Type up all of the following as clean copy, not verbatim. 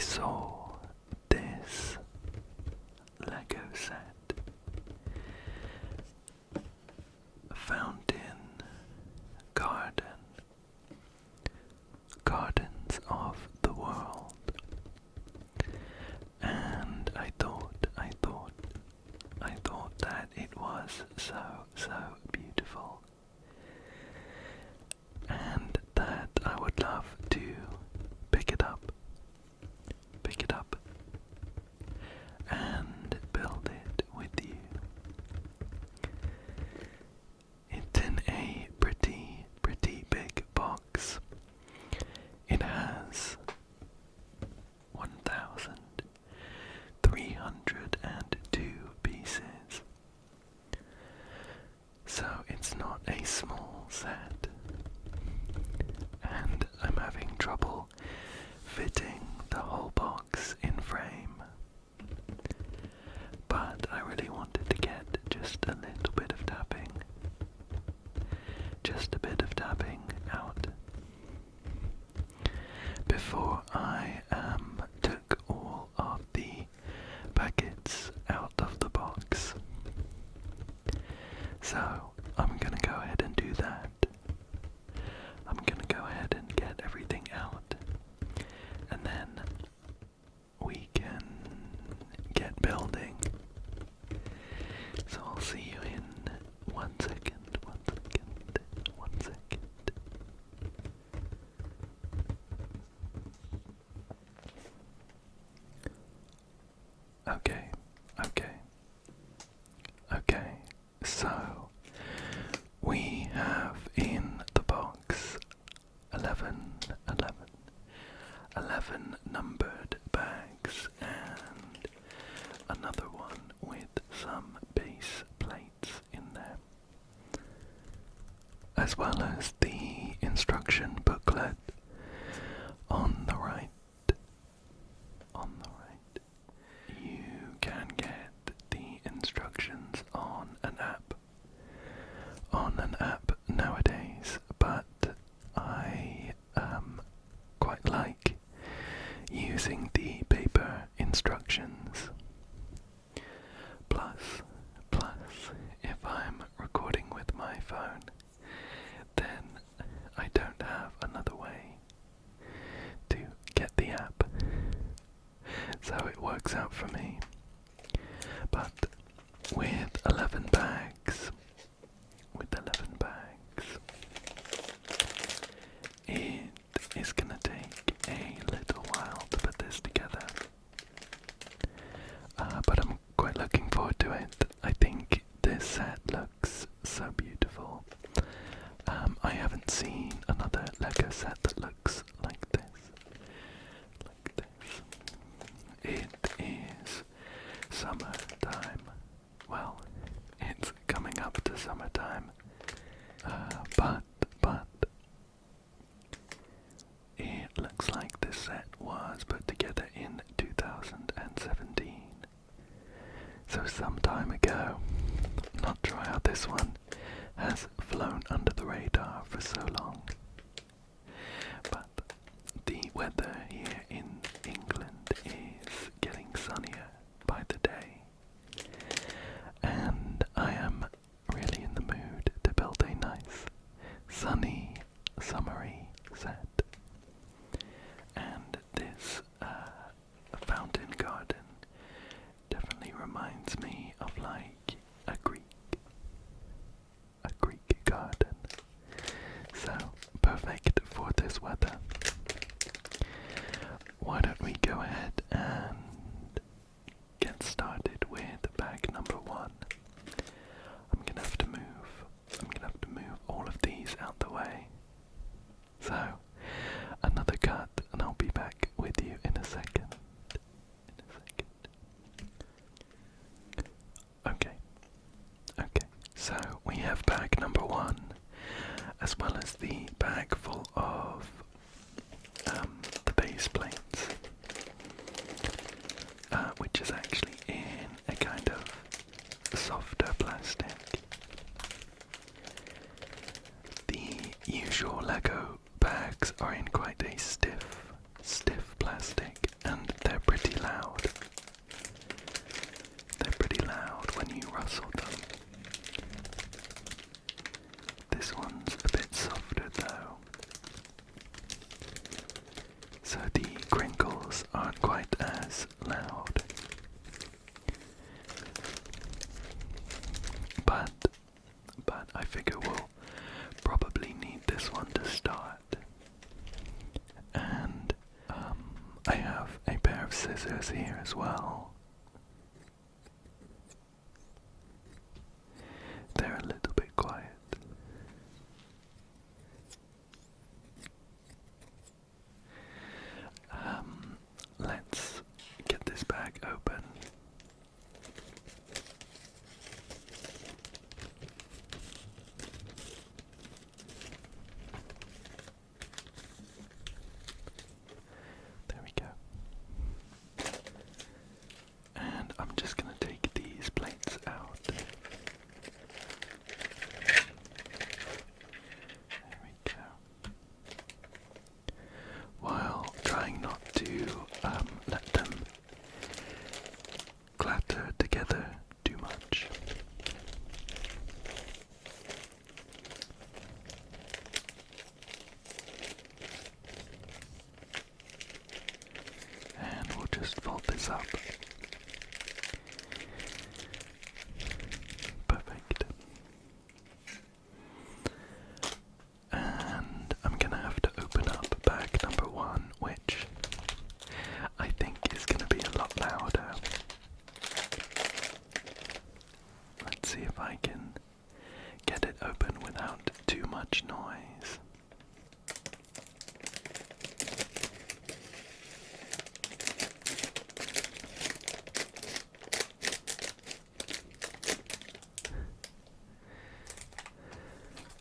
saw this Lego set fountain garden, gardens of the world, and I thought that it was so beautiful, and that I would love to pick it up and build it with you. It's in a pretty big box. It has 1,302 pieces. So it's not a small set. And I'm having trouble fitting the whole box in frame. But I really wanted to get just a little bit of tapping. Just a bit of tapping out before I took all of the packets out of the box. So I'm gonna go ahead and do that. I'm gonna go ahead and get everything out, and then we can get building. So I'll see you in 1 second. Okay, so we have in the box 11 numbered bags and another one with some base plates in there, as well as the instruction booklet on the right. You can get the instructions on an app nowadays, but I quite like using the paper instructions. Plus, if I'm recording with my phone, then I don't have another way to get the app, so it works out for me. But with 11 bags, it is gonna take a little while to put this together, but I'm quite looking forward to it. I think this set looks so beautiful. I haven't seen another Lego set that looks like this. It is summertime. Well, it's coming up to summertime, but it looks like this set was put together in 2017. So some time ago. Not sure how this one has flown under the radar for so long. But the weather here in England is getting sunnier by the day, and I am really in the mood to build a nice, sunny, summery set. And this fountain garden definitely reminds me of like a Greek garden. So perfect for this weather. Why don't we go ahead and get started with bag number 1. I'm gonna have to move all of these out the way. So another cut and I'll be back with you in a second. Okay, so we have bag number 1, as well as the bag full of the base plates, which is actually in a kind of softer plastic. The usual Lego bags are in quite a stiff plastic, and This one's a bit softer though, so the crinkles aren't quite as loud. But I figure we'll probably need this one to start. And I have a pair of scissors here as well. They're a little bit quiet. Let's get this bag open. There we go. And I'm just going to take these plates out. There we go. While trying not to let them clatter together too much. And we'll just fold this up. Perfect. And I'm gonna have to open up bag number 1, which I think is gonna be a lot louder. Let's see if I can get it open without too much noise.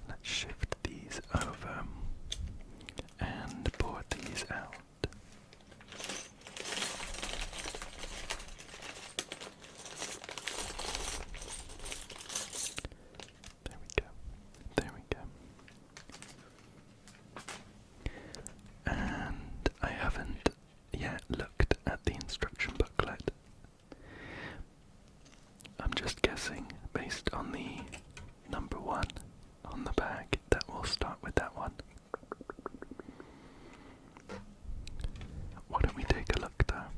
Let's shift these over and pour these out. There we go. There we go. And I haven't yet looked at the instruction booklet. I'm just guessing based on the number 1 on the bag that we'll start with that one. Why don't we take a look though?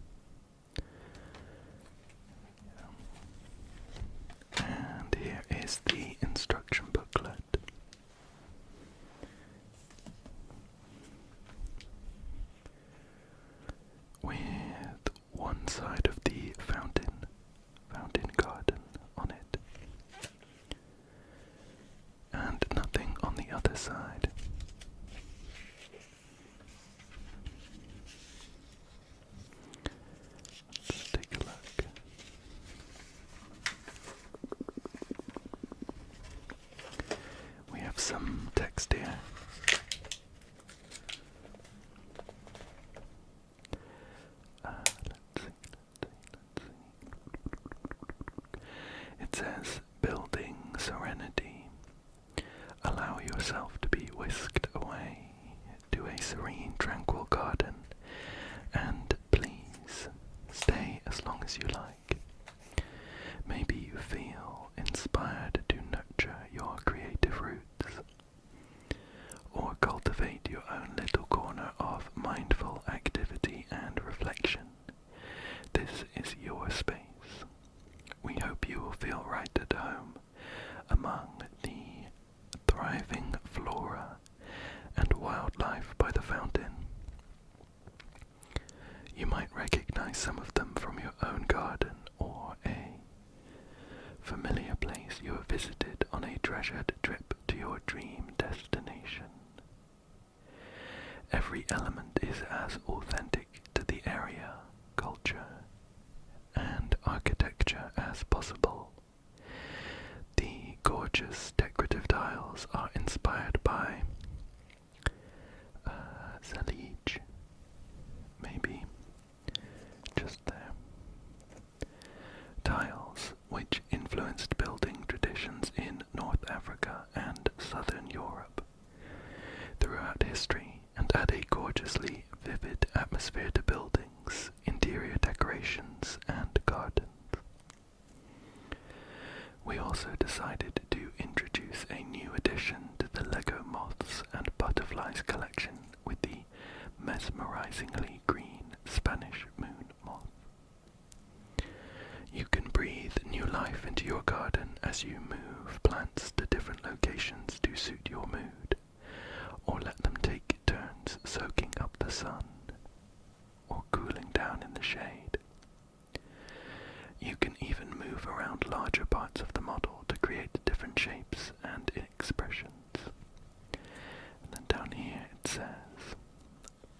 And here is the instruction booklet. With one side of the fountain garden on it. And nothing on the other side. Let's take a look. We have some text here. Let's see. It says, building serenity. Allow yourself to be whisked away to a serene, tranquil garden, and please stay as long as you like. Maybe you feel inspired to nurture your creative roots, or cultivate your own little corner of mindful activity and reflection. This is your space. We hope you will feel right at home among the thriving flora and wildlife by the fountain. You might recognize some of them from your own garden or a familiar place you have visited on a treasured trip to your dream destination. Every element is as authentic to the area, culture, and architecture as possible. The gorgeous decorative tiles are inspired by Zalige, maybe, just there. Tiles which influenced building traditions in North Africa and Southern Europe throughout history, and add a gorgeously vivid atmosphere to buildings, interior decorations, and gardens. We also decided to introduce a new addition to as you move plants to different locations to suit your mood, or let them take turns soaking up the sun or cooling down in the shade. You can even move around larger parts of the model to create different shapes and expressions. And then down here it says,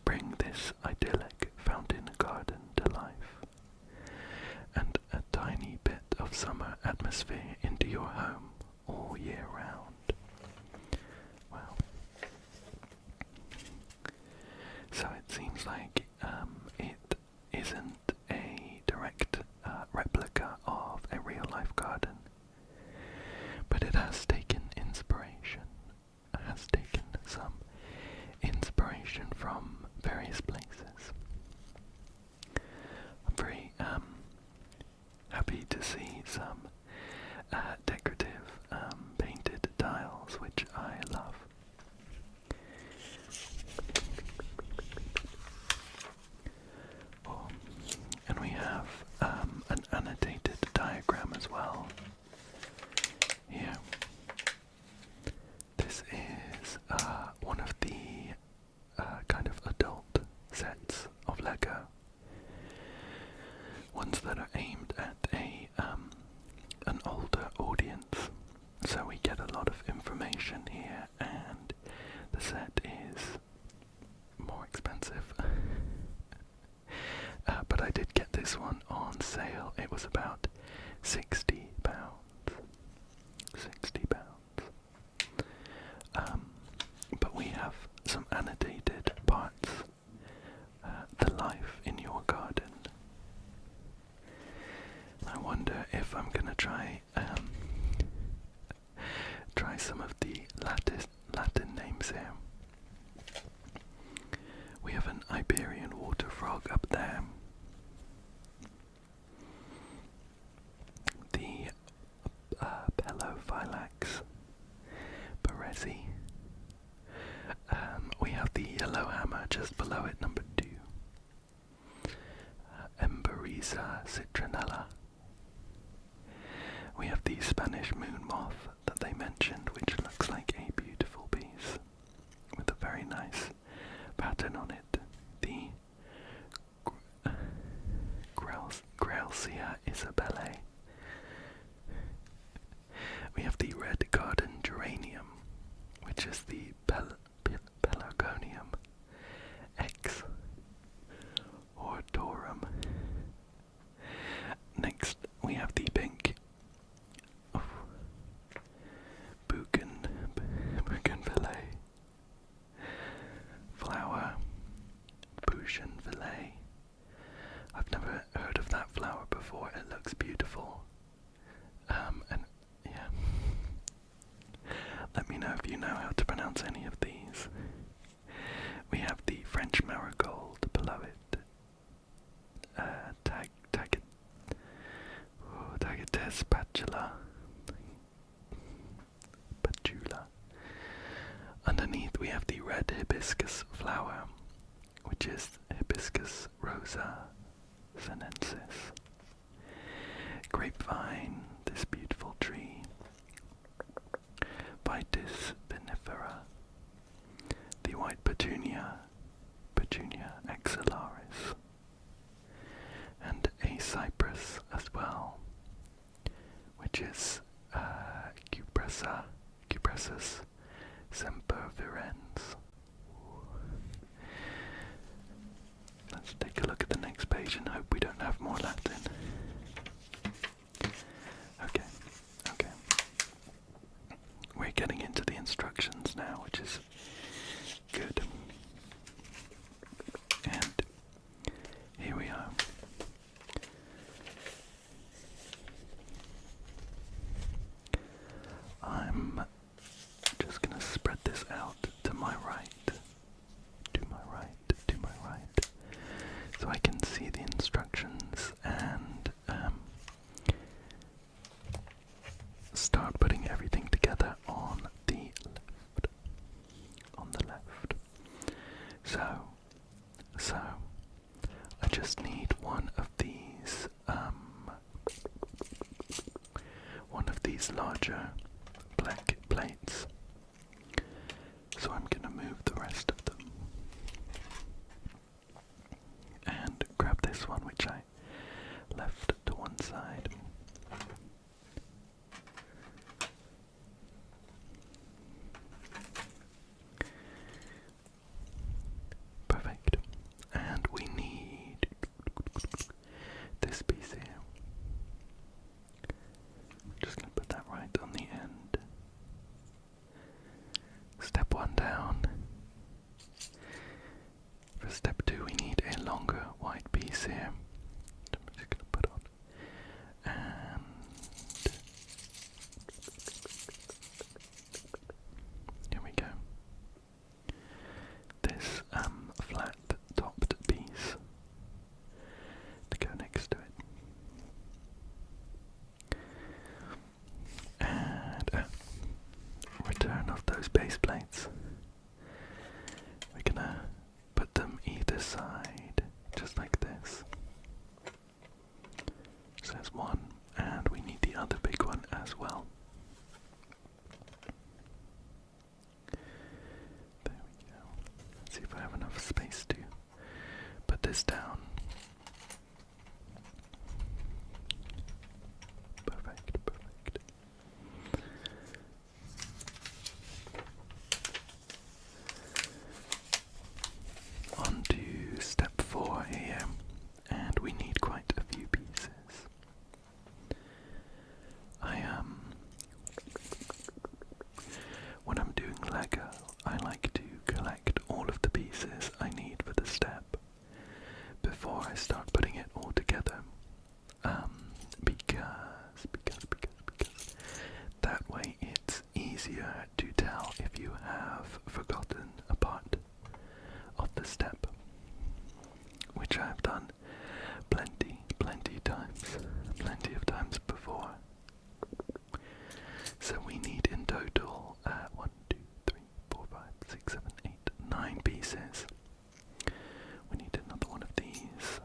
bring this idyllic fountain garden to life, and a tiny bit of summer atmosphere into your home all year round. Well, so it seems like it isn't a direct replica of a real-life garden, but it has taken inspiration. It has taken some inspiration from various places. I'm very happy to see some decorative painted tiles, which I love. Oh, and we have an annotated diagram as well. Here. This is one of the kind of adult sets of Lego. Ones that are aimed at an older audience. So we get a lot of information here, and the set is more expensive. But I did get this one on sale. It was about £60. £60. But we have some annotated parts. The life in your garden. I wonder if I'm gonna try some of the Latin names here. We have an Iberian water frog up there. The Pelophylax Perezi. We have the yellow hammer just below it, number 2. Emberiza citronella. We have the Spanish moon moth that they mentioned, which looks like a beautiful piece with a very nice pattern on it. The Gralcia isabellae. We have the red garden geranium, which is the Pelargonium X Hortorum. Next, we have the pink Bougainvillea flower, Bougainvillea. I've never heard of that flower before. It looks beautiful. And yeah, let me know if you know how to pronounce any of these. We have the French marigold below it. Tagetes patula. Underneath we have the red hibiscus flower, which is Hibiscus rosa sinensis. Grapevine, this beautiful tree. Vitis vinifera. The white petunia, Petunia axillaris. And a cypress as well, which is Cupressus sempervirens. Let's take a look at the next page and hope we don't have more Latin. Okay. We're getting into the instructions now, which is good. And here we are. these larger black plates. So I'm going to move the rest of them and grab this one which I left to one side. Perfect. And we need this piece here. Just going to put that right on the end. Step 1 down. For step 2 we need a longer white piece here. I'm just going to put on. And here we go. This flat topped piece to go next to it. And return of those base plates. We're gonna put them either side, just like this. So there's one, and we need the other big one as well. There we go. Let's see if I have enough space to put this down. Perfect, perfect. On to step 4 here, and we need quite a few pieces. When I'm doing Lego, I like to collect all of the pieces I need for the step before I start putting it all together. Because that way it's easier to tell if you have forgotten a part of the step, which I've done plenty of times before. So we need in total 1, 2, 3, 4, 5, 6, 7, 8, 9 pieces. We need another one of these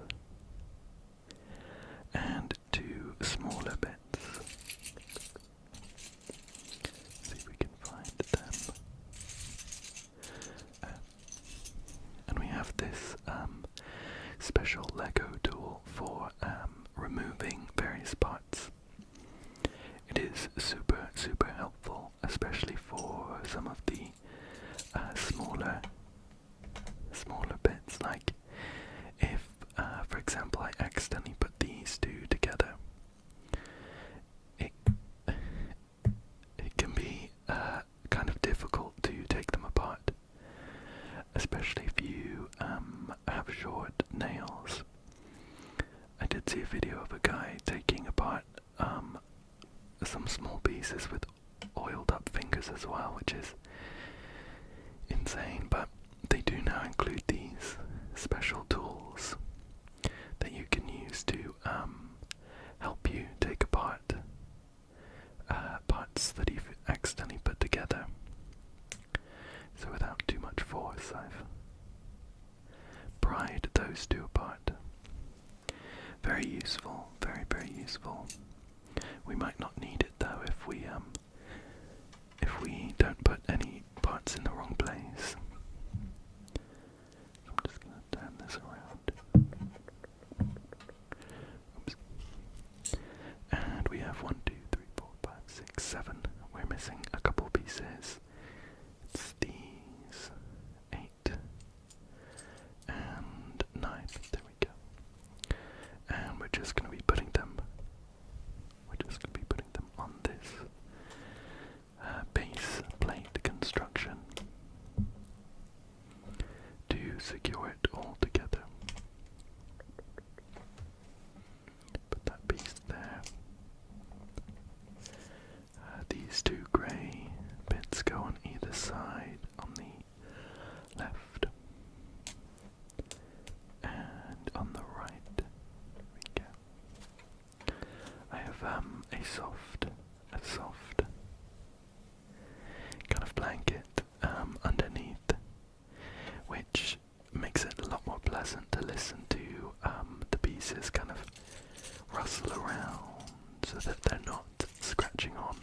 and 2 smaller bits. See if we can find them. And we have this special Lego tool for removing various parts. It is super helpful, especially for some of the smaller bits, like if for example I accidentally put these two together. It can be kind of difficult to take them apart, especially if you have short nails. I did see a video of a guy taking apart some small pieces with oiled up fingers as well, which is insane, but they do now include these special tools that you can use to help you take apart parts that you've accidentally put together. So without too much force, I've pried those two apart. Very useful, very useful. We might not need it though if we don't put any parts in the wrong place. I'm just gonna turn this around. Oops. And we have 1, 2, 3, 4, 5, 6, 7. We're missing a couple pieces. It's these 8 and 9. There we go. And we're just gonna be putting them on this base plate construction to secure it all together. Put that piece there. These 2 grey bits go on either side on the left and on the right. There we go. I have a soft kind of blanket underneath, which makes it a lot more pleasant to listen to the pieces kind of rustle around so that they're not scratching on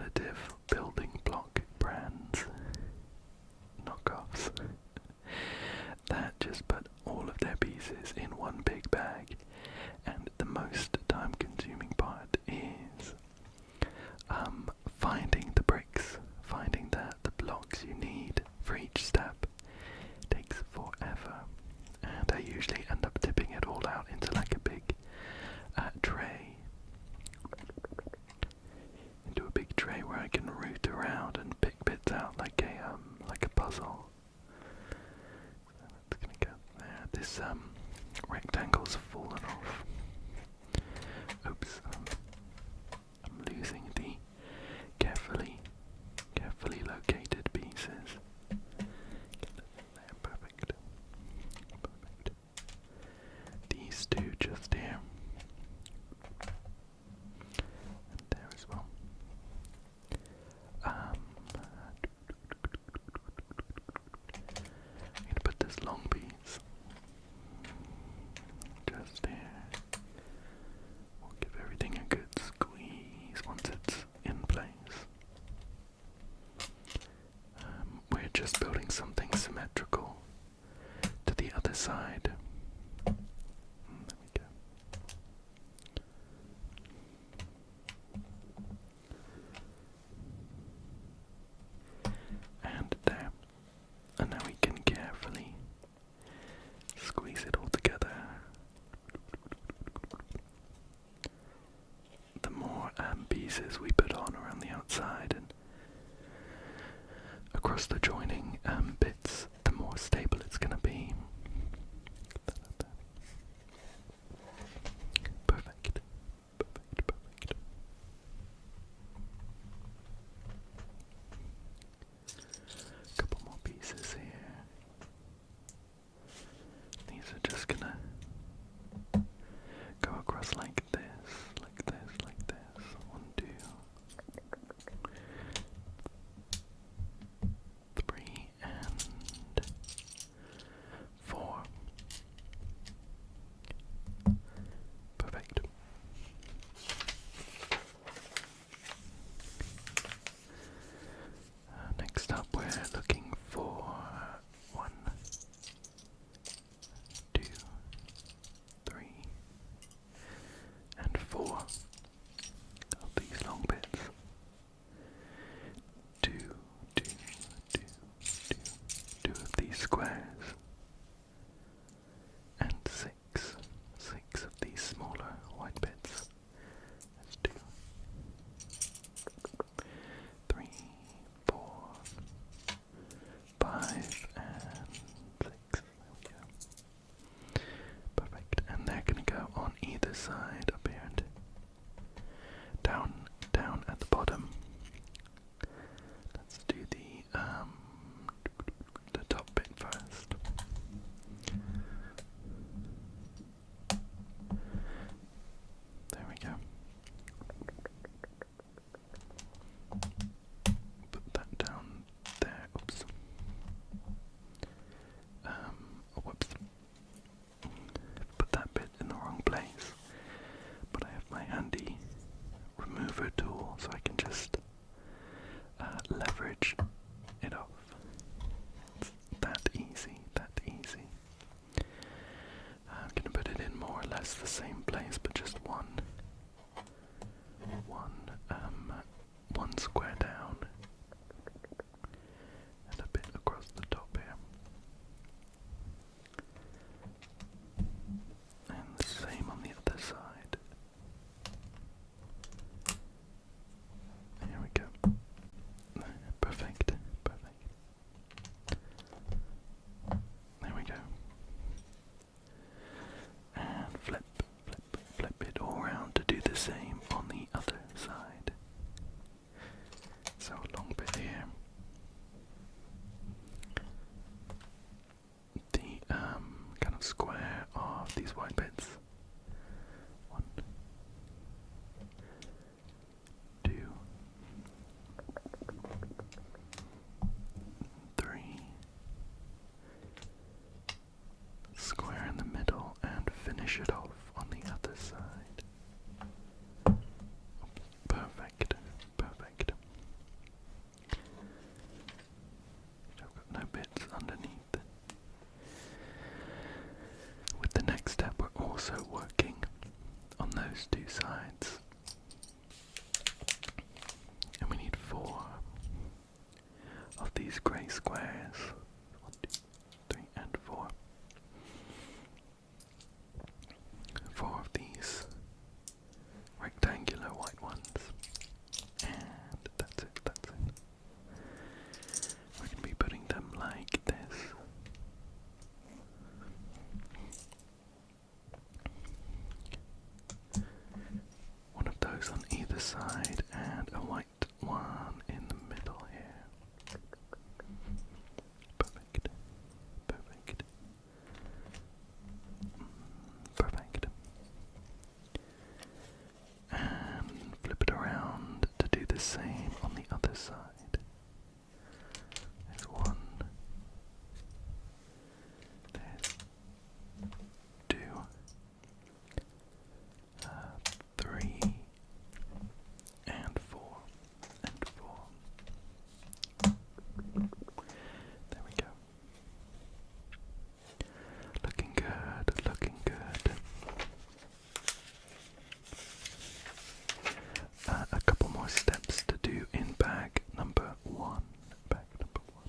alternative building block brands, knockoffs, that just put all of their pieces in one big bag, and the most time-consuming part is finding the bricks, finding the blocks you need for each step. Takes forever, and I usually end up tipping it all out into like a big tray, into a big tray where I can root around and pick bits out like a puzzle. So that's gonna go there. This rectangle's fallen off. Oops, I'm losing the carefully located pieces. Get that in there, perfect. Perfect. These two just here. And there as well. I'm gonna put this long piece just here. We'll give everything a good squeeze once it's in place. We're just building something symmetrical to the other side. There we go. And there. And now we can carefully squeeze it all together. The more pieces we put on around the outside and across the joining bits, the more stable it's going to be. Perfect. Perfect, perfect. Couple more pieces here. These are just going to go across like this, like this, like this. 1, 2, 3, and 4. Perfect. Next up, we're looking for 1, 2, 3, and 4 of these long bits. 2, 2, 2, 2, 2 of these squares, and 6 of these smaller white bits. That's 2, 3, 4, 5, and 6. There we go. Perfect. And they're gonna go on either side up here and down at the bottom. Let's do the top bit first. There we go. Put that down there. Oops. Whoops. Put that bit in the wrong place. But I have my handy remover tool, so I can just leverage it off. It's that easy, that easy. I'm gonna put it in more or less the same place, but just one square down, and a bit across the top here. And the same on the other side. those two sides. And we need 4 of these grey squares. 1, 2, 3, and 4. 4 of these rectangular white ones. And that's it, that's it. We're going to be putting them like this. One of those on either side and a white one in the middle here. Perfect. Perfect. Perfect. And flip it around to do the same on the other side. There's 1. There's 2. 3. And 4. And 4. There we go. Looking good, looking good. A couple more steps to do in bag number 1. Bag number 1.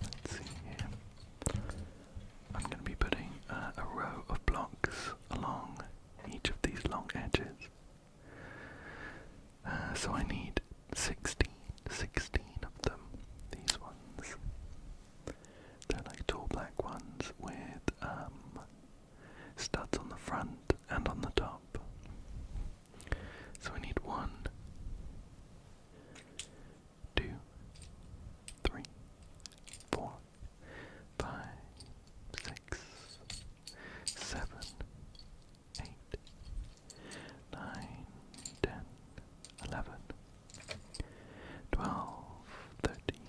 Let's see here. I'm going to be putting a row of blocks along each of these long edges. So I need 16 of them. These ones. They're like tall black ones with studs on the front and on the top. So I need 1, 2, 3, 4, 5, 6, 7, 8, 9, 10, 11, 12, 13,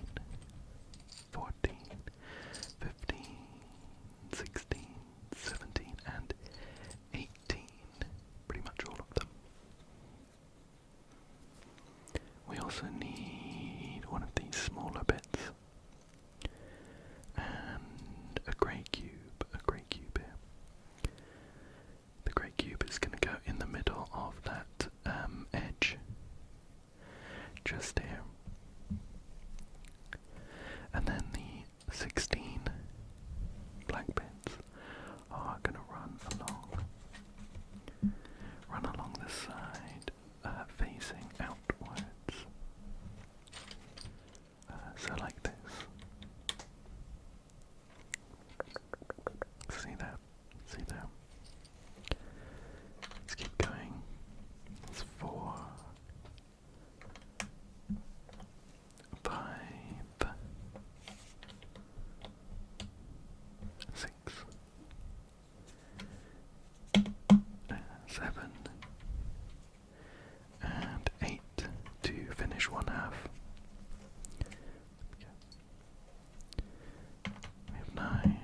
14, 15, 16, 17, and 18. Pretty much all of them. We also need one of these smaller bits and a grey cube here. The grey cube is going to go in the middle of that edge, just here. And then the 16 black bits are going to run along the side, facing outwards. So like this. See that? See that? Let's keep going. It's 4, 5, 6, 7, and 8 to finish one half. We have 9.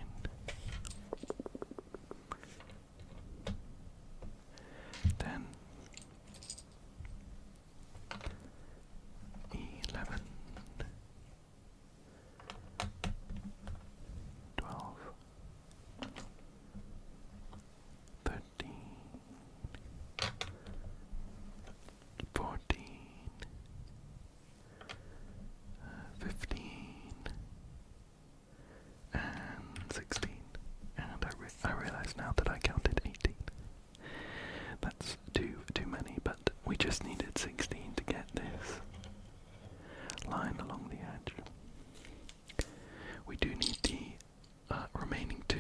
Then 11, 12, 13, 14, 15, and 16. And I realize now that I counted 18. That's too many, but we just needed 16 to get this line along the edge. We do need the remaining 2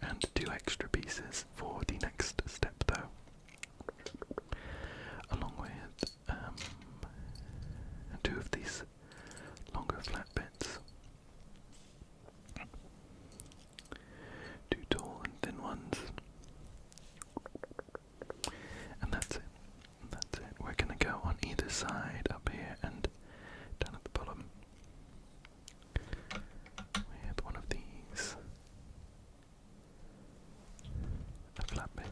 and 2 extra pieces for the next step though, along with 2 of these longer flat bits. 2 tall and thin ones. And that's it. That's it. We're going to go on either side, up here and down at the bottom, with one of these. A flat bit.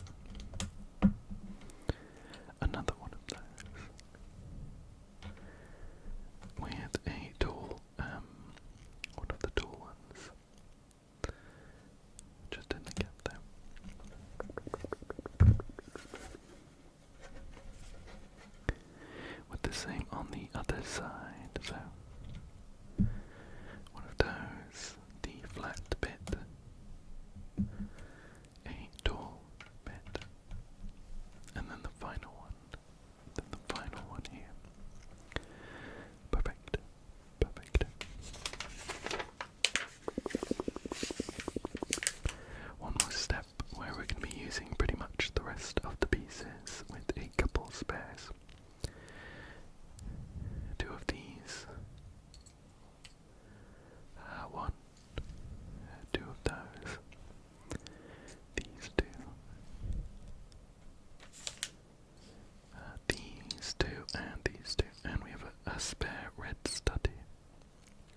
Another one of those. With a tall, one of the tall ones. Just in the gap there. on the other side. So one of those, the flat bit, a tall bit, and then the final one. Then the final one here. Perfect. Perfect. One more step where we're going to be using pretty much the rest of the pieces with a couple spares. Two of these. One. Two of those. These two. These two and these two. And we have a spare red study.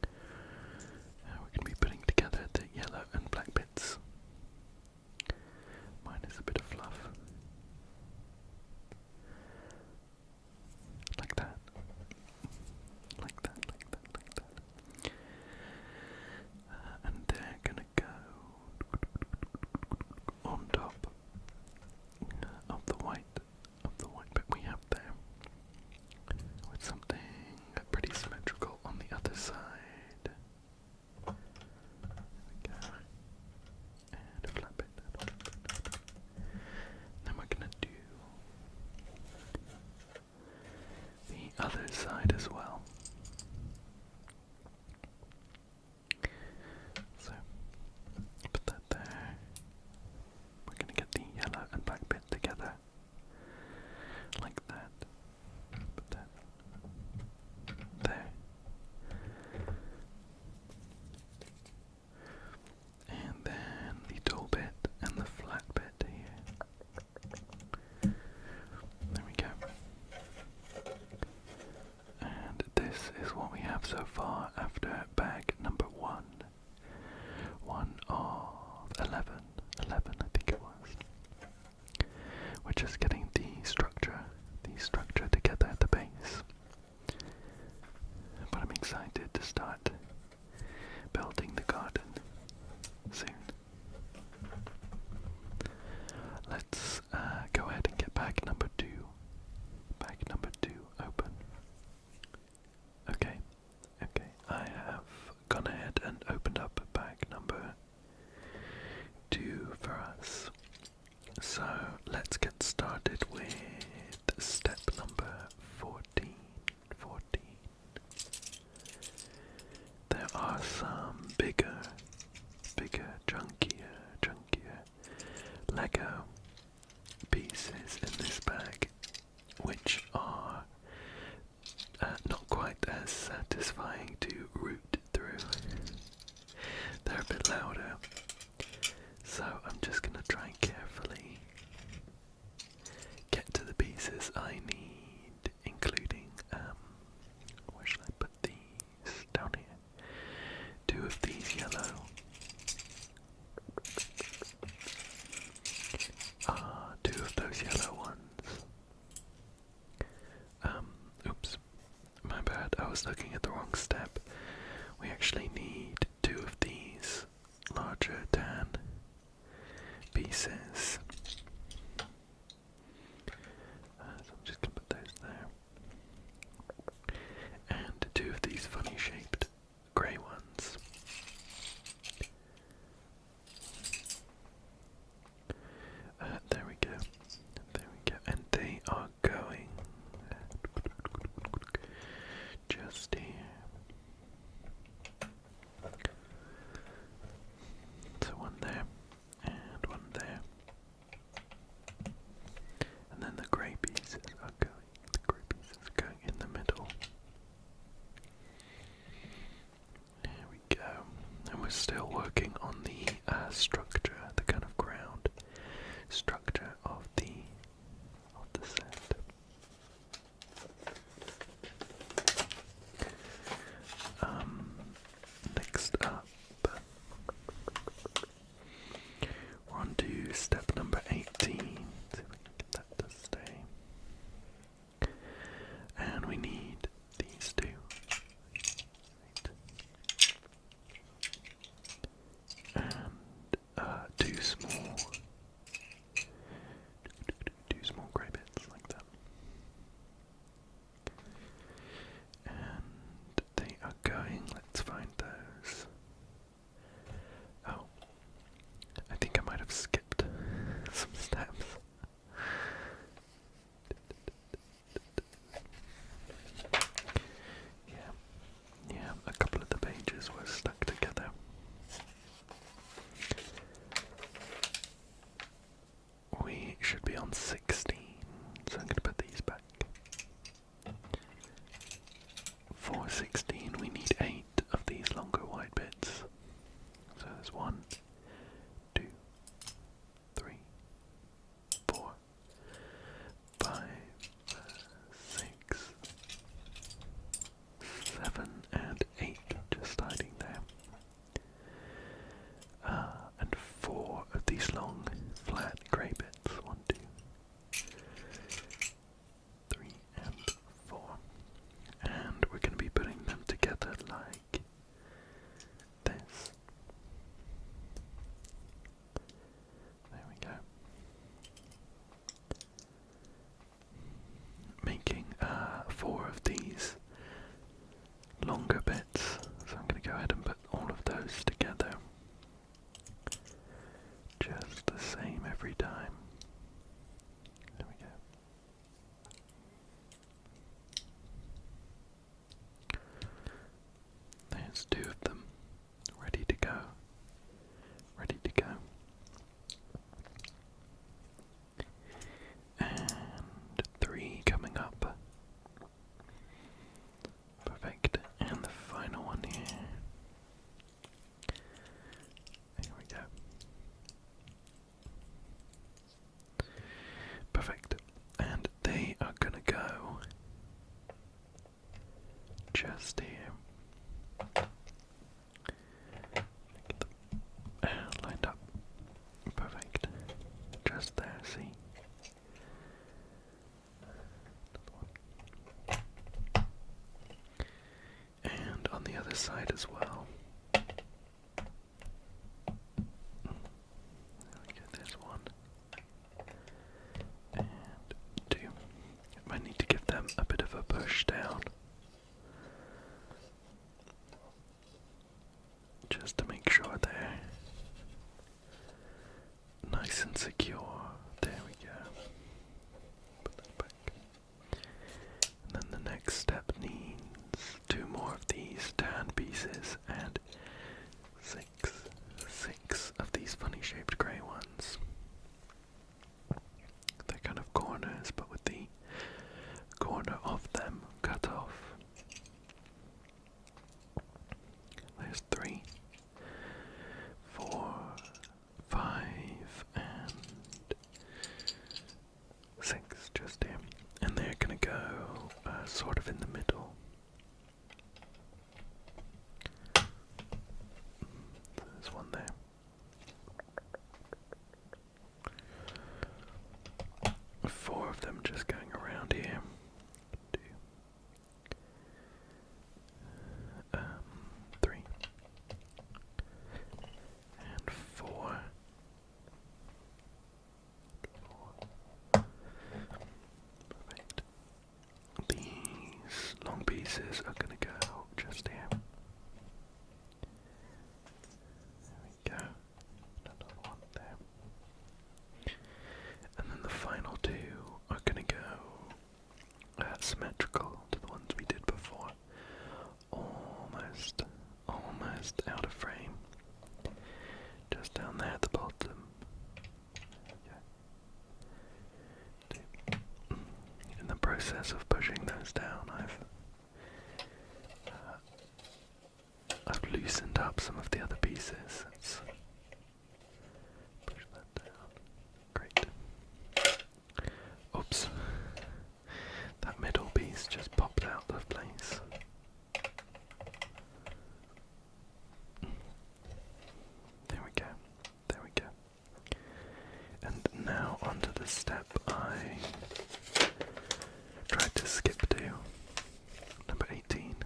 We're going to be putting together the yellow and black bits. Mine is a bit of fluff. Like that. Like that, like that, like that. And they're gonna go on top of the white bit we have there, with something pretty symmetrical on the other side. There we go. And a flat bit. Then we're gonna do the other side as well. So, put that there. We're gonna get the yellow and black bit together. Like that. Put that there. And then the tall bit and the flat bit here. There we go. And this is what we have so far after bag number 1. 1 of 11. 11, I think it was. We're just getting the structure together at the base. But I'm excited to start building the garden soon. Let's go ahead and get bag number 2. Bag number 2 open. Okay, I have gone ahead and opened up bag number 2 for us. So let's get started with step number 14. There are some bigger, chunkier Lego pieces in this bag, which are not quite as satisfying to root through. They're a bit louder, so I'm just gonna try and carefully get to the pieces I need, including, where should I put these? Down here. 2 of these yellow. 2 of those yellow ones. Oops. My bad, I was looking at the wrong step. We actually need 2 of these larger tan pieces. So I'm just gonna put those there. And 2 of these funny shaped grey ones. There we go. And they are going just here. side as well. There's one. And two. Might need to give them a bit of a push down. Just to make sure they're nice and secure. There we go. Put that back. And then the next step needs 2 more of these tan pieces and 6 of these funny shaped grey ones. They're kind of corners, but with the corner of them cut off. There's 3, 4, 5, and 6 just here. And they're gonna go sort of in the middle. There's one there. 4 of them just going around here. 2, 3, and 4. Perfect. These long pieces are gonna go just here. There we go. Another one there. And then the final 2 are gonna go symmetrical to the ones we did before. Almost out of frame. Just down there at the bottom. Okay. In the process of pushing those down, I've loosened up some of the other pieces. Let's push that down. Great. Oops. That middle piece just popped out of place. There we go. There we go. And now onto the step I tried to skip to. Number 18.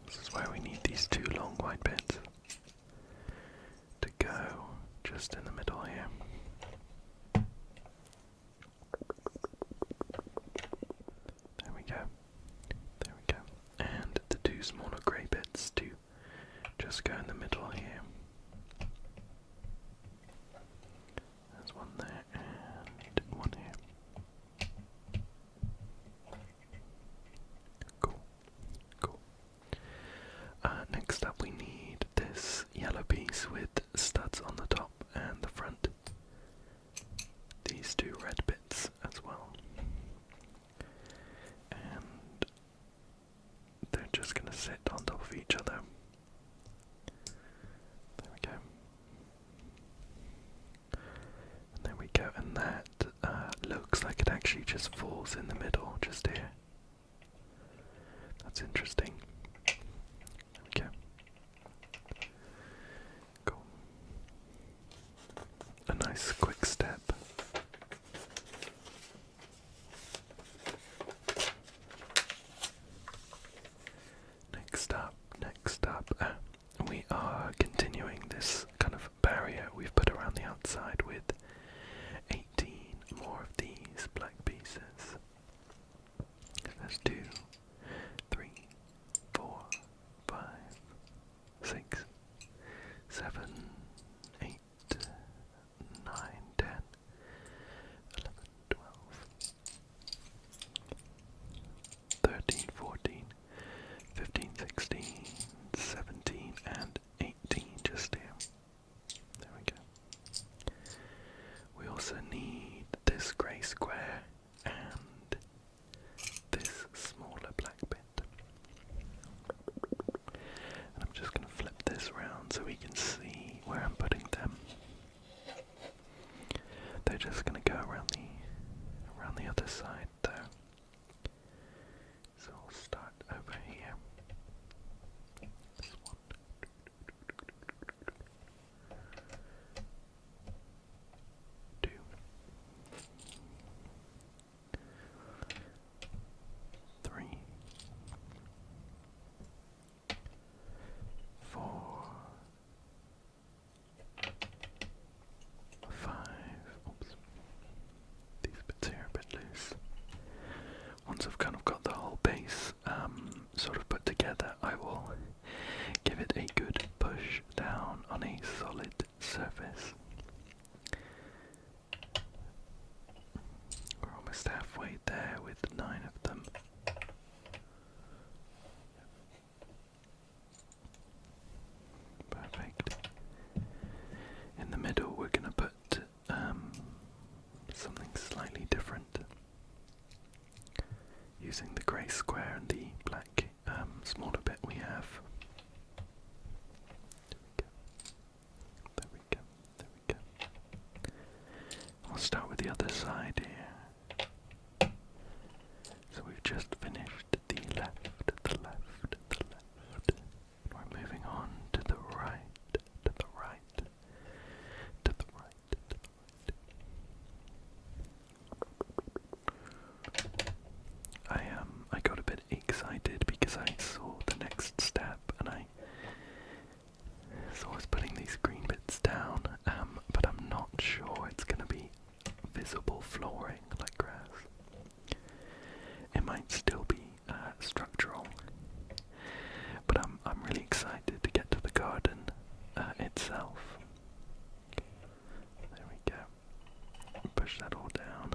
This is where we need these 2 long white bits to go just in the middle here. There we go. There we go. And the 2 smaller grey bits to just go in the middle here. There's one there and one here. Cool. Cool. Next up we need this yellow piece with studs on the top and the front. These 2 red bits as well. And they're just going to sit on top of each other. There we go. And there we go. And that looks like it actually just falls in the middle, just here. That's interesting. There we go. Cool. A nice quick step. Next up, we are continuing this kind of barrier we've put around the outside with 18 more of these black pieces. There's 2, 3, using the grey square and the black smaller bit we have. There we go. There we go. We'll start with the other side here. So we've just finished the left, the left, the left. We're moving on to the right, to the right, to the right, to the right. I got a bit excited because I saw the next step and I was putting these green bits down, but I'm not sure it's going to be visible flooring like grass. It might still be structural, but I'm really excited to get to the garden itself. There we go. Push that all down.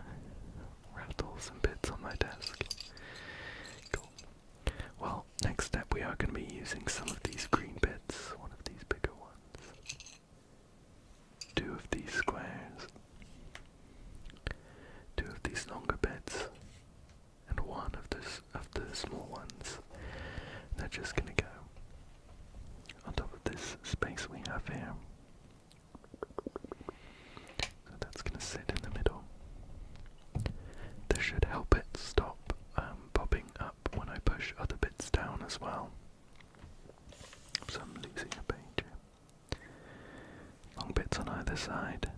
Rattle some bits on my desk. Cool. Well, next step we are going to be using some of these green bits, one of these bigger ones, two of these squares, two of these longer bits, and one of the small ones. They're just going to go on top of this space we have here. So that's going to sit in the middle. This should help it stop popping up when I push other bits down as well. So I'm losing a page here. Long bits on either side.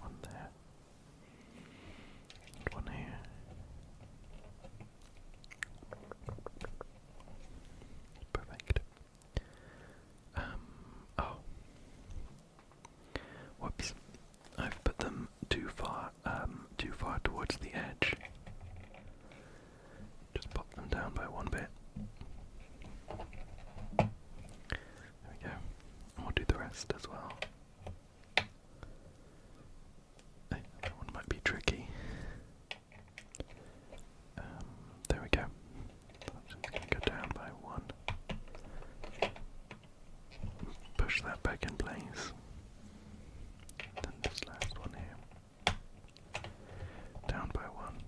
One there. And one here. Perfect. Oh. Whoops. I've put them too far towards the edge. Just pop them down by one bit. There we go. And we'll do the rest as well. Hey, that one might be tricky. There we go. I'm just going to go down by one. Push that back in place. Then this last one here. Down by one.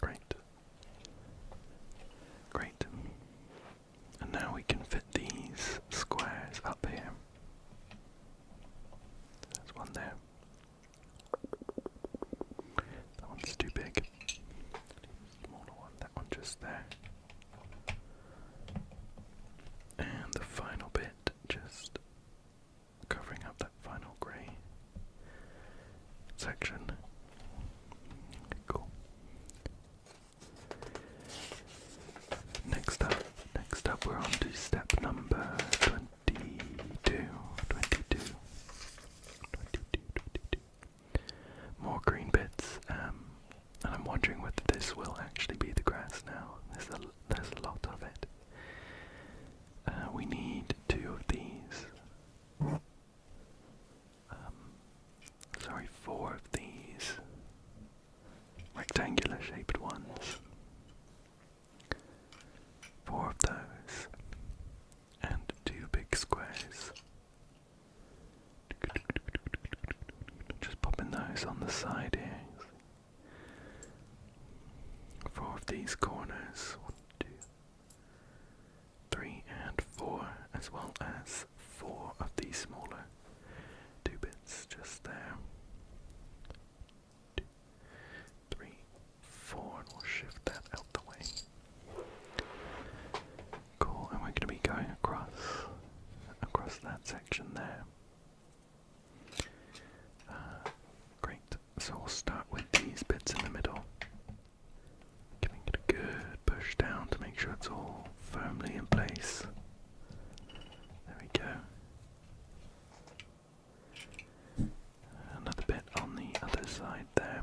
Great. Great. And now we can fit these squares up here. There's one there. That one's too big. Smaller one, that one just there. And the final bit, just covering up that final grey section. Cool. Next up we're on to step number 22. More green bits, and I'm wondering whether this will actually be the grass now. There's a lot of it. We need two of these. Four of these rectangular shaped ones. Four of those. And two big squares. Just popping those on the side here. Four of these corners. 1, 2, 3, and 4, as well as four of these smaller two bits just there. 2, 3, 4, and we'll shift that out the way. Cool, and we're going to be going across that section there. Great, so we'll start with these bits in the middle. Giving it a good push down to make sure it's all firmly in place. There we go. Another bit on the other side there.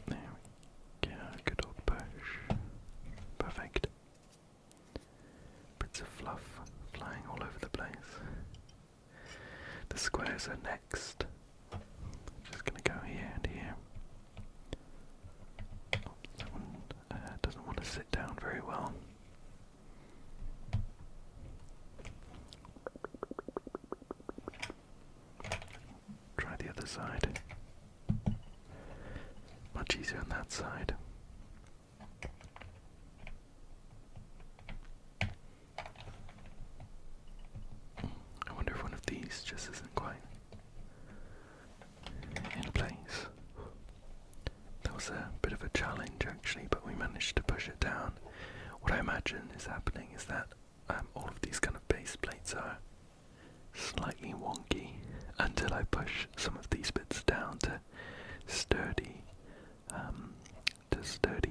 There we go, good old push. Perfect. Bits of fluff flying all over the place. The squares are next. Just gonna go here and here. Oh, that one doesn't want to sit down very well. Try the other side. much easier on that side. I wonder if one of these just isn't quite in place. That was a bit of a challenge actually, but we managed to push it down. What I imagine is happening is that all of these kind of base plates are slightly wonky until I push some of these bits down to sturdy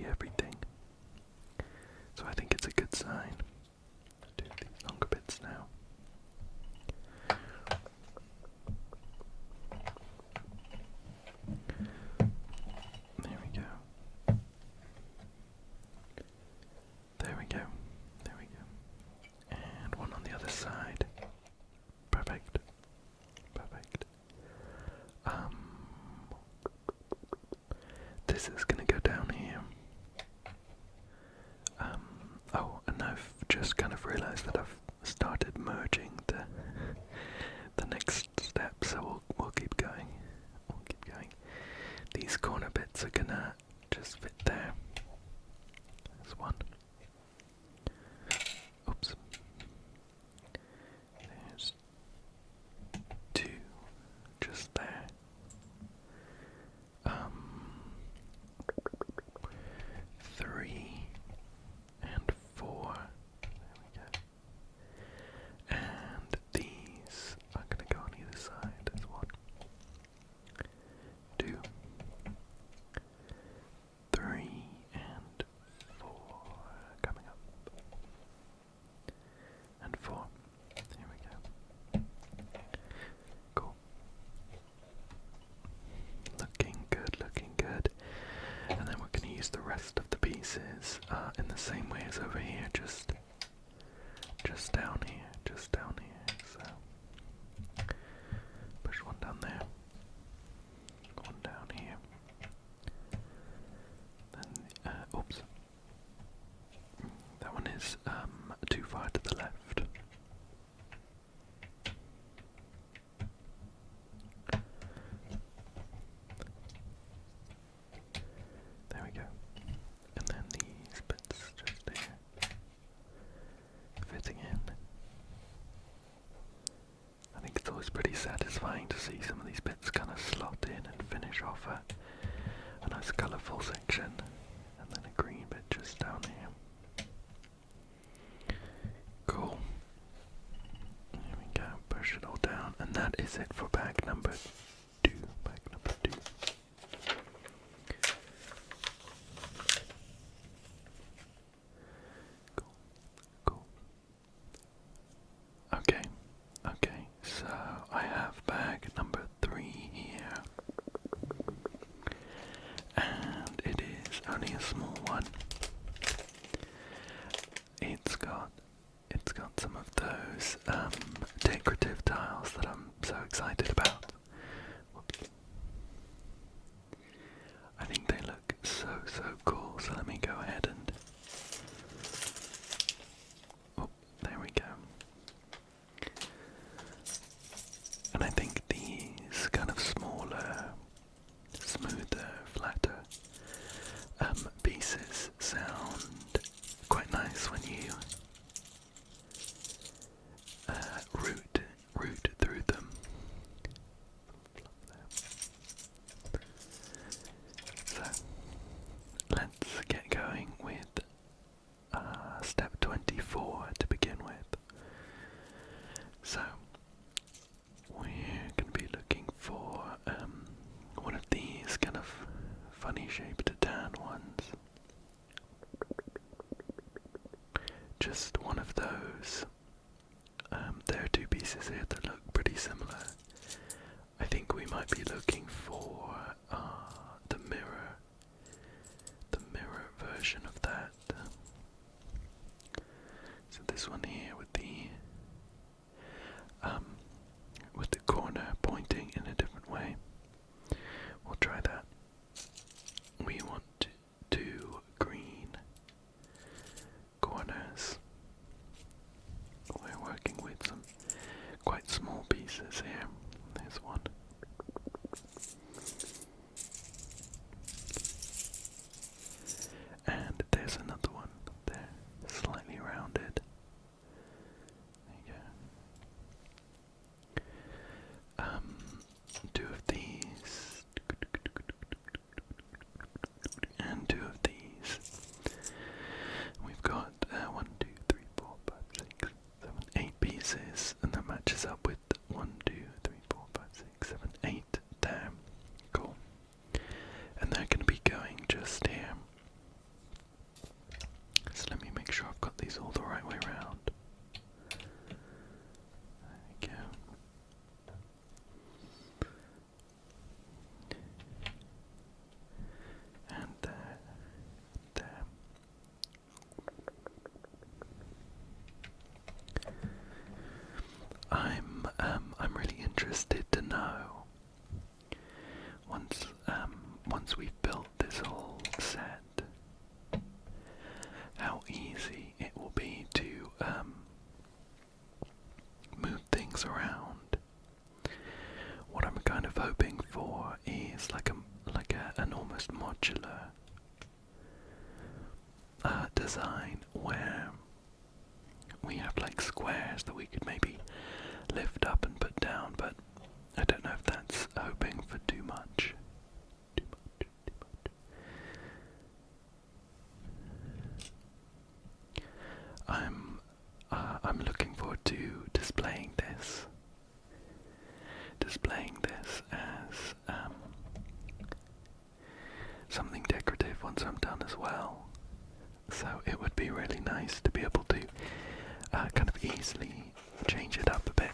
everything. So I think it's a good sign. Do these longer bits now. There we go. There we go. There we go. And one on the other side. Perfect. Perfect. This is gonna go down here. Oh, and I've just kind of realized that I've started merging the next step, so we'll keep going. We'll keep going. These corner bits are gonna just fit there. There's one. Oops. There's two, just there. 3 and 4. There we go. And these are gonna go on either side. There's 1, 2, 3, and 4 coming up. And 4. There we go. Cool. Looking good, looking good. And then we're going to use the rest of the pieces in the same way as over here, just down here, So push one down there, one down here. Then, oops, that one is too far to the left. There we go. And then these bits just there, fitting in. I think it's always pretty satisfying to see some of these bits kind of slot in and finish off a nice colourful section. And then a green bit just down here. Cool. There we go, push it all down. And that is it for bag number 2. Bag number 2. Cool. Okay, so I have bag number 3 here. And it is only a small one. It's got some of those decorative tiles that I'm so excited about. Whoops. I think they look so cool, so let me go ahead and there we go. And I think these kind of smaller, smoother, flatter pieces sound quite nice when you root through them. So let's get going with step 24 to begin with. So we're going to be looking for one of these kind of funny shaped tan ones. Just one of those. There are 2 pieces here that look pretty similar. I think we might be looking for the mirror version of that. So this one here with the corner pointing in a different way. We'll try that. We want 2 green corners. We're working with some quite small pieces here. There's one. interested to know, once we've built this whole set, how easy it will be to move things around. What I'm kind of hoping for is like an almost modular design where we have like squares that we could maybe lift up and put down, but I don't know if that's hoping for too much. I'm looking forward to displaying this as something decorative once I'm done as well. So it would be really nice to be able to kind of easily change it up a bit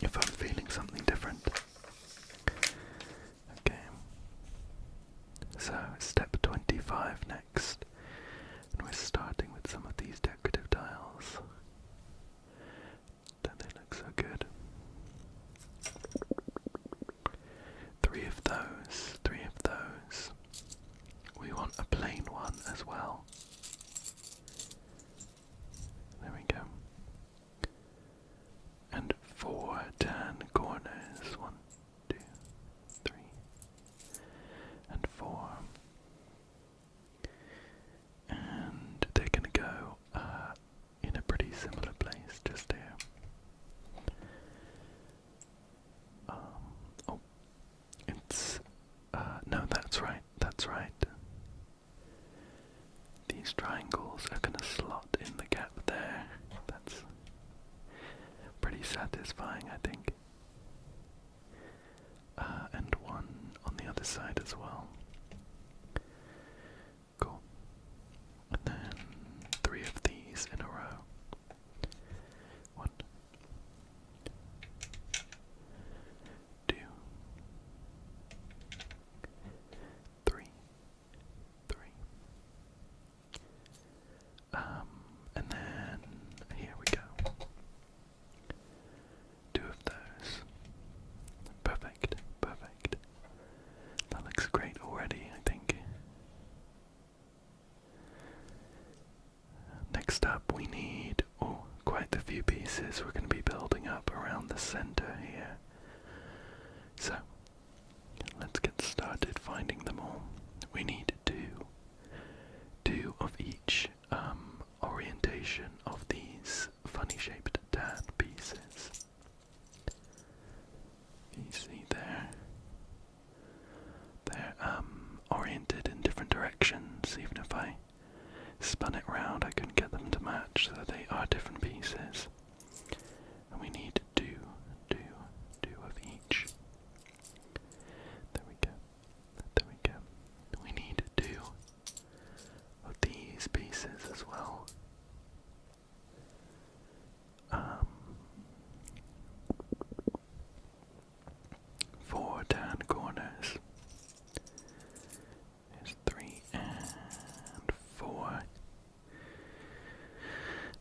if I'm feeling something different. Okay, so step 25 next, and we're starting with some of these decorative tiles. Don't they look so good? Three of those. We want a plain one as well. There we go. And 4 tan corners. 1, 2, 3, and 4. And they're gonna go in a pretty similar place, just here. Oh, it's no, that's right. These triangles are gonna slot in the gap there. That's pretty satisfying, I think. And one on the other side as well. Cool. And then 3 of these in a row. 1, 2, 3. And then here we go. 2 of those. Perfect. That looks great already, I think. Next up we need, quite a few pieces we're going to be building up around the center here. So, let's get started finding them all. We need two of each orientation of these funny shaped tan pieces. You see there? They're oriented in different directions. Even if I spun it round, I couldn't get them to match, so they are different pieces. And we need two of each. There we go. We need 2 of these pieces as well. 4 tan corners. There's 3 and 4.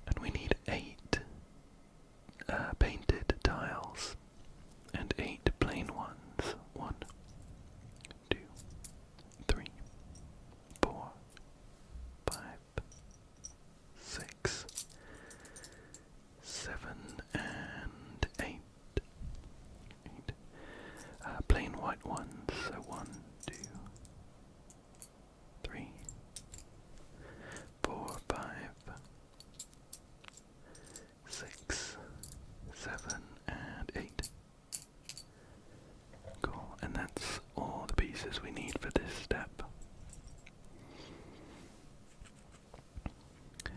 And we need 8 painted tiles and 8 plain ones. 1, 2, 3, 4, 5, 6, 7, and 8. Plain white ones. So 1, 2, 3, 4, 5, 6, 7, and 8. Cool, and that's all the pieces we need for this step.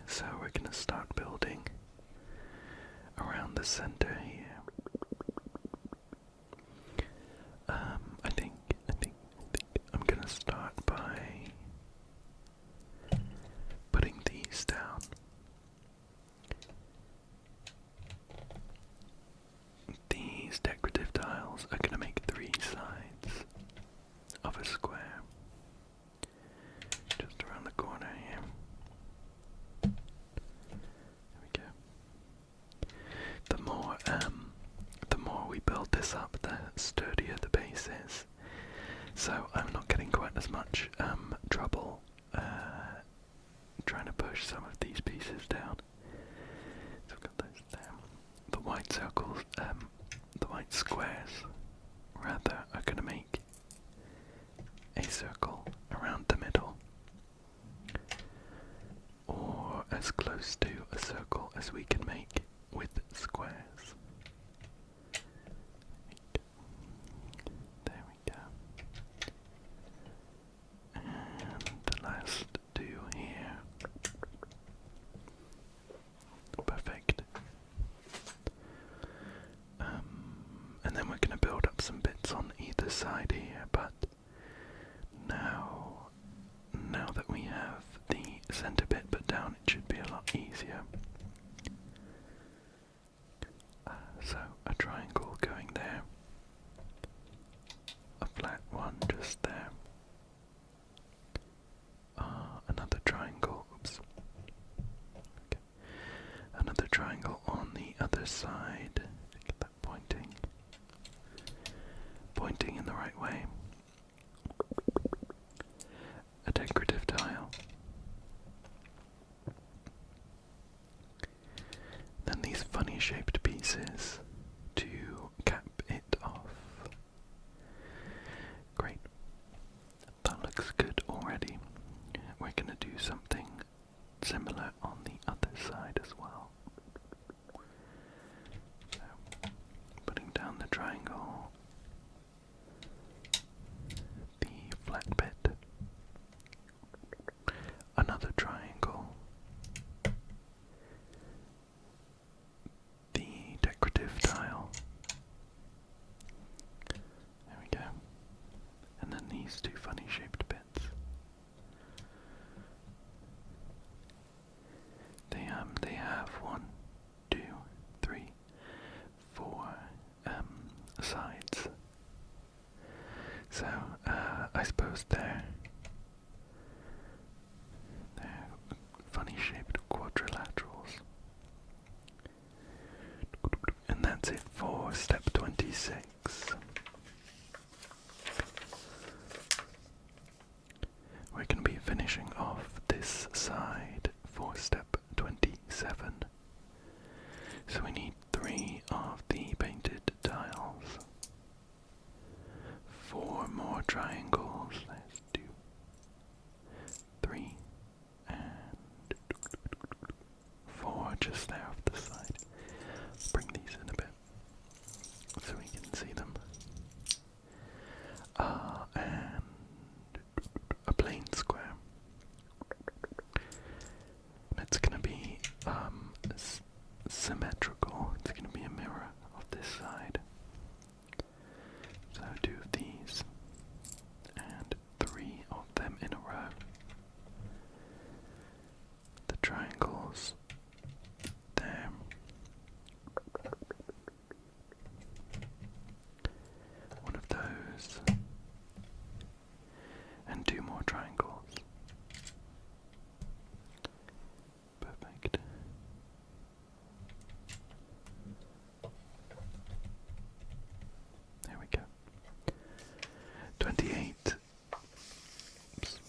So we're going to start building around the center here. I think I'm going to start by putting these down. These decorative tiles are going to make 3 sides of a square. Just around the corner here. There we go. The more we build this up, the I'm not getting quite as much trouble trying to push some of these pieces down. So I've got those there. The white circles, the white squares, rather, are going to make a circle around the middle, or as close to a circle as we can make with squares. There we go. And the last two here. Perfect. And then we're going to build up some bits on either side here, but now that we have the center bit put down, it should be a lot easier. So a triangle going there, a flat one just there, another triangle, oops, okay. Another triangle on the other side, get that pointing in the right way, a decorative tile, then these funny shaped pieces to cap it off. Great. That looks good already. We're going to do something similar on the other side as well. So, putting down the triangle, the flat bit, another triangle, the decorative tile, there we go, and then these two funny shaped bits. They have 1, 2, 3, 4 sides. So I suppose they're funny shaped quadrilaterals. And that's it for step 26. We're going to be finishing off this side for step 27. So we need 3 of the painted tiles, 4 more triangles, let's do 3 and 4 just there off the side. Bring these in a bit so we can see them. And a plain square. It's going to be symmetrical. It's going to be a mirror of this side. So 2 of these and 3 of them in a row. The triangles there. One of those and 2 more triangles. Perfect. There we go. 28. Oops.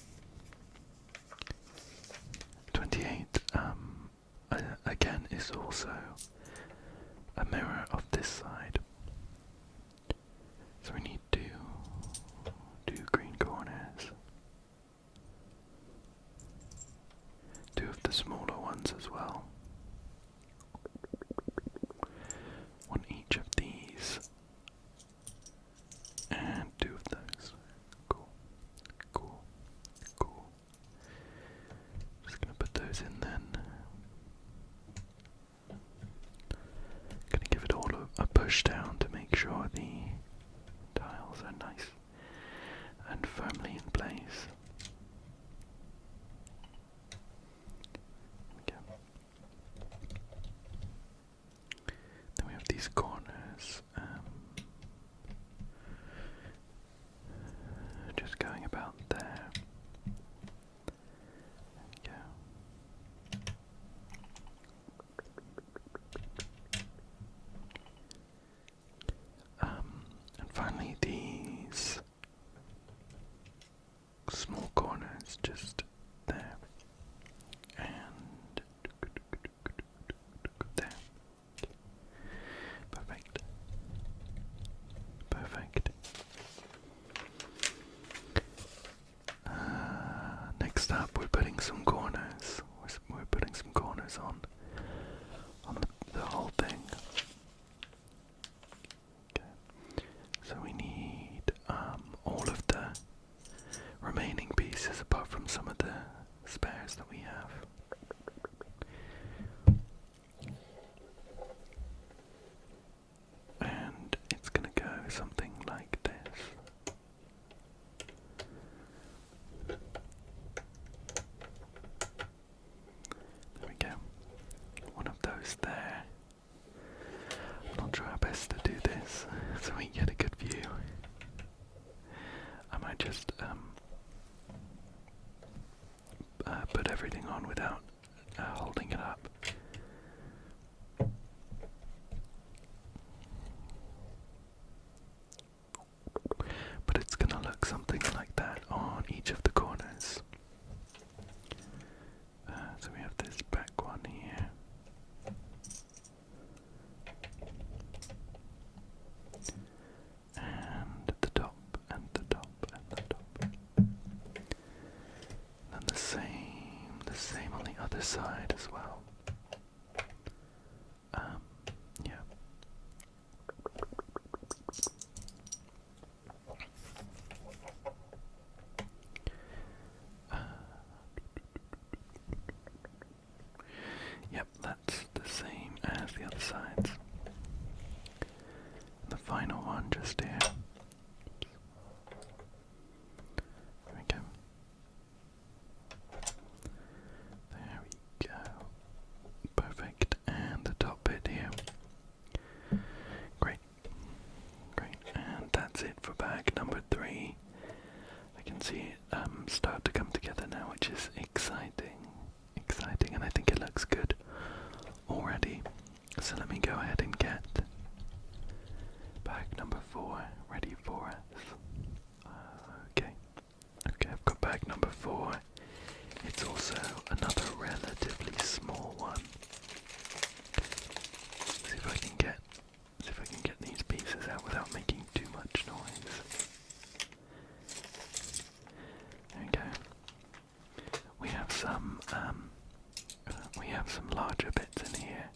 28 again is also a mirror of this side. So we need 2 green corners. 2 of the smaller ones as well. 1 each of these. And 2 of those. Cool. Cool. Cool. Just gonna put those in then. Gonna give it all a push down to make sure the tiles are nice and firmly in place. Okay. Then we have these corners. Just going about there. There we go. next up we're putting some corners. We're putting some corners on the whole thing. Okay. So we need all of the remaining pieces apart from some of the spares that we have. And it's gonna go something like this. There we go. One of those there. I'm not sure how best to do this so we get a good view. I might just put everything on without holding it up. But it's gonna look something like that on each of the corners. So we have this back one here. And the top, and the top, and the top. And the same on the other side as well. Yeah. Yep, that's the same as the other sides. And the final one just here. There we go. There we go. Perfect. And the top bit here. Great. Great. And that's it for bag number 3. I can see it start to come together now, which is exciting. Exciting, and I think it looks good already. So let me go ahead and get bag number 4 ready for us. Okay. Okay, I've got bag number 4. It's also another relatively small one. See if I can get these pieces out without making too much noise. There we go. We have some larger bits in here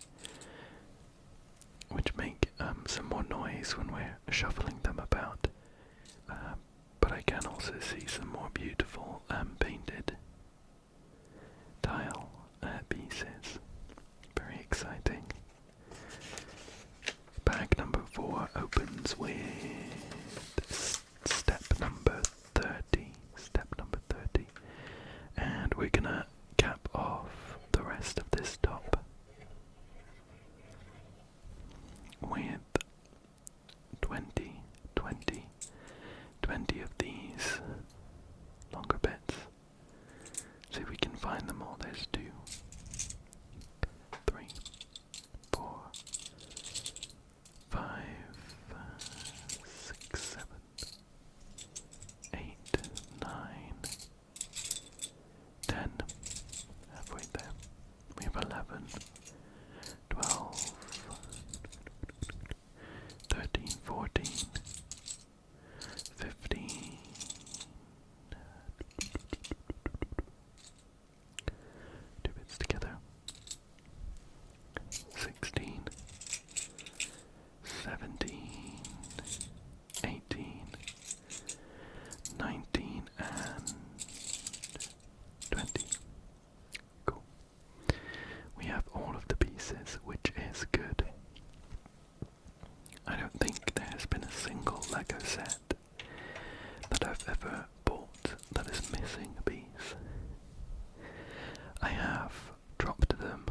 which make some more noise when we're shuffling them about. But I can also see some more beautiful painted tile pieces. Very exciting. Bag number 4 opens with step number 30. Step number 30. And we're gonna cap off the rest of this top with 20 of these longer bits. See if we can find them all. There's 2, 3, 4, 5, 6, 7, 8, 9, 10. Halfway there. We have 11, 12, 13, 14, 15, 2 bits together, 16, 17, 18, 19, and 20. Cool. We have all of the pieces, which is good. I don't think there's been a single Lego set that I've ever bought that is missing a piece. I have dropped them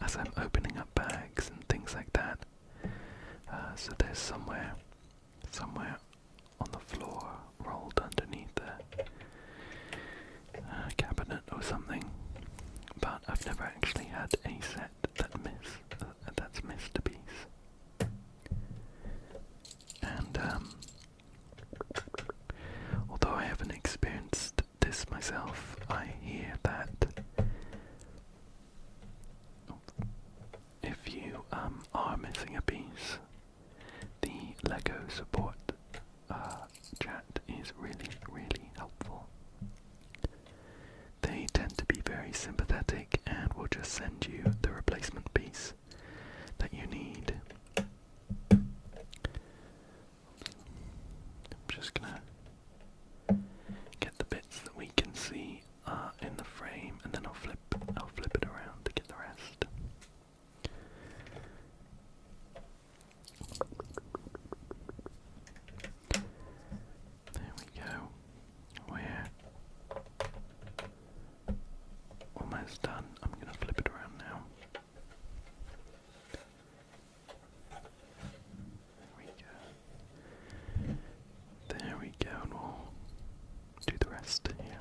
as I'm opening up bags and things like that. So there's somewhere on the floor, rolled underneath the cabinet or something. But I've never actually had a set that's missed a piece. And although I haven't experienced this myself, I hear that if you are missing a piece, the Lego support chat is really, really helpful. send you the replacement piece that you need. I'm just gonna get the bits that we can see in the frame, and then I'll flip it around to get the rest. There we go. We're almost done. I'm gonna flip it around now. There we go, and we'll do the rest here.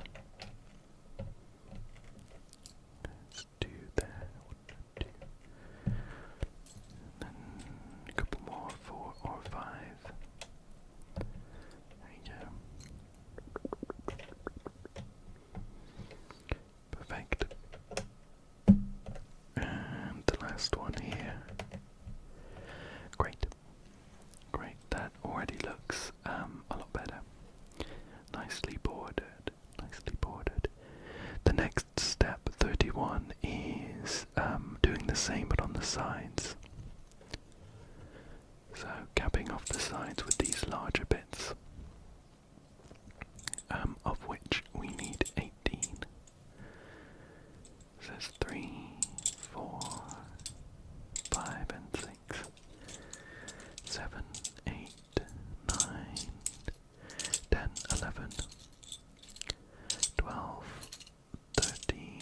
Let's do that. 1, 2. And then a couple more, 4 or 5. There you go. Perfect. And the last one here. Great. Great, that already looks a lot better. Nicely bordered, nicely bordered. The next step, 31, is doing the same but on the sides. So capping off the sides with these larger bits, of which we need 18. So there's 3, 4, 5 and 6, 7, 8, 9, 10, 11, 12, 13,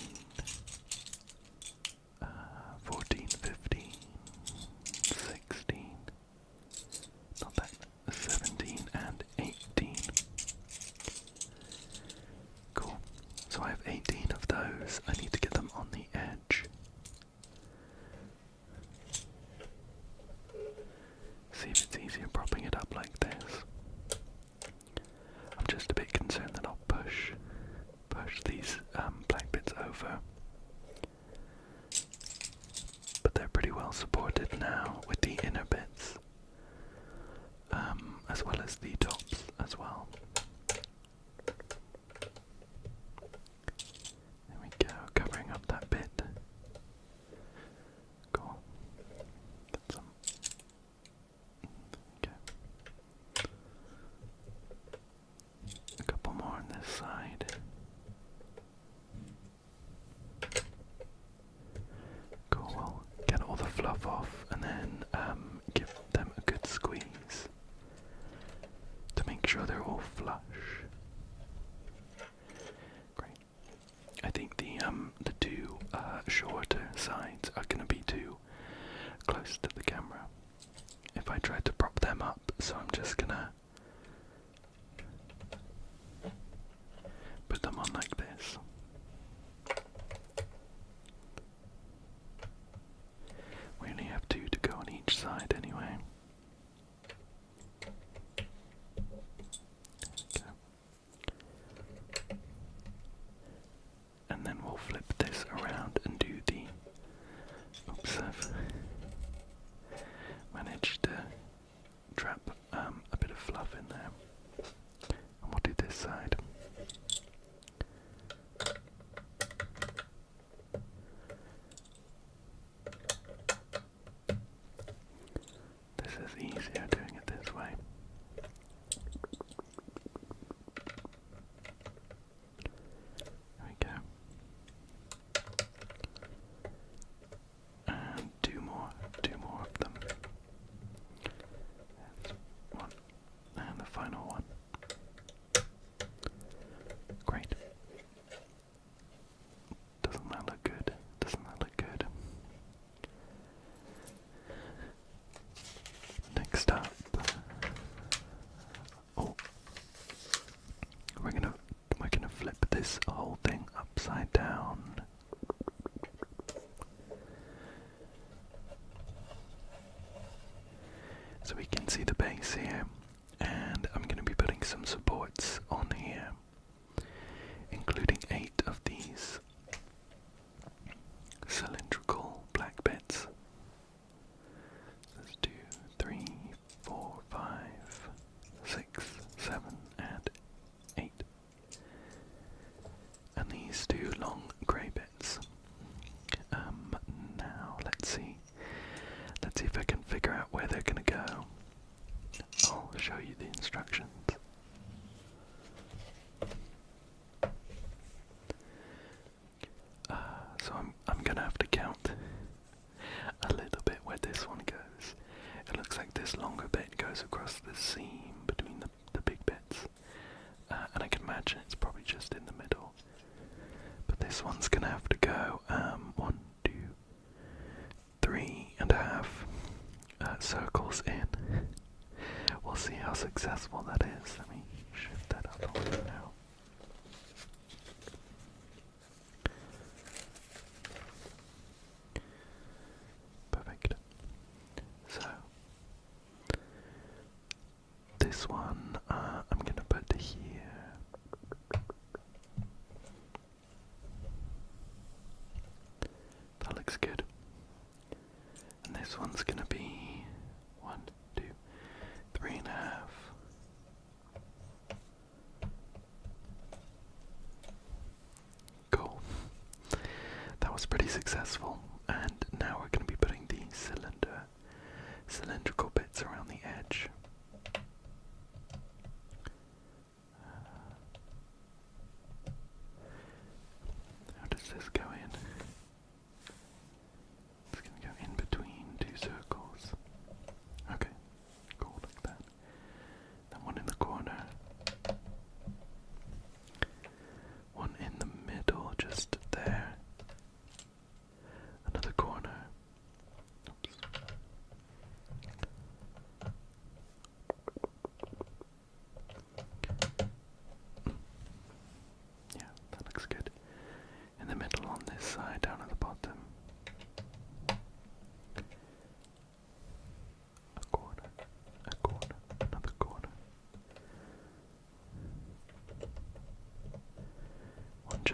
14, 15, 16, not that, 17 and 18. Cool. So I have 18 of those. I need to get them on the edge. See if it's easier propping it up like this. I'm just a bit concerned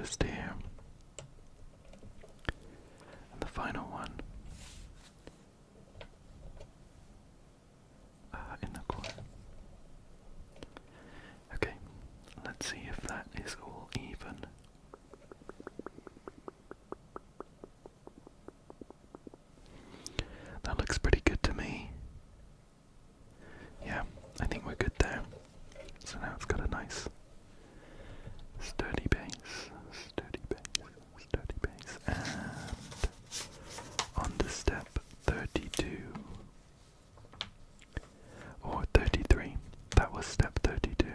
just here. And the final one in the corner. Okay, let's see if that is all even. That looks pretty good to me. Yeah, I think we're good there. So now it's got a nice sturdy base, and on to step 32, or 33, that was step 32.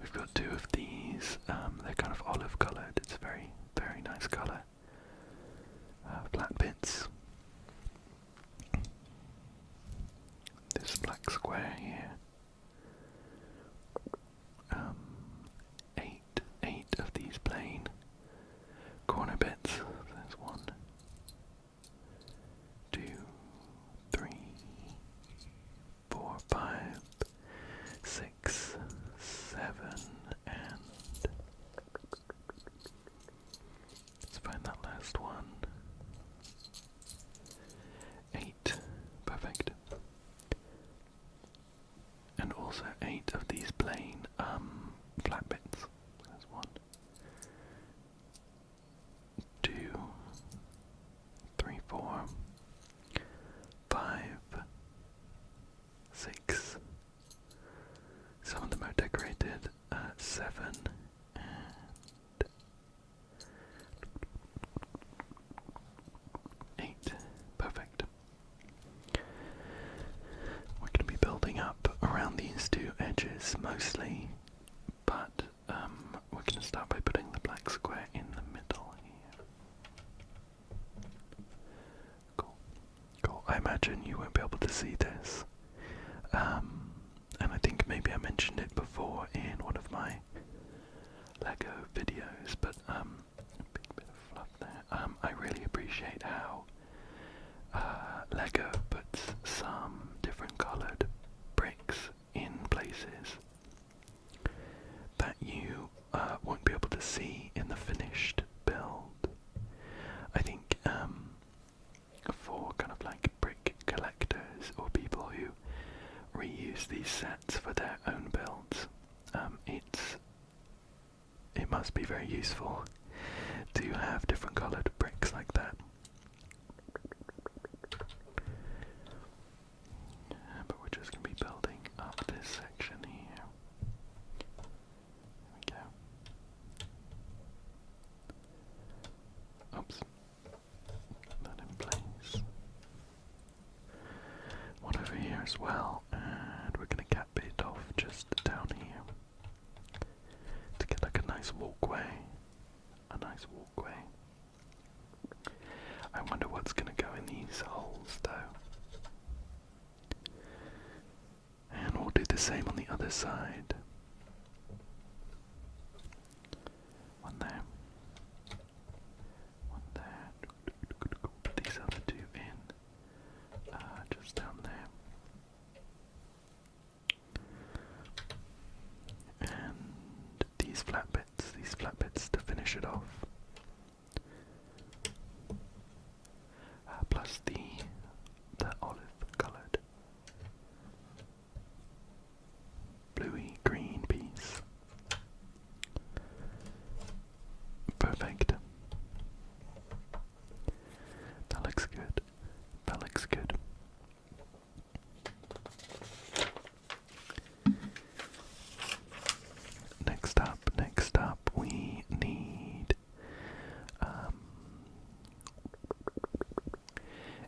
We've got two of these, they're kind of olive coloured, it's a very, very nice colour, flat bits. This black square here. Eight of these plain corner bits. There's 1, 2, 3, 4, 5, 6, 7, and let's find that last one. 8. Perfect. And also 8 of these plain flat bits. There's 1, 2, 3, 4, 5, 6. Some of them are decorated. 7 and 8. Perfect. We're going to be building up around these two edges mostly, but we're going to start by putting the black square in the middle here. Cool. Cool. I imagine you won't be able to see this. And I think maybe I mentioned it before in one of my Lego videos, but a big bit of fluff there. I really appreciate how Lego puts some different coloured bricks in places that you won't be able to see in the finished build. I think for kind of like brick collectors or people who reuse these sets for their own builds, it must be very useful to have different coloured bricks like that. But we're just going to be building up this section here. There we go. Oops. That in place. One over here as well, and we're going to cap it off just down here to get like a nice walkway. I wonder what's going to go in these holes though. And we'll do the same on the other side. One there. One there. Put these other two in. Just down there. And these flat bits to finish it off. Plus the olive coloured bluey green piece. Perfect. That looks good. That looks good. Next up, we need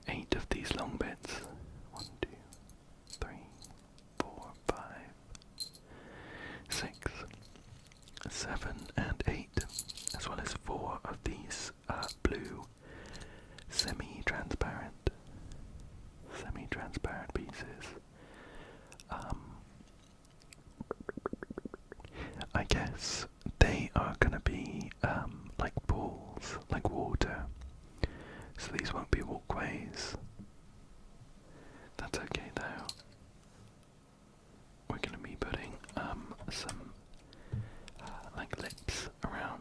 8 of these long bits. 1, 2, 3, 4, 5, 6, 7, and 8, as well as 4 of these blue semi-transparent pieces. I guess they are gonna be like pools, like water. So these won't be walkways. That's okay though. We're gonna be putting some like lips around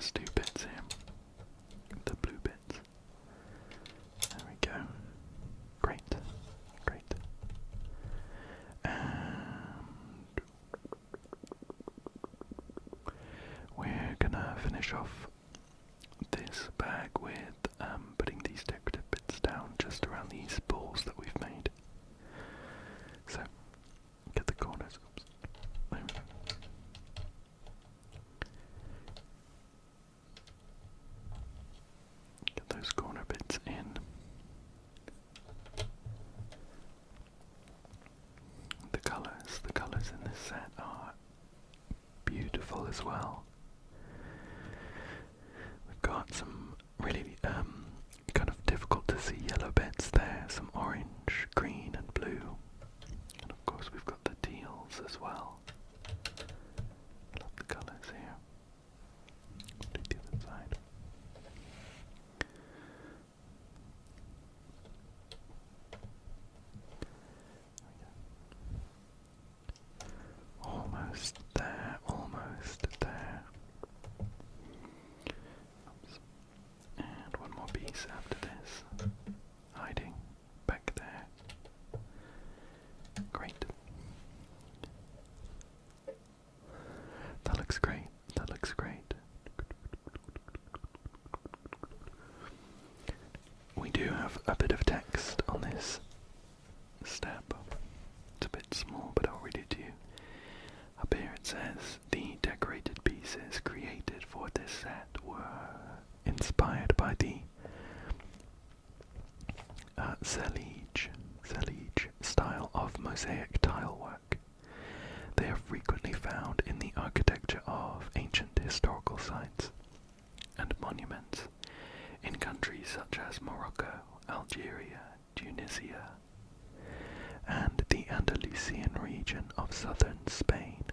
first two bits here. The blue bits. There we go. Great. Great. And we're gonna finish off this bag with putting these decorative bits down just around these balls that we've made. So, get the corners. Oops. There we go. Get those corner bits in. The colours in this set are beautiful as well. We've got some really kind of difficult to see yellow bits there, some orange, green and blue, and of course we've got the teals as well. I love the colours here. Do the other side. Almost there, almost there. Oops. And one more piece after this. Hiding back there. Great. That looks great. That looks great. We do have a bit of text on this step. It's a bit small, but I'll read it to you. Up here it says, the decorated pieces created for this set were inspired by the Zelig style of mosaic tile work. They are frequently found in the architecture of ancient historical sites and monuments in countries such as Morocco, Algeria, Tunisia, and the Andalusian region of southern Spain.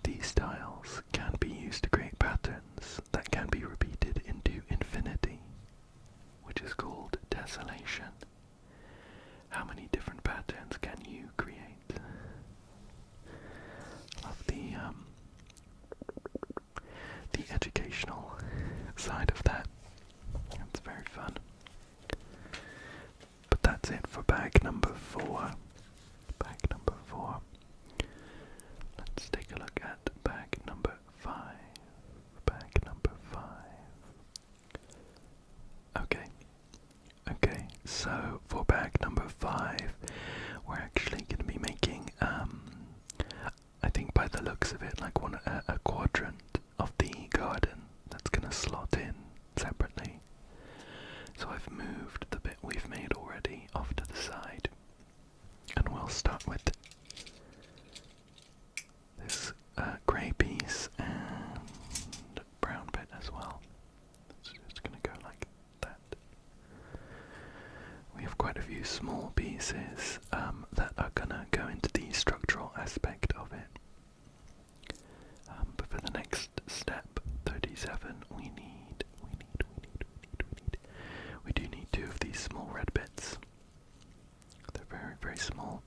These tiles can be used to create patterns that can be repeated into infinity, which is called tessellation. How many different patterns can you create? Love the educational side of that. It's very fun. But that's it for bag number 4. Bag number 4. Let's take a look at bag number 5. Bag number 5. Okay, so for bag number 5, we're actually going to be making, I think by the looks of it, like a quadrant of the garden that's going to slot in separately. So I've moved the bit we've made already off to the side, and we'll start with this grey piece and brown bit as well. It's just going to go like that. We have quite a few small pieces that are going to go into the structural aspect of it. But for the next step, 37, we do need 2 of these small red bits. They're very, very small.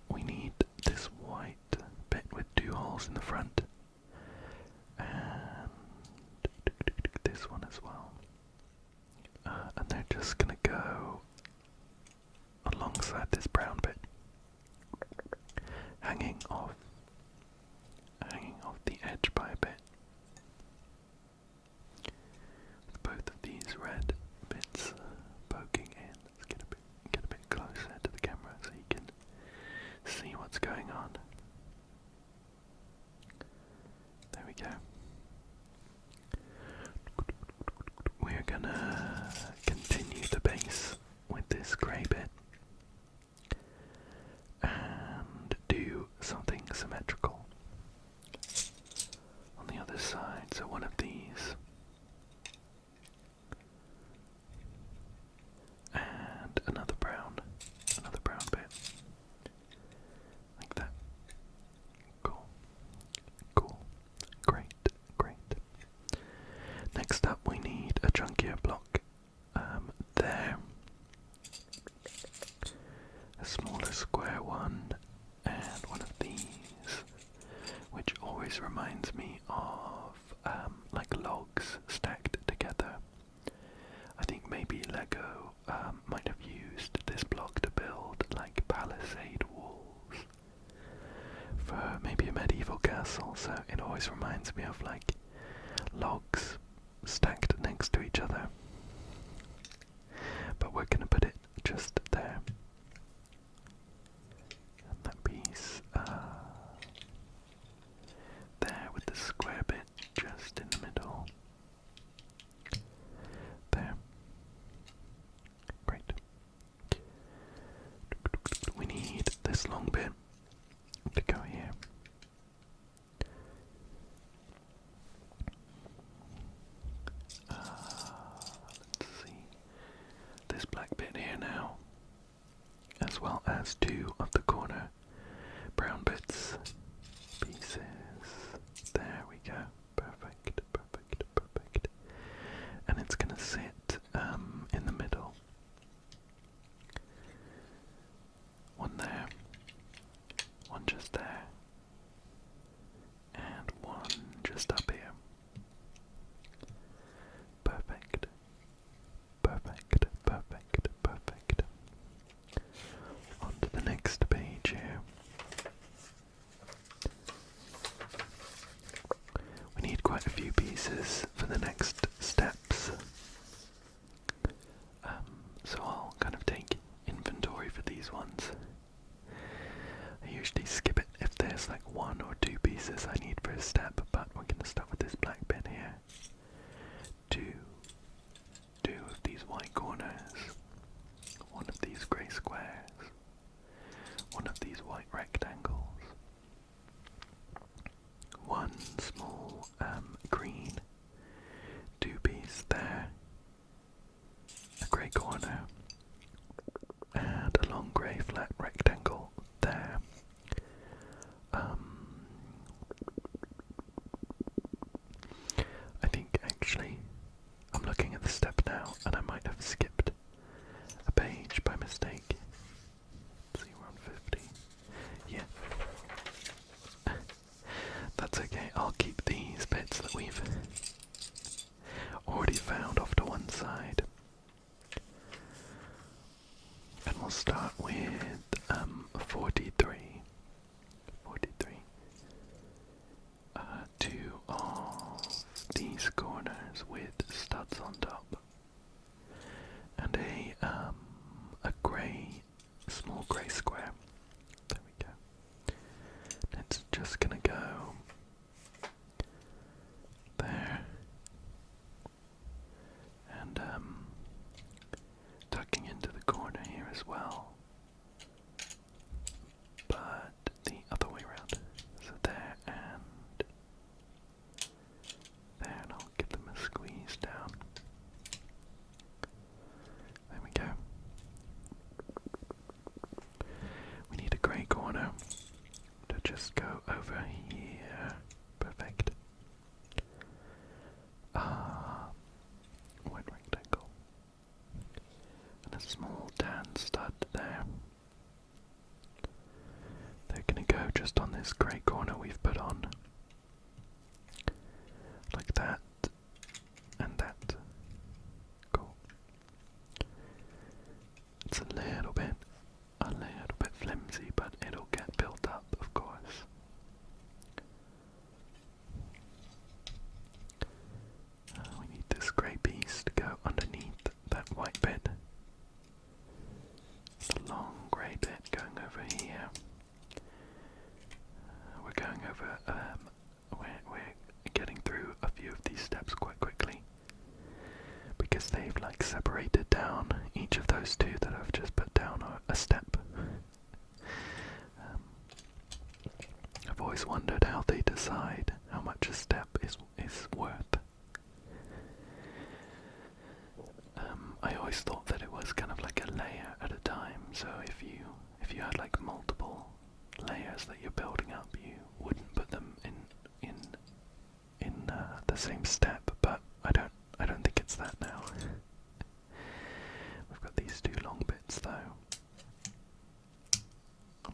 We need this white bit with 2 holes in the front, and this one as well. And they're just gonna go alongside this brown bit, hanging off the edge by a bit. With both of these red bits poking in. Let's get a bit closer to the camera so you can see what's going on. There we go. We're gonna continue the base with this grey bit and do something symmetrical on the other side. So one of these and another brown bit, like that. Cool, great. Next up, we need a chunkier block there, has two of the corner brown bits, pieces. There we go. Perfect, perfect, perfect. And it's gonna sit in the middle. One there, one just there, and one just up here. Perfect, perfect, perfect, perfect. On to the next page here. We need quite a few pieces for the next steps. So I'll kind of take inventory for these ones. I usually skip it if there's like one or two pieces I need for a step, but we're going to start with this black bit here. Two of these white corners, one of these grey squares, one of these white rectangles, one small green two-piece there, a grey corner, and a long grey flat rectangle there. I think actually I'm looking at the step now and I might have skipped a page by mistake. Let's see, we're on 50. Yeah. That's okay, I'll keep these bits that we've already found off to one side. And we'll start with 43. 43. Two of these corners with studs on top. And a small grey square. There we go. It's just gonna go there. And tucking into the corner here as well. But the other way around. So there and there, and I'll give them a squeeze down. There we go. We need a grey corner to just go over here. Perfect. White rectangle. And a small tan stud there. They're gonna go just on this grey corner we've put on. Like that. And that. Cool. It's a little bit flimsy, but it'll get built up, of course. We need this grey piece to go underneath that white bit. The long grey bit going over here. We're going over, we're getting through a few of these steps quite quickly because they've like separated down each of those two that I've just put down a step. I've always wondered how they decide how much a step is worth. I always thought that it was kind of like a layer at a time, so if you had like multiple layers that you're building up, you wouldn't put them in the same step, but I don't think it's that now. We've got these two long bits though.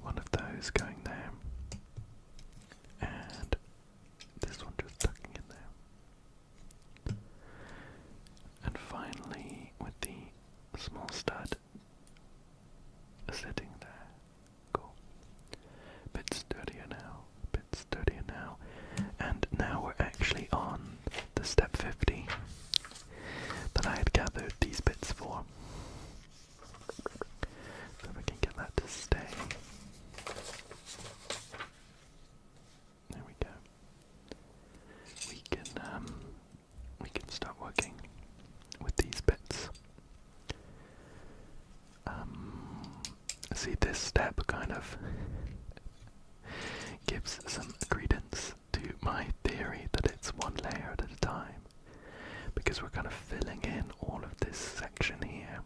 One of those going there, and this one just tucking in there. And finally, with the small stud sitting there. Cool. Bit sturdier now. And now we're actually on the step 50 that I had gathered these bits for. So if I can get that to stay. There we go. We can start working with these bits. See, this step kind of gives some credence to my theory that it's one layer at a time, because we're kind of filling in all of this section here.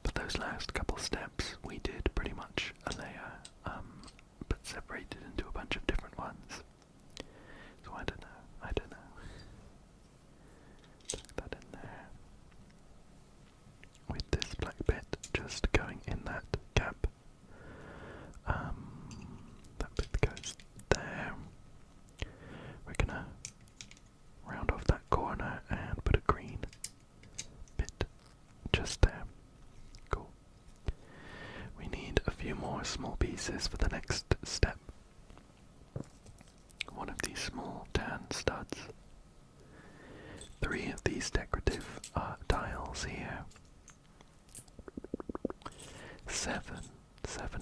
But those last first couple steps we did pretty much a layer, but separated into a bunch of different ones. So I don't know. Tuck that in there. With this black bit just going in that gap. That bit goes there. We're gonna round off that corner and put a green bit just there. Cool. We need a few more small pieces for the next step. One of these small tan studs. 3 of these decorative tiles here. 7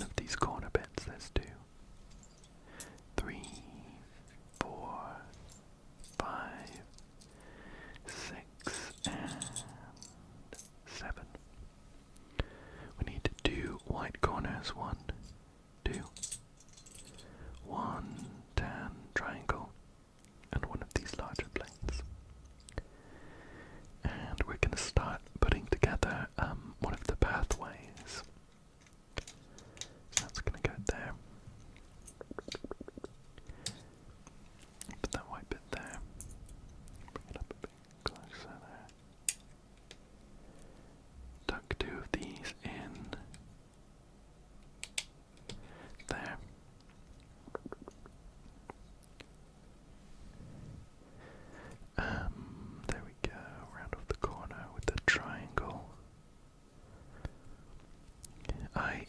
of these corner bits. There's 2, 3, 4, 5, 6, and 7. We need 2 white corners. 1, 2. 1 tan triangle and 1 of these larger planes. And we're going to start putting together one of the pathways. So that's going to go there. Put that white bit there. Bring it up a bit closer there. Tuck 2 of these in there. There we go, round off the corner with the triangle.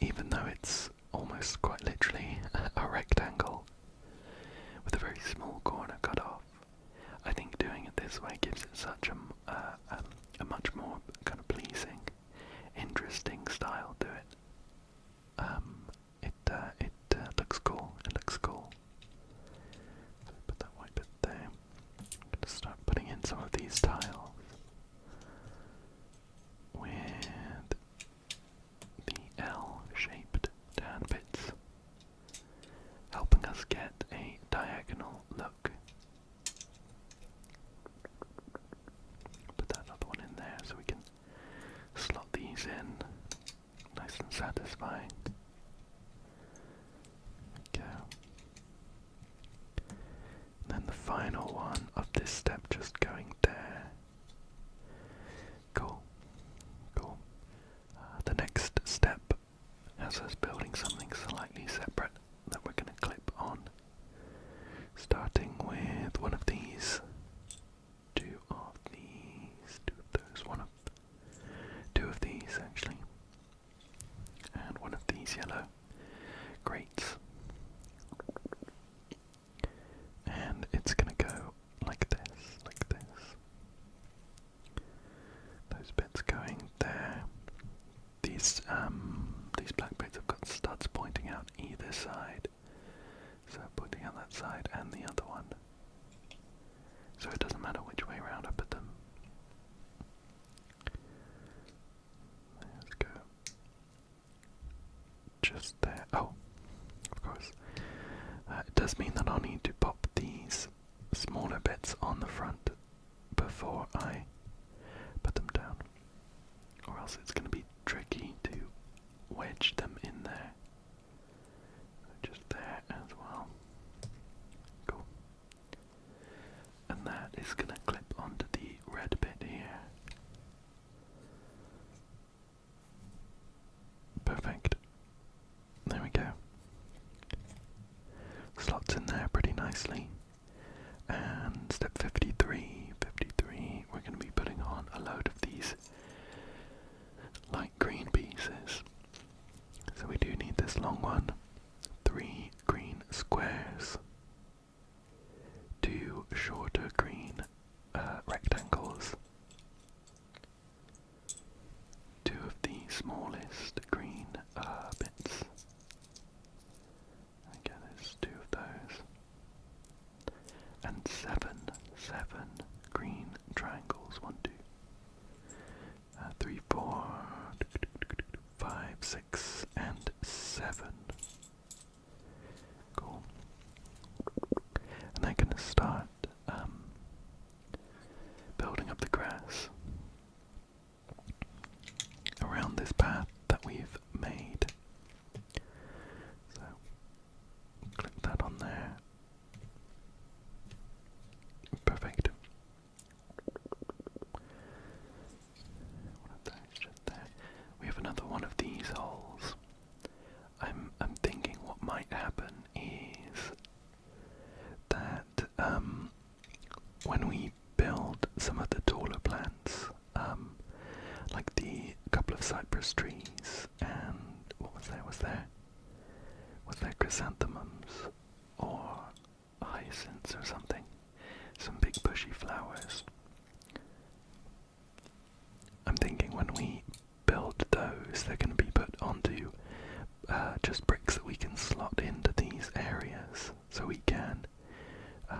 Even though it's almost quite literally a rectangle with a very small corner cut off, I think doing it this way gives it such a much more kind of pleasing, interesting style to it. It looks cool. It looks cool. So put that white bit there. I'm going to start putting in some of these tiles with the L-shaped tan bits, helping us get a diagonal look. Put that other one in there so we can slot these in nice and satisfying. There we go. And then the final one of this step just going there. Cool. Cool. The next step has us building something slightly separate that we're going to clip on. Starting with one of these. 2 of these. 2 of those. 2 of these actually. And 1 of these yellow grates. And it's going to go like this, like this. Those bits going there. These black bits have got studs pointing out either side. So pointing out that side and the other one. So it doesn't matter which way around I put them. Let's go. Just there. Oh, of course. It does mean that I'll need to pop these smaller bits on the front before I put them down, or else it's going to be tricky to wedge them in there. So just there as well. Cool. And that is going to clip onto the red bit here. Perfect. There we go. Slots in there pretty nicely. And step 53, we're going to be putting on a load of these light green pieces. So we do need this long one. 3 green squares. 2 shorter green rectangles. 2 of the smallest green rose trees, and what was there? Was there chrysanthemums or hyacinths or something? Some big bushy flowers. I'm thinking when we build those, they're going to be put onto just bricks that we can slot into these areas, so we can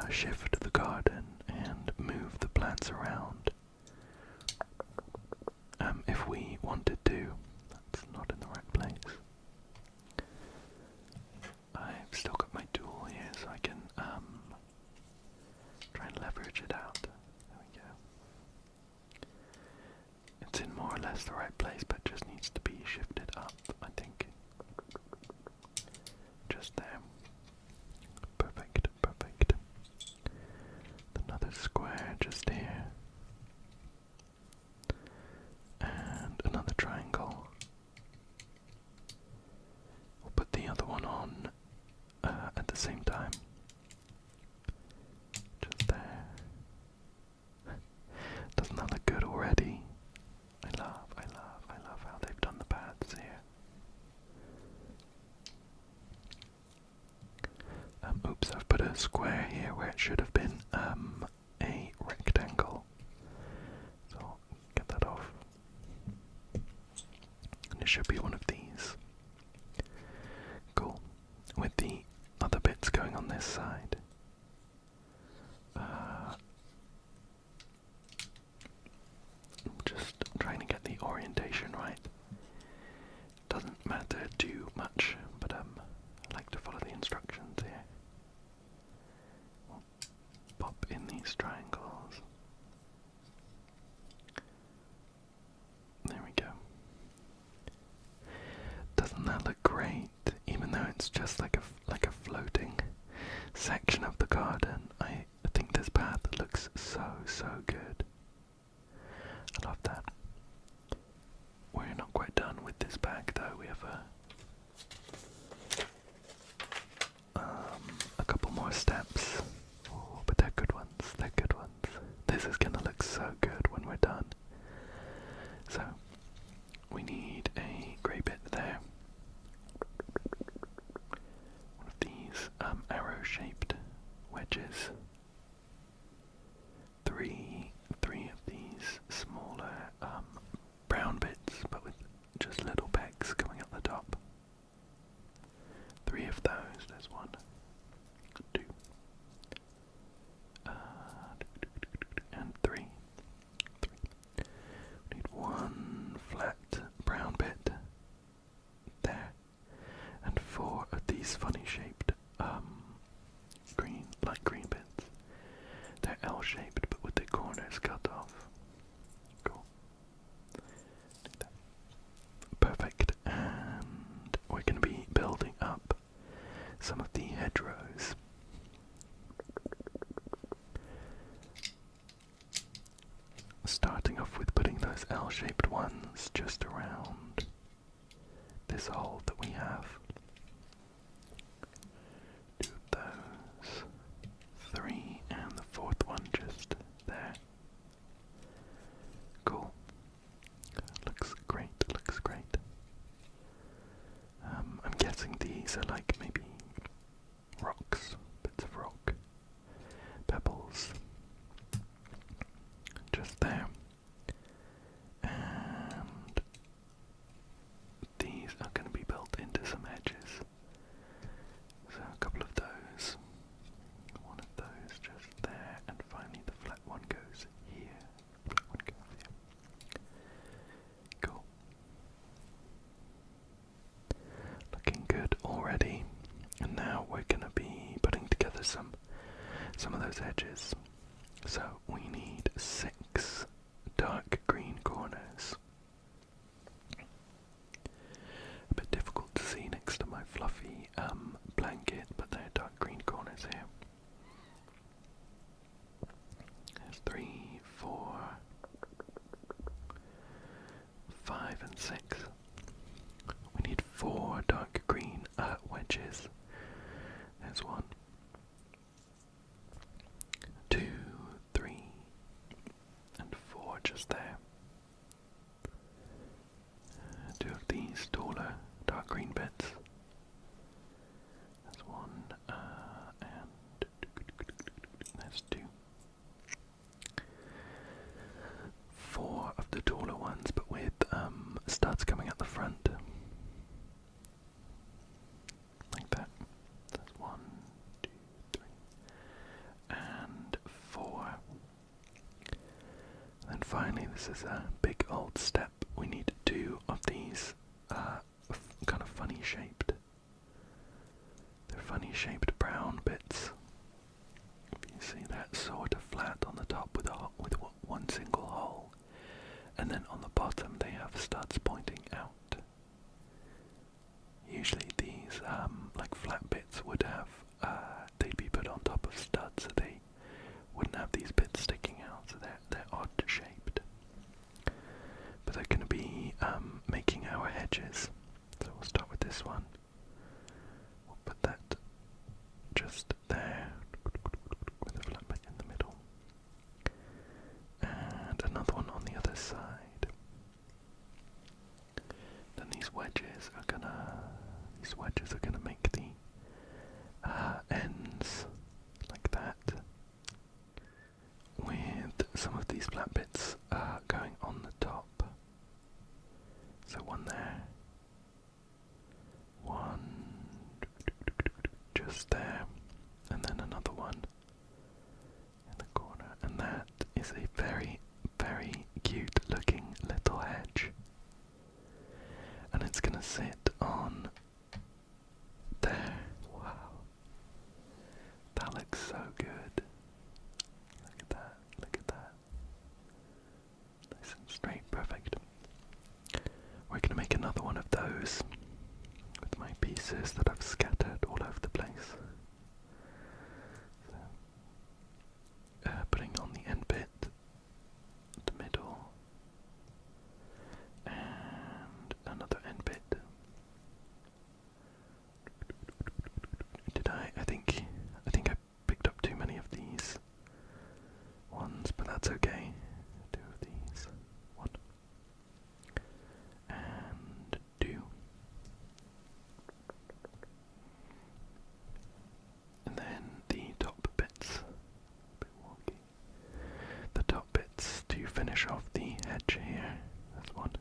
shift the garden and move the plants around if we wanted to. That's not in the right place. I've still got my tool here, so I can try and leverage it out. There we go. It's in more or less the right place, but just needs to be shifted up, I think. Just there. Perfect, perfect. Another square just here. And another triangle. We'll put the other one on at the same time. Just there. Doesn't that look good already? I love how they've done the paths here. Oops, I've put a square here where it should have been a rectangle. So I'll get that off. And it should be one of these. Cool. With the other bits going on this side. Just trying to get the orientation right. Doesn't matter too much, but I like to follow the instructions here. We'll pop in these triangles. There we go. Doesn't that look great? Even though it's just like a floating section of the garden, I think this path looks so good. I love that. We're not quite done with this bag though. We have a couple more steps. Oh, but they're good ones. They're good ones. This is gonna look so good when we're done. So we need a grey bit there. One of these arrow-shaped wedges. Three of these smaller brown bits, but with just little pegs coming up the top. 3 of those. There's 1, 2, and 3. We need 1 flat brown bit there, and 4 of these funny shaped light green bits. They're L-shaped, but with the corners cut off. Cool. Perfect. And we're going to be building up some of the hedgerows. Starting off with putting those L-shaped ones just around this hole that we have. 2 of those. 3, and the 4th one just there. Cool. Looks great, looks great. I'm guessing these are like maybe rocks, bits of rock, pebbles, just there. And these are going to be built into some edges. So a couple of those. One of those just there, and finally the flat one goes here. Flat one goes here. Cool. Looking good already. And now we're gonna be putting together some of those edges. So we need 6 dark green corners. A bit difficult to see next to my fluffy blanket, but they're dark green corners here. There's 3, 4, 5, and 6. We need 4 dark green wedges. There's 1, 2, 3, and 4 just there. studs coming at the front. Like that. That's 1, 2, 3, and 4. And finally, this is a big old step. We need 2 of these kind of funny shaped. They're funny shaped brown bits. You see that sort of flat on the top with one single hole, and then on the bottom they have studs pointing out. Usually these like flat bits would have they'd be put on top of studs, so they wouldn't have these bits sticking out. So they're odd shaped. But they're going to be making our hedges. So we'll start with this one. We'll put that just there with a flat bit in the middle, and another one on the other side. Then these wedges are gonna make the ends like that, with some of these flat bits going on the top. So one there, one just there, and then another one in the corner, and that is a very, very cute looking little hedge. And it's gonna sit on there. Wow. That looks so good. Look at that, look at that. Nice and straight, perfect. We're gonna make another one of those with my pieces that I've scattered all over the place. So, putting on the end bit, the middle, and another end bit. I think I picked up too many of these ones, but that's okay. 2 of these. 1 and 2. And then the top bits. A bit wonky. The top bits to finish off the hedge here. That's 1.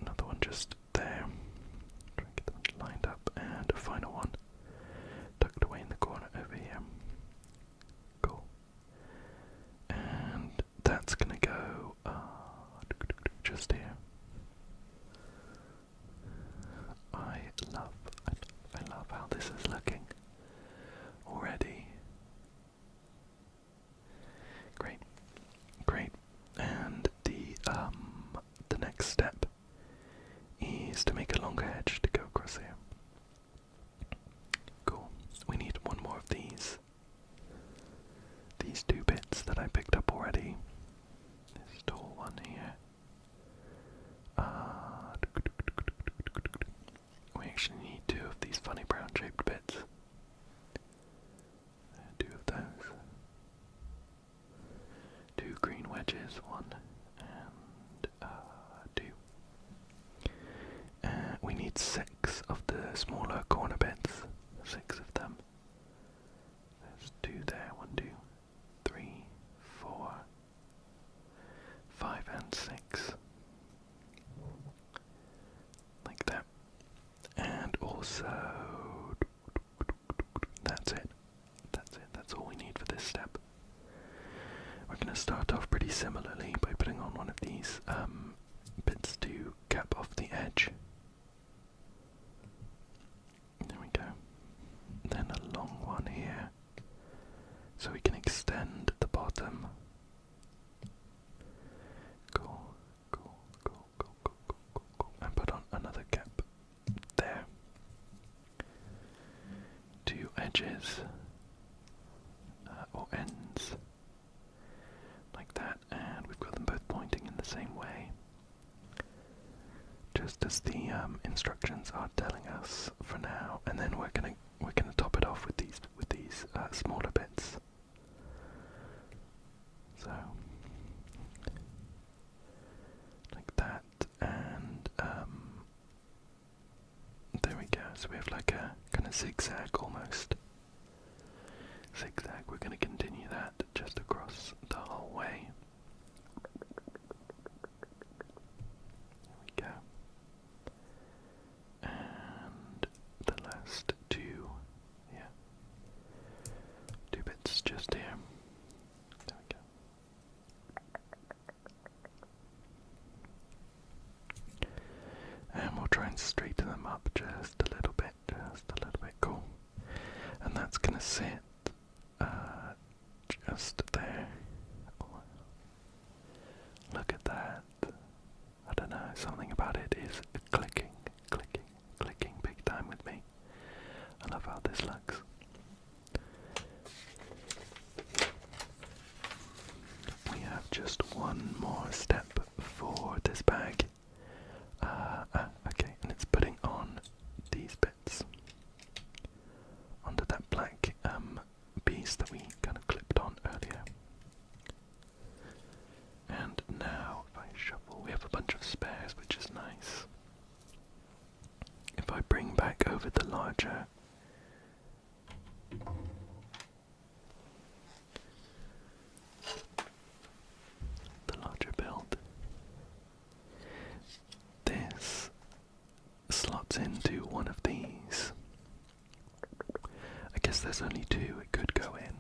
Another one just there. Try and get them lined up, and a final one tucked away in the corner over here. Cool. And that's gonna go just here. I love how this is looking already. Great, great. And the next step is to make a longer hedge to go across here. Cool. We need one more of these. These 2 bits that I picked up already. This tall one here. We actually need 2 of these funny brown shaped bits. 2 of those. 2 green wedges, 1 and 2. We need 6 of the smaller corner bits. 6 of them. There's 2 there. 1, 2, 3, 4, 5, and 6. Like that. And also, that's it. That's all we need for this step. We're going to start off pretty similarly by putting on one of these bits to cap off the edge. There we go. Then a long one here, so we can extend the bottom. Cool. And put on another cap there. 2 edges, or ends, like that, and we've got them both pointing in the same way, just as the instructions are telling us for now. And then we're gonna top it off with these smaller bits. So like that, and there we go. So we have like a kind of zigzag almost. Zigzag. We're going to continue that just across the whole way. straighten them up just a little bit, cool. And that's gonna sit just there. Look at that. I don't know, something about it is clicking, clicking, clicking big time with me. I love how this looks. We have just one more step for this bag. Okay, and it's putting on these bits onto that black piece that we kind of clipped on earlier. And now, if I shuffle, we have a bunch of spares, which is nice. If I bring back over the larger build, this slots into one of these. I guess there's only two it could go in,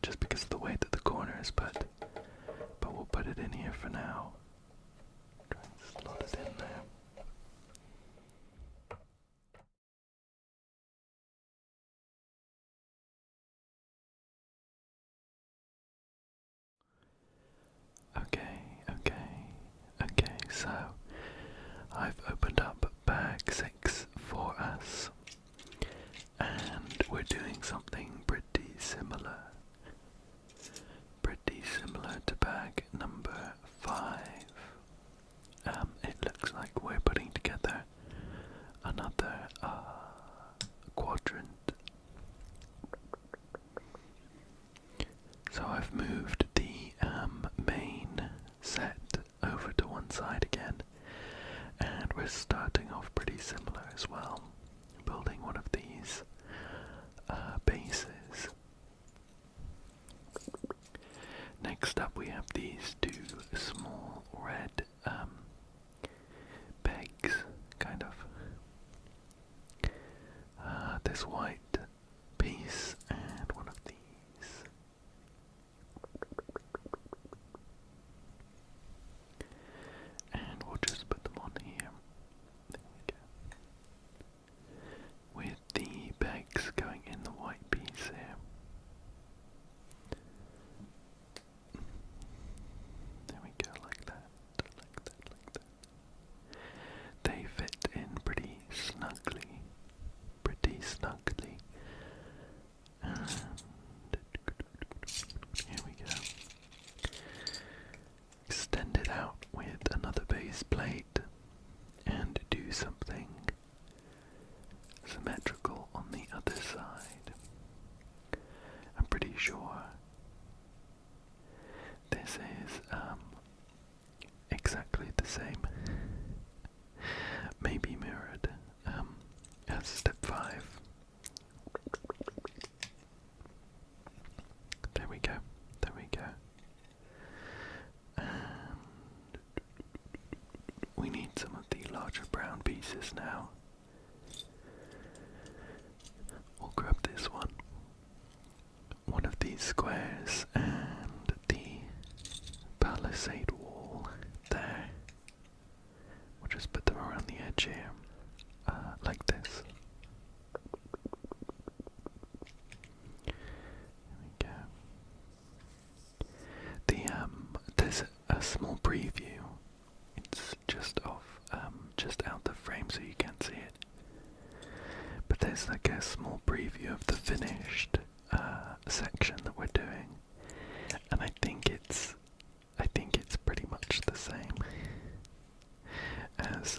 just because of the way that the corner is put. But we'll put it in here for now. Try and slot it in there. Okay, so I've opened up bag 6 for us, and we're doing something pretty similar to bag number 5. It looks like we're putting together another quadrant. So I've moved the main set over to one side again, and we're starting off pretty similar as well, building one of these bases. Next up we have these two small red pegs, kind of. This white piece and one of these. And we'll just put them on here. There we go. With the pegs going in the white piece here. There we go, like that. They fit in pretty snugly. And here we go. Extend it out with another base plate and do something symmetrical on the other side. I'm pretty sure this is exactly the same, maybe mirrored as step 5. There we go. And we need some of the larger brown pieces now. We'll grab this one of these squares, and the palisade wall there. We'll just put them around the edge here, like this. There's a small preview. It's just off, just out the frame so you can't see it. But there's like a small preview of the finished section that we're doing, and I think it's pretty much the same as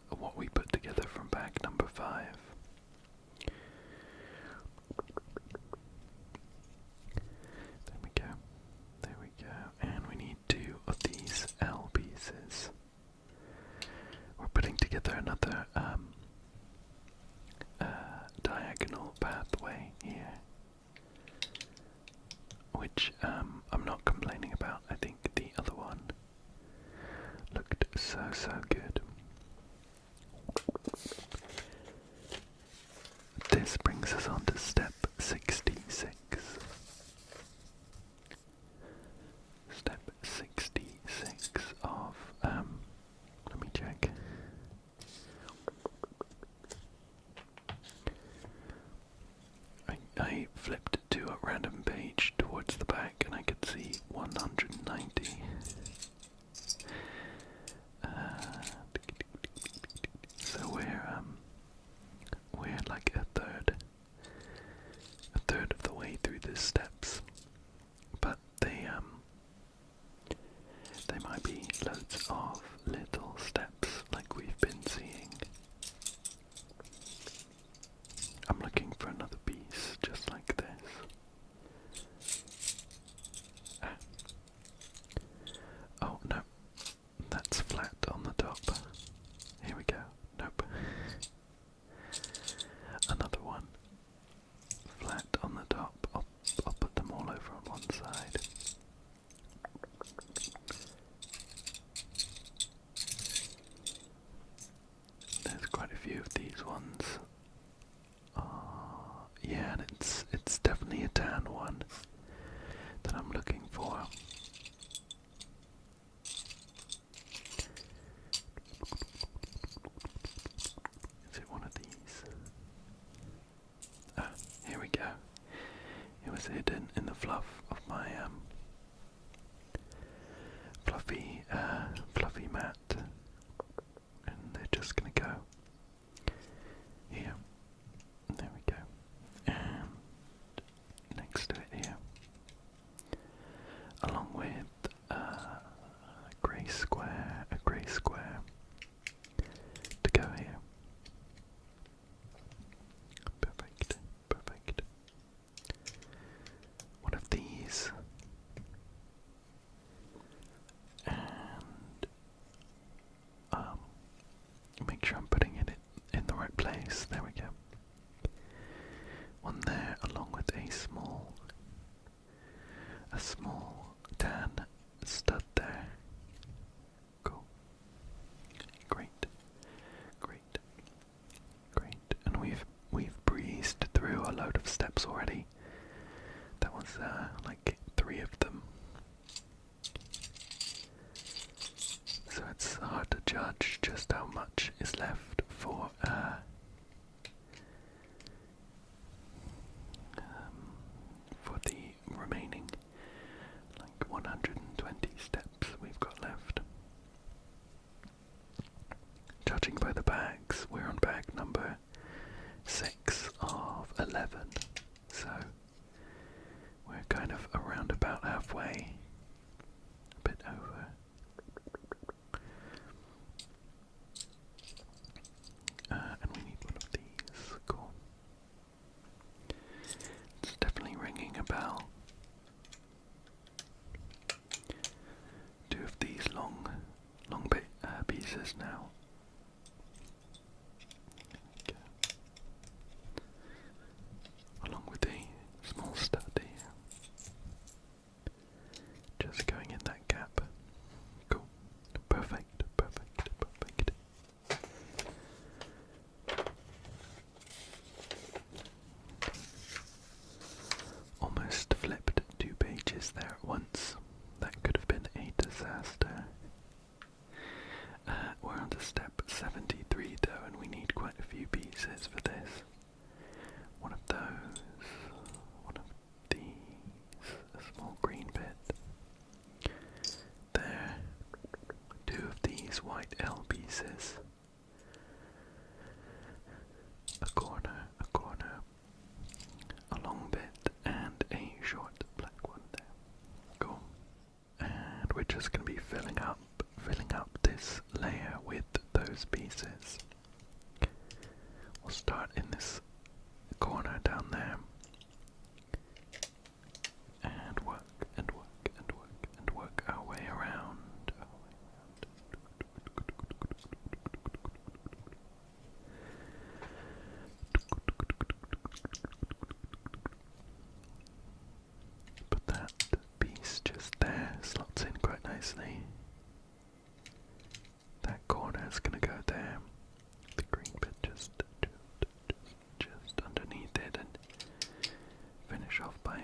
what we put together from bag number 5. There we go, and we need 2 of these L pieces. We're putting together another diagonal pathway here, which I'm not complaining about. I think the other one looked so good. This brings us on to step 66. Step 66 of, let me check. place. There we go. One there, along with a small tan stud there. Cool. Great. Great. Great. And we've breezed through a load of steps already. That was like 3 of them. So it's hard to judge just how much is left for the remaining like 120 steps we've got left. Judging by the bags, we're on bag number 6 of 11, so we're kind of around about halfway, a bit over. And we need one of these. Cool. It's definitely ringing a bell. 2 of these long pieces now. Okay. Along with a small stud here. Just going in that gap. Cool. Perfect, perfect, perfect. Almost flipped 2 pages there at once. That could have been a disaster. We're on to step 73 though, and we need quite a few pieces for this. One of those, one of these, a small green bit. There, 2 of these white L pieces. A corner, a long bit, and a short black one there. Cool. And we're just going to be filling up this layer with those pieces. We'll start in this corner down there and work and work and work and work our way around. Put that piece just there, slots in quite nicely. That corner is going to go there. The green bit just underneath it, and finish off by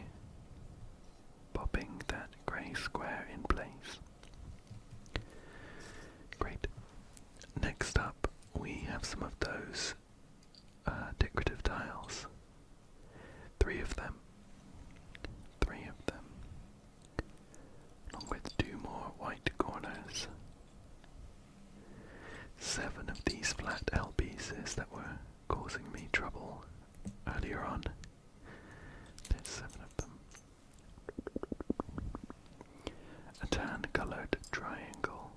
popping that grey square in place. Great. Next up, we have some of those decorative tiles. 3 of them. 3 of them. Along with 2 more white corners. 7 of these flat L pieces that were causing me trouble earlier on. There's 7 of them. A tan coloured triangle.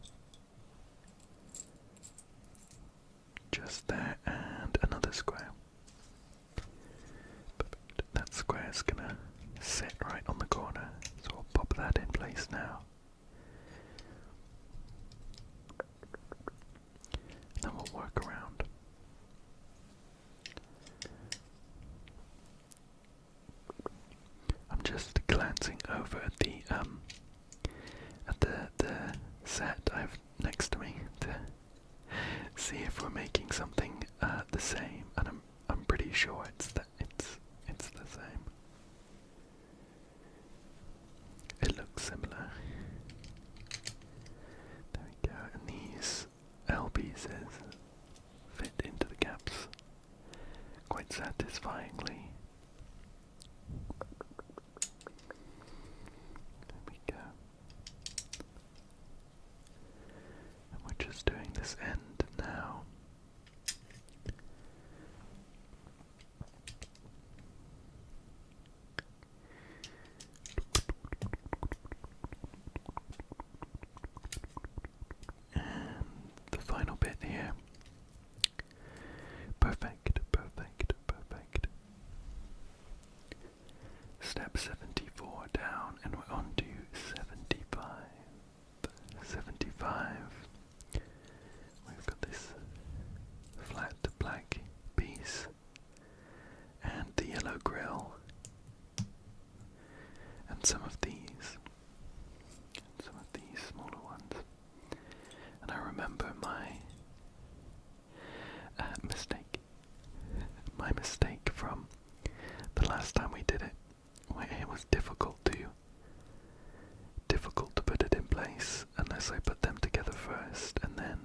Just there, and another square. Perfect. That square is gonna sit right on the corner, so I'll pop that in place now. Then we'll work around. I'm just glancing over at the set I have next to me to see if we're making something the same, and I'm pretty sure it's the same. It looks similar. There we go, and these L pieces fit into the gaps quite satisfyingly. There we go. And we're just doing this end now. And the final bit here. Perfect, perfect, perfect. Step 74 down, and we're on to 75. 75. We've unless I put them together first and then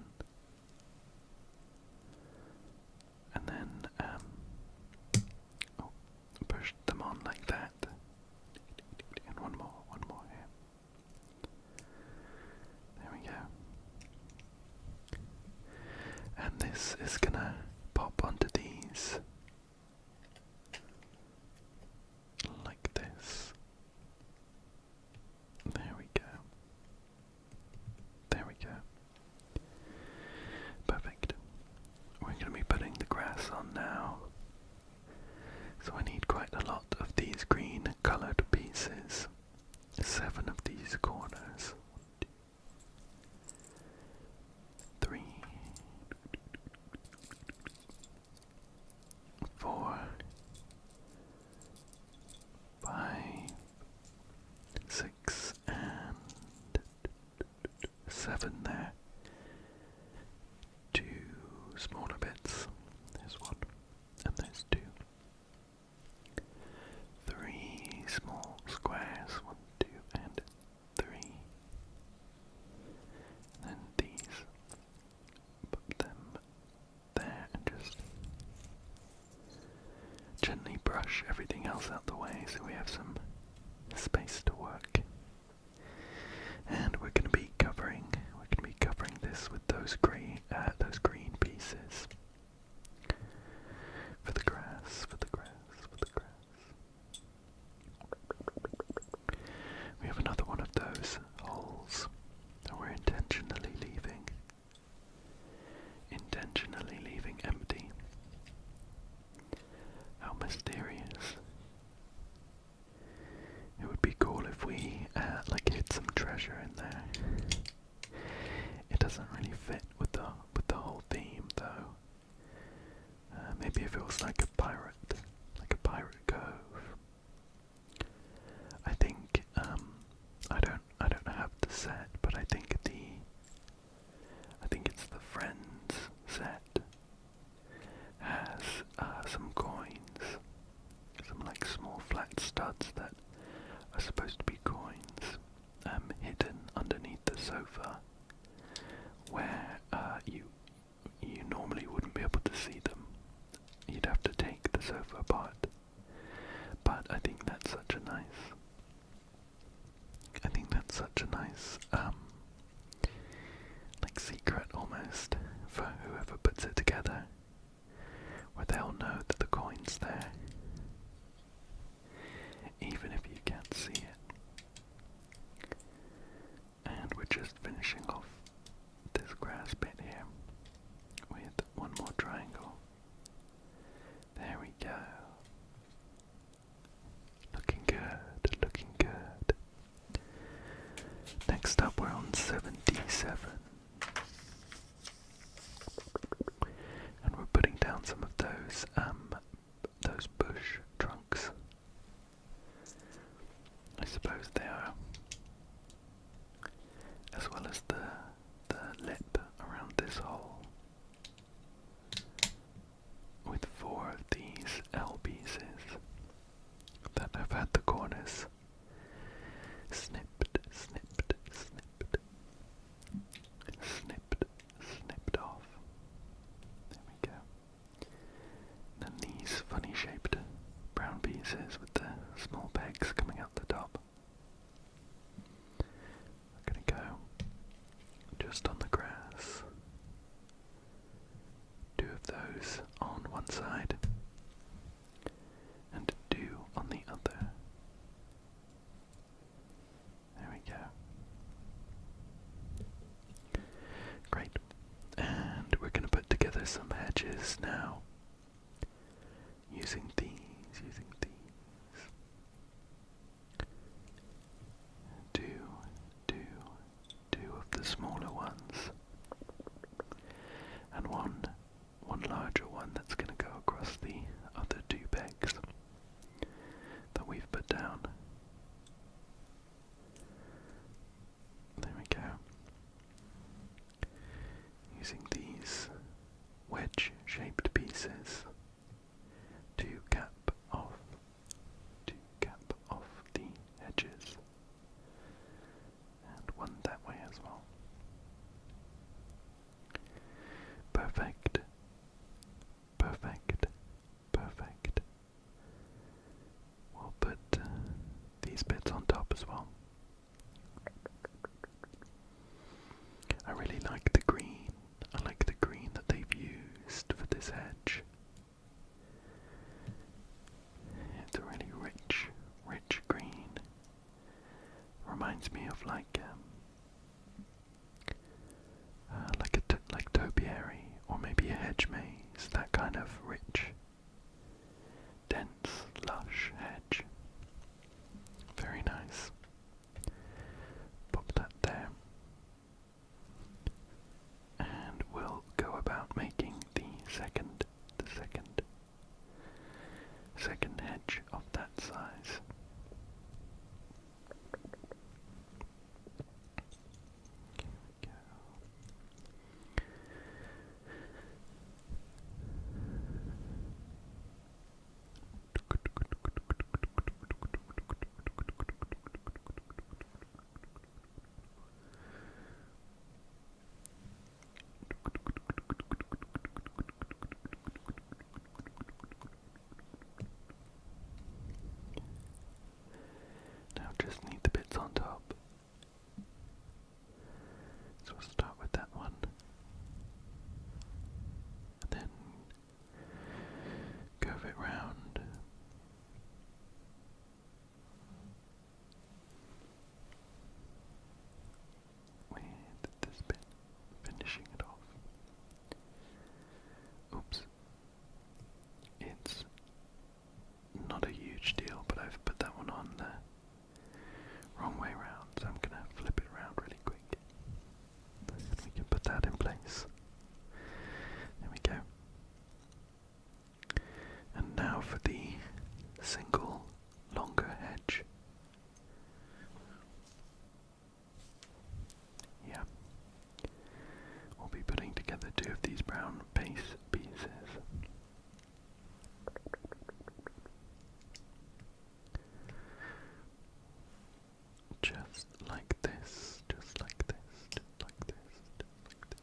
push them on like that. And one more here. There we go. And this is gonna pop onto these like this. There we go. There we go. Perfect. We're going to be putting the grass on now. So I need quite a lot of these green coloured pieces. 7 of these corners. 3, 4, 5, 6, and 7 there. 2 smaller bits. There's 1, and there's 2. 3 small squares. 1, 2, and 3. And then these. Put them there and just gently brush everything else out the way so we have some space to work. And we're going to be covering this with those green pieces for the grass. We have another one of those holes that we're intentionally leaving empty. How mysterious. It would be cool if we hid some treasure in there. It doesn't really fit with the whole theme though. Maybe if it was like a pirate cove. I think I don't have the set, but I think it's the Friends set has some coins, some like small flat studs that are supposed to be coins, hidden underneath the sofa, where you normally wouldn't be able to see them. You'd have to take the sofa apart. But I think that's such a nice like secret almost for whoever puts it together, where they'll know that the coin's there, even if you can't see it. And we're just finishing off this grass bit here with one more triangle. There we go. Looking good. Next up we're on 77. And we're putting down some of those bush trunks. I suppose they are. As well as the lip around this hole. With 4 of these L pieces that have had the corners snipped off. There we go. Then these funny shaped brown pieces with the small pegs coming out the top. We're gonna go just on the grass. 2 of those on one side and 2 on the other. There we go. Great. And we're going to put together some hedges now. Using these. 2 of the smaller ones. And one larger one that's going to go across the other 2 pegs that we've put down. There we go. Using these wedge-shaped pieces to cap off the edges, and one that way as well. like topiary, or maybe a hedge maze, that kind of rich, dense, lush hedge. Very nice. Pop that there. And we'll go about making the second hedge of that size. Now just need the bits on top. So we'll start with that one. And then curve it round. With this bit, finishing it off. Oops. It's not a huge deal, but I've put that one on the wrong way round, so I'm gonna flip it around really quick. And we can put that in place. There we go. And now for the single longer hedge. Yeah. We'll be putting together two of these brown base pieces. Just like this, just like this, just like this, just like this.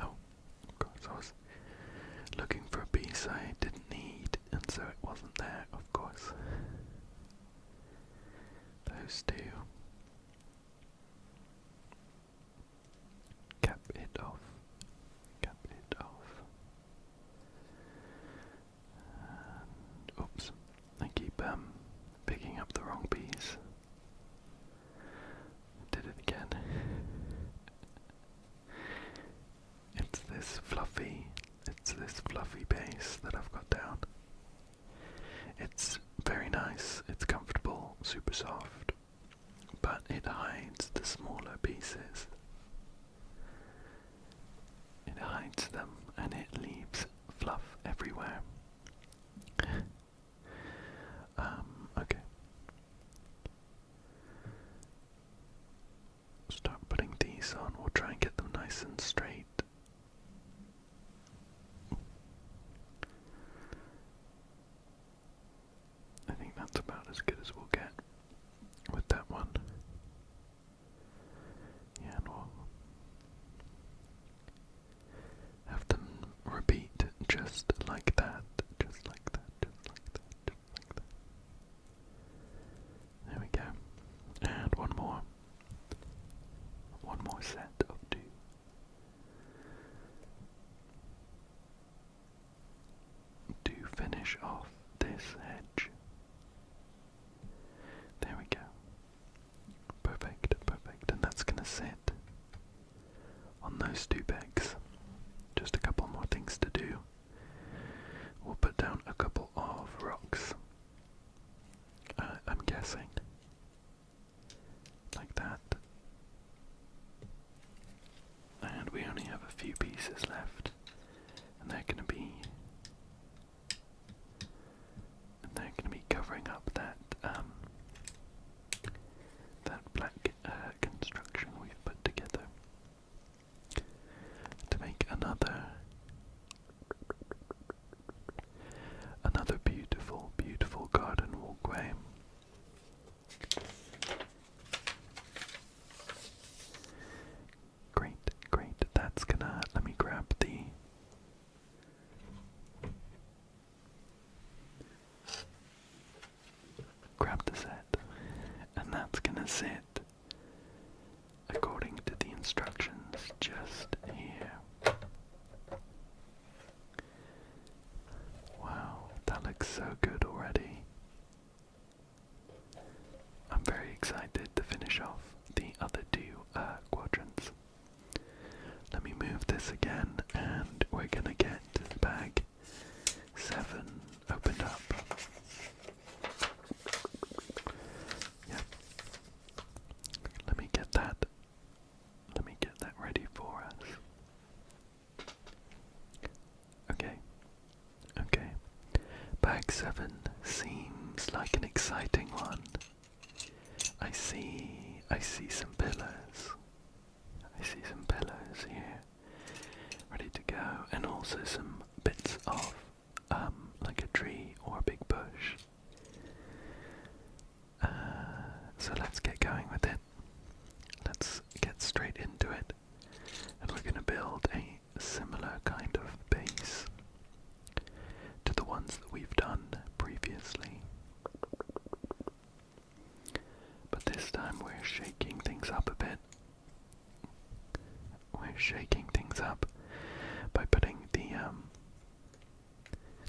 Oh, of course, I was looking for a piece I didn't need, and so it wasn't there, of course. Those two. Cap it off. Cap it off. And, oops, I keep picking up the wrong piece. Did it again. It's this fluffy base that I've got down. It's very nice, it's comfortable, super soft, but it hides the smaller pieces. It hides them and it leaves fluff everywhere. Okay. Start putting these on. We'll try and get them nice and straight. I think that's about as good as we'll get with that one. Yeah, and we'll have them repeat just like that, just like that, just like that, just like that. There we go. And one more set of two. To finish off this hedge. There we go. Perfect, perfect. And that's gonna sit on those two pegs. Just a couple more things to do. We'll put down a couple of rocks. I'm guessing. Like that. And we only have a few pieces left. And they're gonna be covering up that black construction we've put together to make another beautiful, beautiful garden walkway. Great, great. That's gonna, let me grab the set, and that's gonna sit according to the instructions just here. so good already. I'm very excited to finish off the other two quadrants. Let me move this again, and we're gonna get bag 7 opened up. Yep. Let me get that. Let me get that ready for us. Okay. Okay. Bag 7 seems like an exciting one. I see some pillars. I see some pillars here, ready to go, and also some bits of, like a tree or a big bush. So let's get going with it. Let's get straight into it, and we're going to build a similar kind of base to the ones that we've done previously. But this time we're shaking things up a bit. We're shaking things up by putting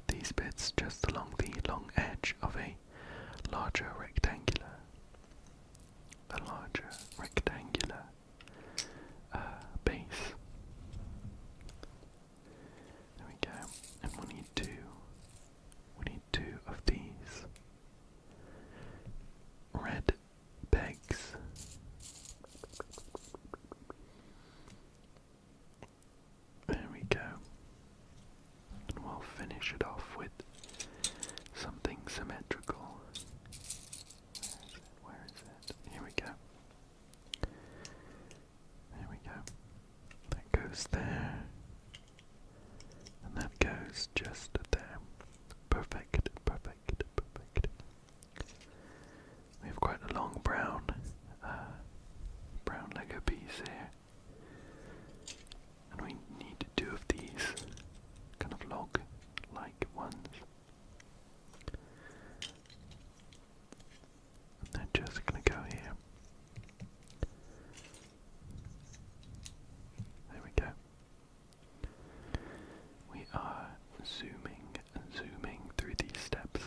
these bits just along the long edge of a larger rectangular base. There we go. And we need two of these red pegs. There we go. And we'll finish it off with something symmetrical. Where is it? Here we go. There we go. That goes there. And that goes just there. Perfect, perfect, perfect. We have quite a long brown Lego piece here. And we need two of these kind of log-like ones. And they're just gonna go here. There we go. We are zooming through these steps.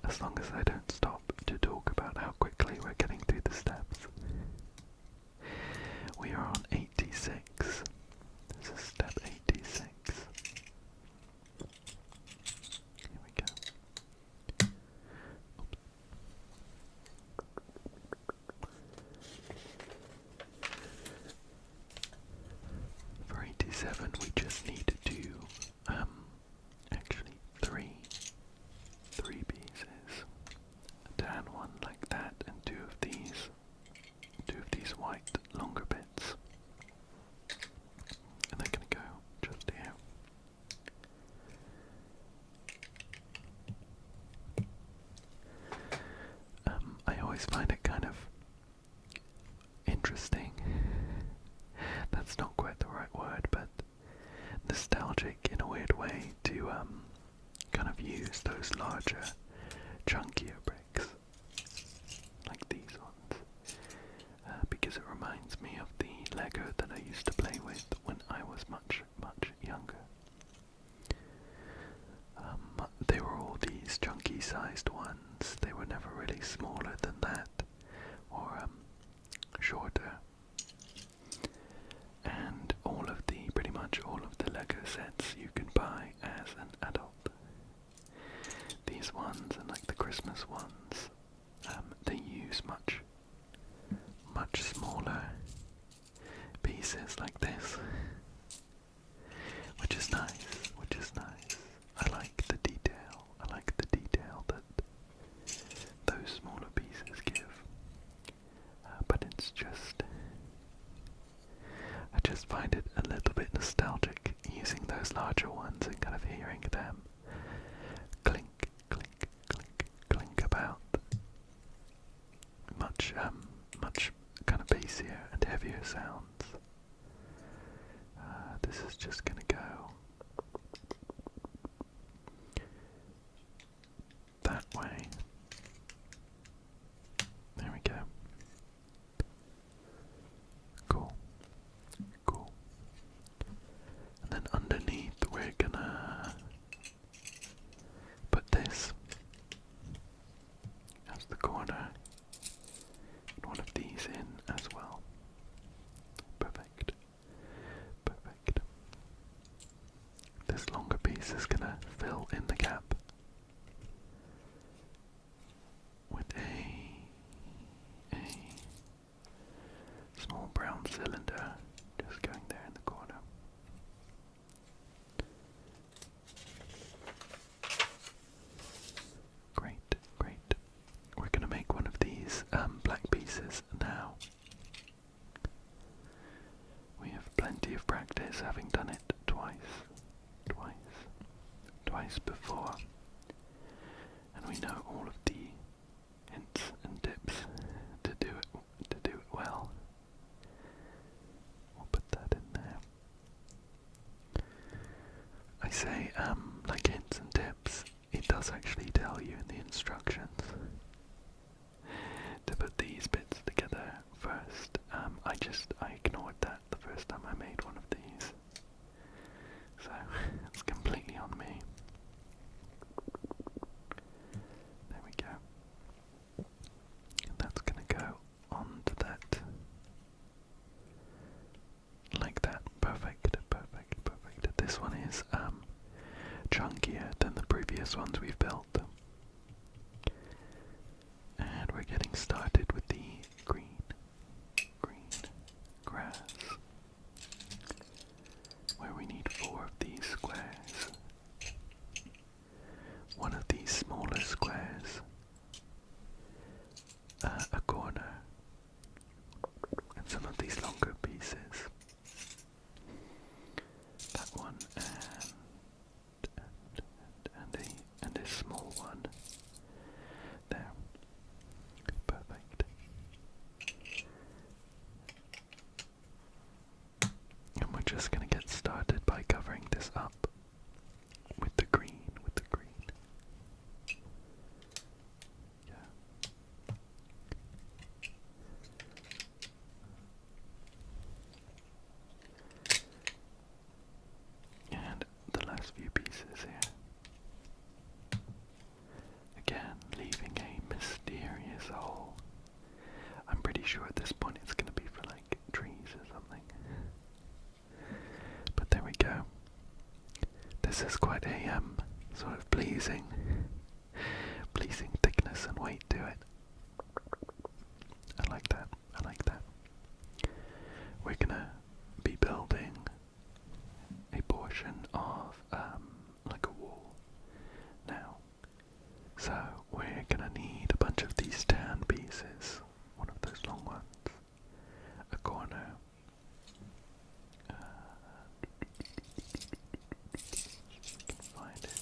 As long as I don't stop to talk about how quickly we're getting through the steps. We are on 86. This is step 86. Here we go. Oops. For 87 we just need to do actually three pieces. A tan one like that, and two of these white longer bits. And they're gonna go just here. I always find it kind of interesting. That's not quite the right word, but nostalgic in a weird way to kind of use those larger, chunkier bricks, like these ones, because it reminds me of the Lego that I used to play with when I was much, much younger. They were all these chunky sized ones. They were never really smaller than that, or shorter. And pretty much all of the Lego sets you can buy as an adult. These ones, and like the Christmas ones, they use much smaller pieces like this, which is nice. I like the detail that those smaller pieces give. But it's just, I just find it a little bit nostalgic using those larger ones and kind of hearing them clink, clink, clink, clink about. Much kind of bassier and heavier sounds. This is just gonna go that way. There we go. Cool. And then underneath we're gonna This is gonna fill in the gap with a small brown cylinder just going there in the corner. Great, great. We're gonna make one of these black pieces now. We have plenty of practice having done it twice before, and we know all of the hints and tips to do it well. We'll put that in there. I say like hints and tips, it does actually tell you in the instructions to put these bits together first. I ignored that the first time I made one of these, so it's completely on me. There we go. And that's gonna go onto that like that. Perfect, perfect, perfect. This one is chunkier than the previous ones we've built. And we're getting started with the green grass, where we need 4 of these squares. One of these smaller squares, a corner, and some of these longer pieces. That one and a small one. There. Perfect. And we're just gonna get started by covering this up with the green, Yeah. And the last few pieces here. Again, leaving a mysterious hole. I'm pretty sure at this point it's gonna be for like trees or something. But there we go. This is quite a sort of pleasing thickness and weight to it. I like that. I like that. We're gonna be building a portion of like a wall now. So we're gonna need a bunch of these tan pieces. One of those long ones. A corner. I can find it.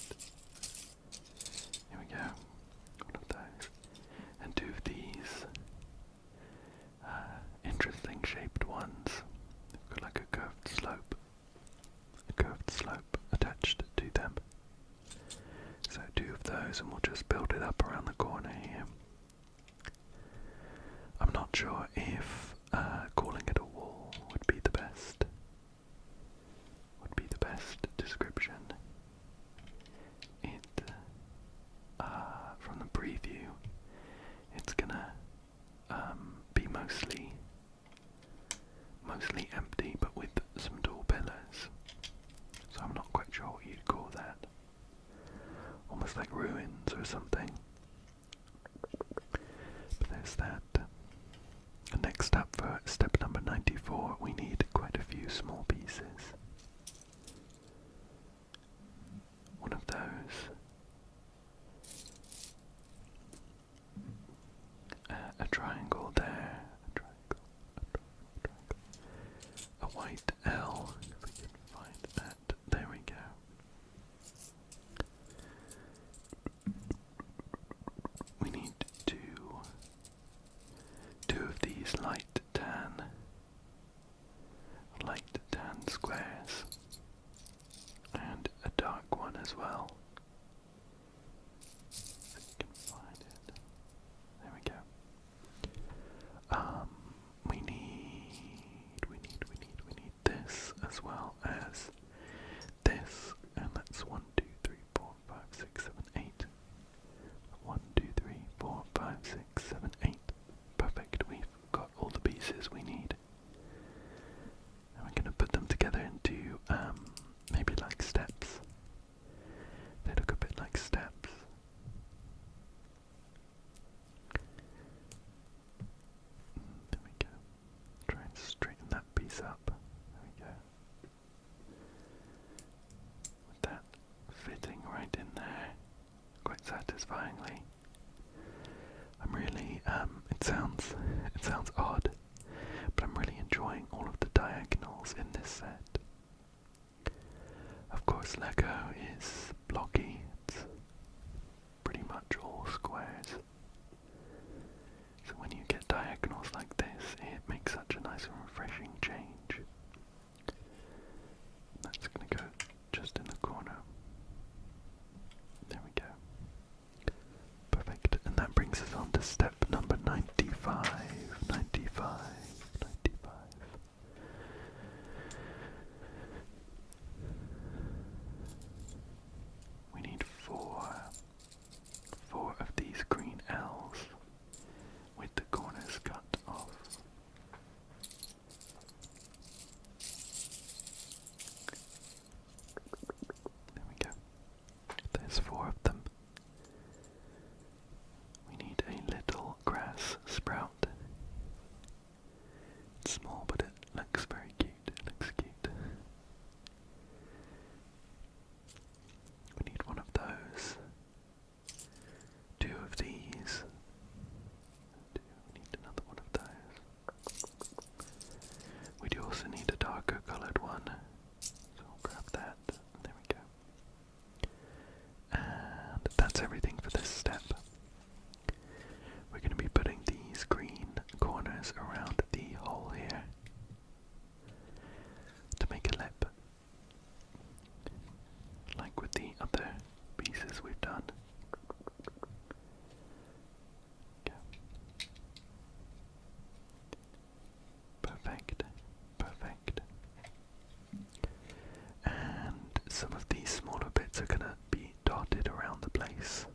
Here we go. One of those. And 2 of these interesting shaped ones. They've got like a curved slope. Attached to them. So 2 of those, and we'll just build it up around the corner here. I'm not sure if calling it a wall would be the best description. It from the preview, it's gonna be mostly empty, but with some tall pillars. So I'm not quite sure what you'd call that. Almost like ruins or something. But there's that. And next up, for step number 94, we need quite a few small pieces. One of those. A triangle there. A white L, if we can find that. There we go. We need two of these light tan squares, and a dark one as well. If you can find it. There we go. We need this as well as this, and that's 1, 2, 3, 4, 5, 6, 7, 8. 1, 2, 3, 4, 5, 6, 7, 8. Perfect. We've got all the pieces we need. And we're going to put them together into maybe like steps. satisfyingly. I'm really, it sounds odd, but I'm really enjoying all of the diagonals in this set. Of course, Lego is blocky, it's pretty much all squares. So when you get diagonals like this, it makes such a nice and refreshing change. That's going to go just in the corner. There we go. Perfect. And that brings us on to step number 95. 95. We need four of these green L's with the corners cut off. There we go. There's 4 of them. We need a little grass sprout. It's small, but it looks very cute. It looks cute. We need one of those. 2 of these. We need another one of those. We do also need a darker coloured one. So I'll grab that. There we go. And that's everything for this step. We're going to be putting these green corners around the hole here to make a lip, like with the other pieces we've done. Okay. Perfect, perfect. And some of these smaller bits are going to be dotted around the place,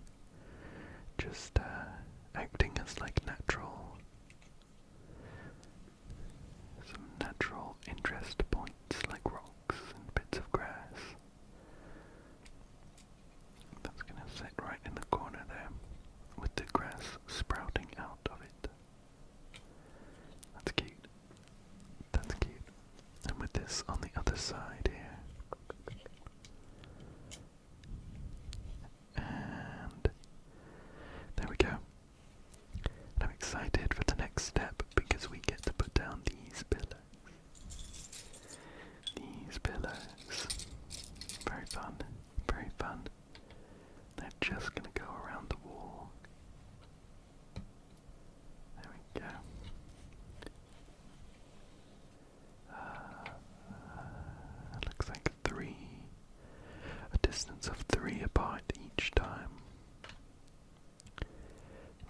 just acting as like some natural interest points, like rocks and bits of grass. That's going to sit right in the corner there, with the grass sprouting out of it. That's cute. That's cute. And with this on the other side here. And there we go. And I'm excited for the next step because we get to put down these pillars. These pillars. Very fun. Very fun. They're just going to go around the wall. There we go. Looks like 3. A distance of 3 apart each time.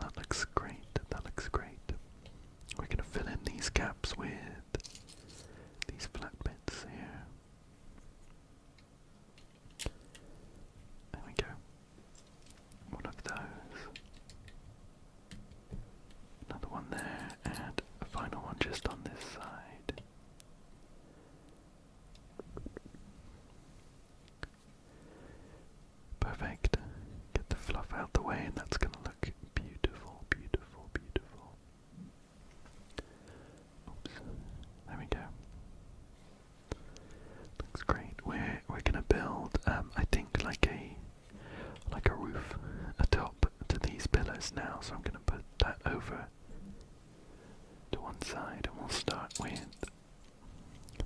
That looks great. That looks great. We're going to fill in these gaps with these flat bits here. There we go. One of those. Another one there, and a final one just on this side. Perfect. Get the fluff out the way, and that's going to look beautiful, beautiful, beautiful. Oops. There we go. Looks great. We're gonna build I think like a roof atop to these pillars now, so I'm gonna put that over to one side, and we'll start with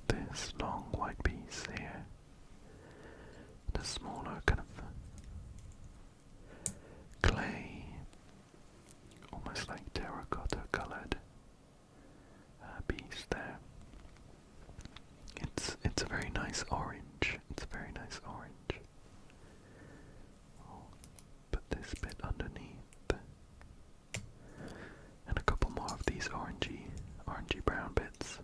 this long white piece here. And a smaller kind of clay, almost like terracotta coloured piece there. It's a very nice orange. It's a very nice orange. I'll put this bit underneath, and a couple more of these orangey brown bits.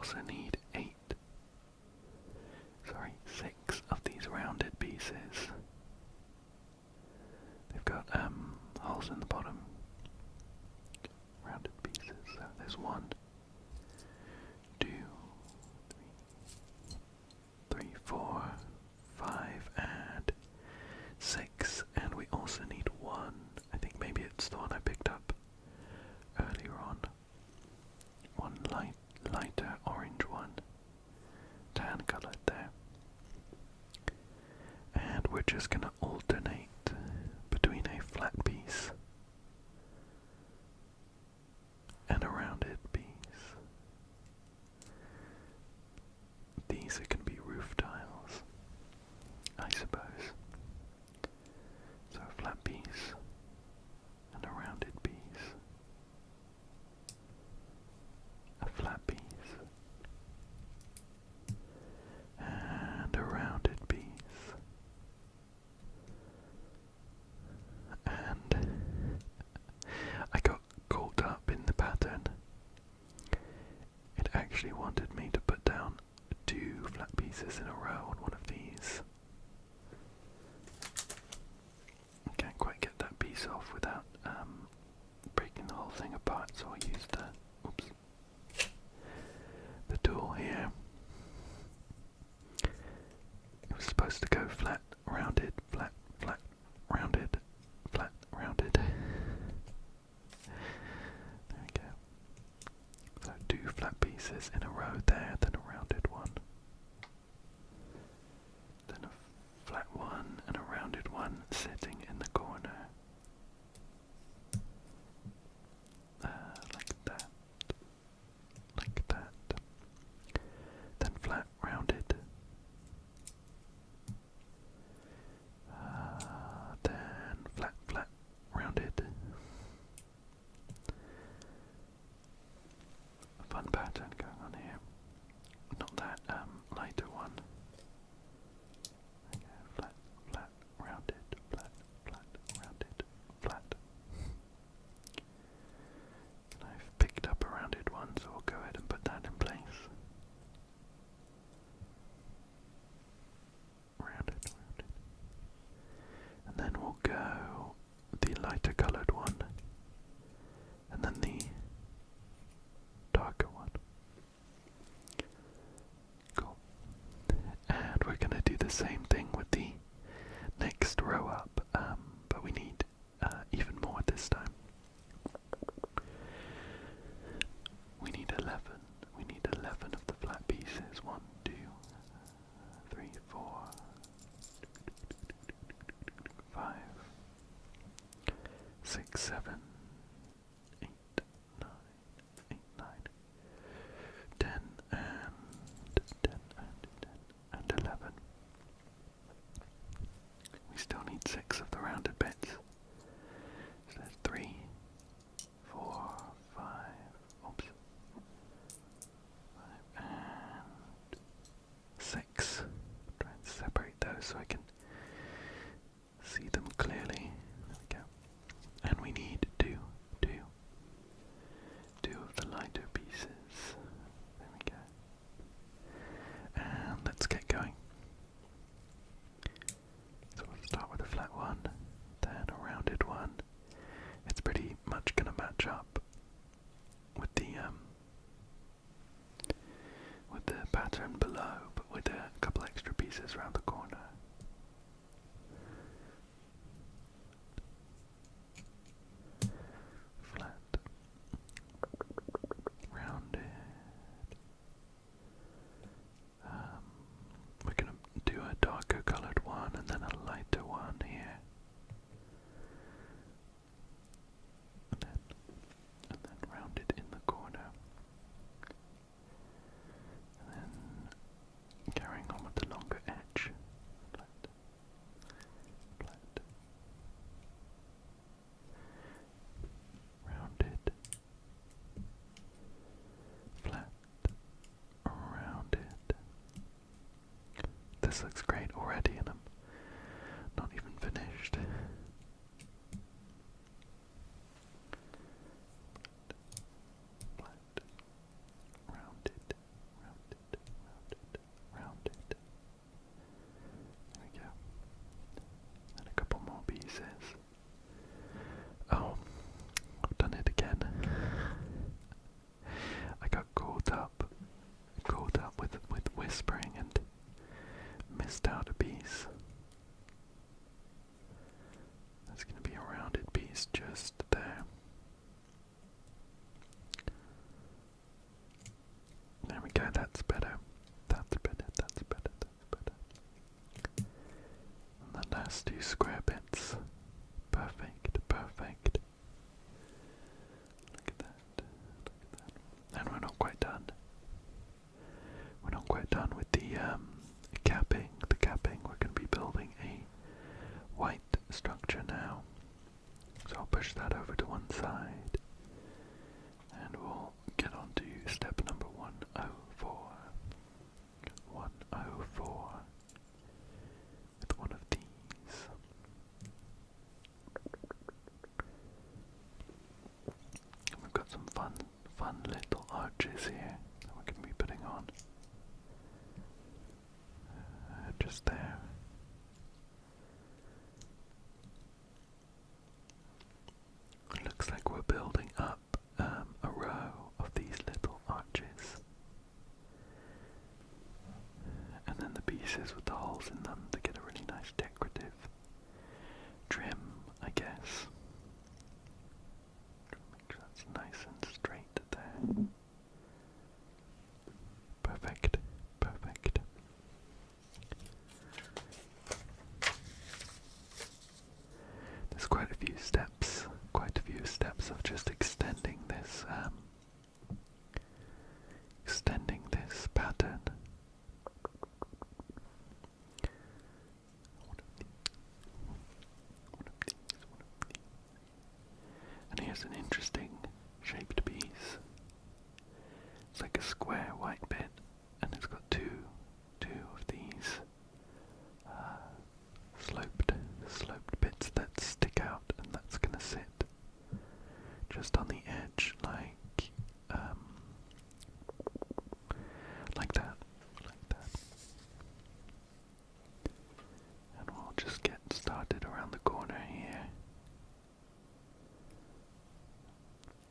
also need 6 of these rounded pieces. They've got holes in the bottom. Rounded pieces. So there's 1, 2, 3, 4, 5, and 6. And we also need 1. I think maybe it's the one I picked up earlier on. 1 lighter orange one. Tan coloured there. And we're just going to alternate between a flat piece and a rounded piece. These are going to be roof tiles, I suppose. So a flat piece and a rounded piece. A flat piece and a rounded piece. And I got caught up in the pattern. It actually wanted me to put down 2 flat pieces in a row on one of these. I can't quite get that piece off without breaking the whole thing apart, so I used the tool here. It was supposed to go flat, rounded, flat, flat, rounded, flat, rounded. There we go. So 2 flat pieces in a row there, then a rounded one. Then a flat one and a rounded one sitting in the corner. Like that. Like that. Then flat, rounded. Then flat, flat, rounded. A fun pattern going on here. Not that lighter one. Okay, flat, flat, rounded, flat, flat, rounded, flat. And I've picked up a rounded one, so we'll go ahead and put that in place. Rounded, rounded. And then we'll go the lighter coloured one, and then the darker one. Cool. And we're going to do the same thing with the next row up, but we need even more this time. We need 11. We need 11 of the flat pieces. 1, 2, 3, 4, 5, 6, 7, 8, 9, 8, 9, 10, and 10, and 11. We still need 6 of the rounded bits. So there's 3, 4, 5, oops, 5, and 6. Try and separate those so I can see them clearly. There we go. And we need 2 of the lighter pieces. There we go. And let's get going. So we'll start with a flat one, then a rounded one. It's pretty much going to match up with the pattern below, but with a couple extra pieces around the corner. Flat, rounded. We're going to do a darker coloured one and then a lighter one here. And then rounded in the corner. And then carrying on with the longer edge. Flat, flat, rounded, flat, rounded. This looks great already, and I'm not even finished. Flat, rounded, arches here that we're going to be putting on. Just there. It looks like we're building up a row of these little arches. And then the pieces with the holes in them to get a really nice decorative trim, I guess. Make sure that's nice and straight there. Perfect, perfect. There's quite a few steps of just extending this pattern. And here's an interesting shaped piece. It's like a square white bit, and it's got two of these sloped bits that stick out, and that's gonna sit just on the edge, like that. And we'll just get started around the corner here.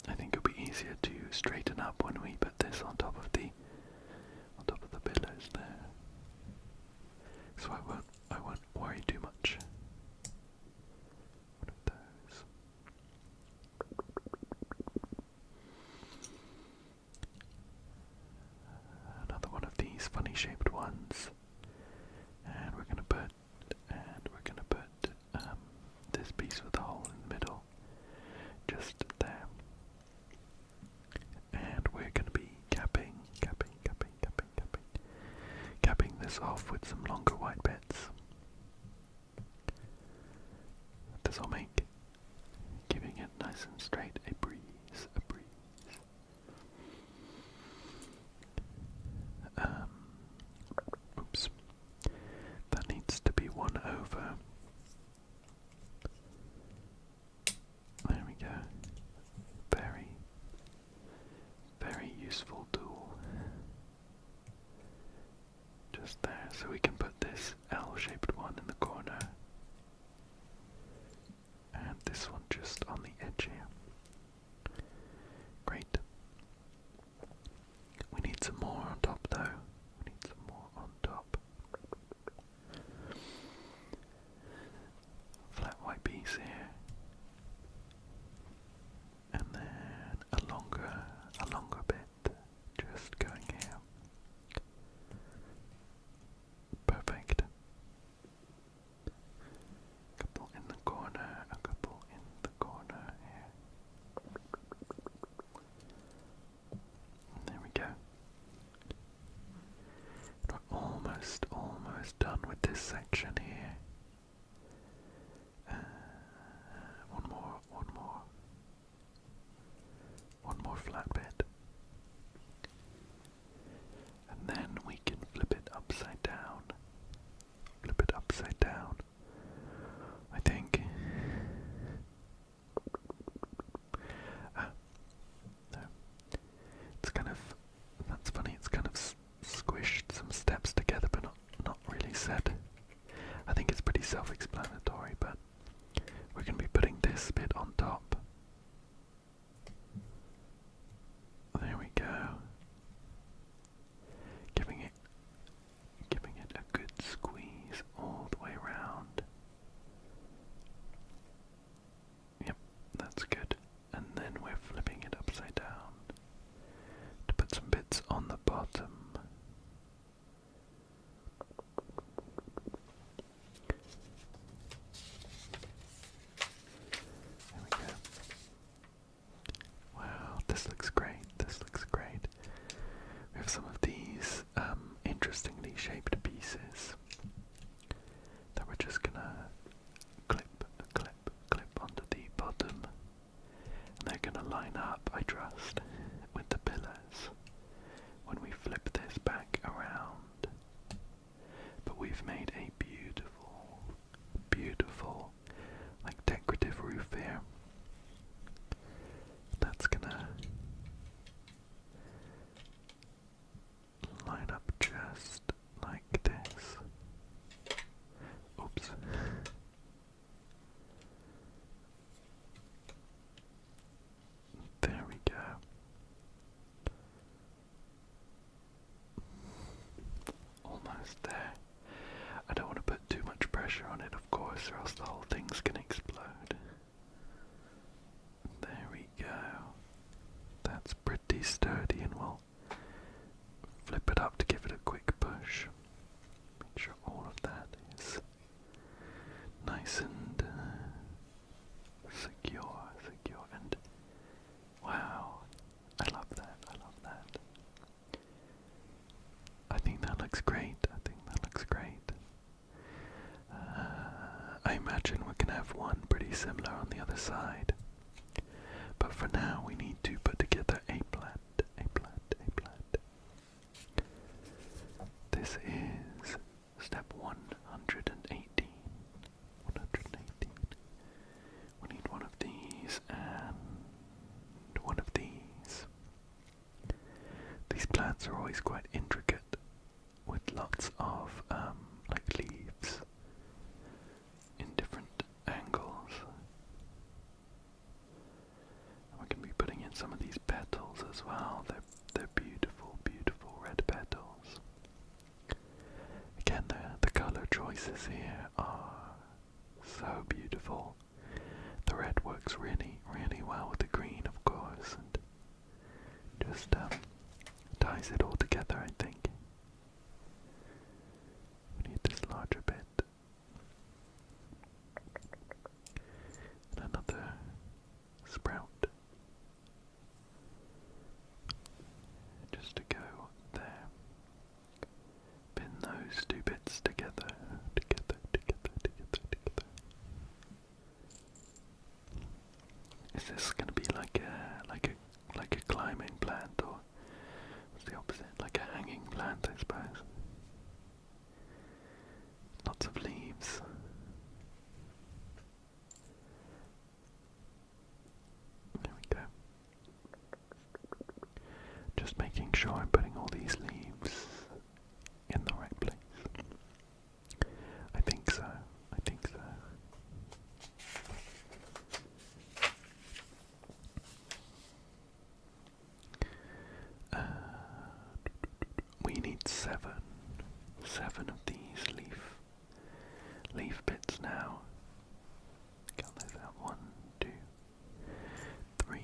I think it'll be easier to straighten up when we put this on top of the pillars there. So I won't worry too much. One of those. Another one of these funny shaped ones. And we're gonna put this piece with the hole in the middle just there. And we're gonna be capping this off with some longer white bits. This will make giving it nice and straight a breeze. Oops. That needs to be one over. There we go. Very, very useful tool. Just there, so we can put this L-shaped one in the corner. And this one just on the edge here. Great. We need some more on top though. We need some more on top. Flat white piece here. And then a longer bit just going here. Perfect. A couple in the corner, a couple in the corner here. There we go. We're almost done with this section here. One more flat bit. And then we can flip it upside down. I think. No. It's kind of, that's funny, it's kind of squished some steps together, but not really said. I think it's pretty self-explanatory, but we're going to be putting this bit on top. There we go. Giving it a good squeeze all the way around. Yep, that's good. And then we're flipping it upside down to put some bits on the bottom. There we go. Wow, this looks great. We have some of these interestingly shaped pieces that we're just gonna clip onto the bottom, and they're gonna line up, I trust, with the pillars. We'll the side. But for now we need to put together a plant. This is step 118. We need one of these and one of these. These plants are always quite intricate with lots of like leaves in different angles. And we can be putting in some of these petals as well. They're beautiful, beautiful red petals. Again, the color choices here are so beautiful. The red works really, really well with the green, of course, and just ties it all together, I think. We need this larger bit. And another sprout. Just to go there. Pin those two bits together. Is this gonna be like a climbing plant, or what's the opposite? Like a hanging plant, I suppose. Lots of leaves. There we go. Just making sure I'm putting all these leaves in the right place. I think so. We need seven of these leaf bits now. Count those out. 1, 2, 3,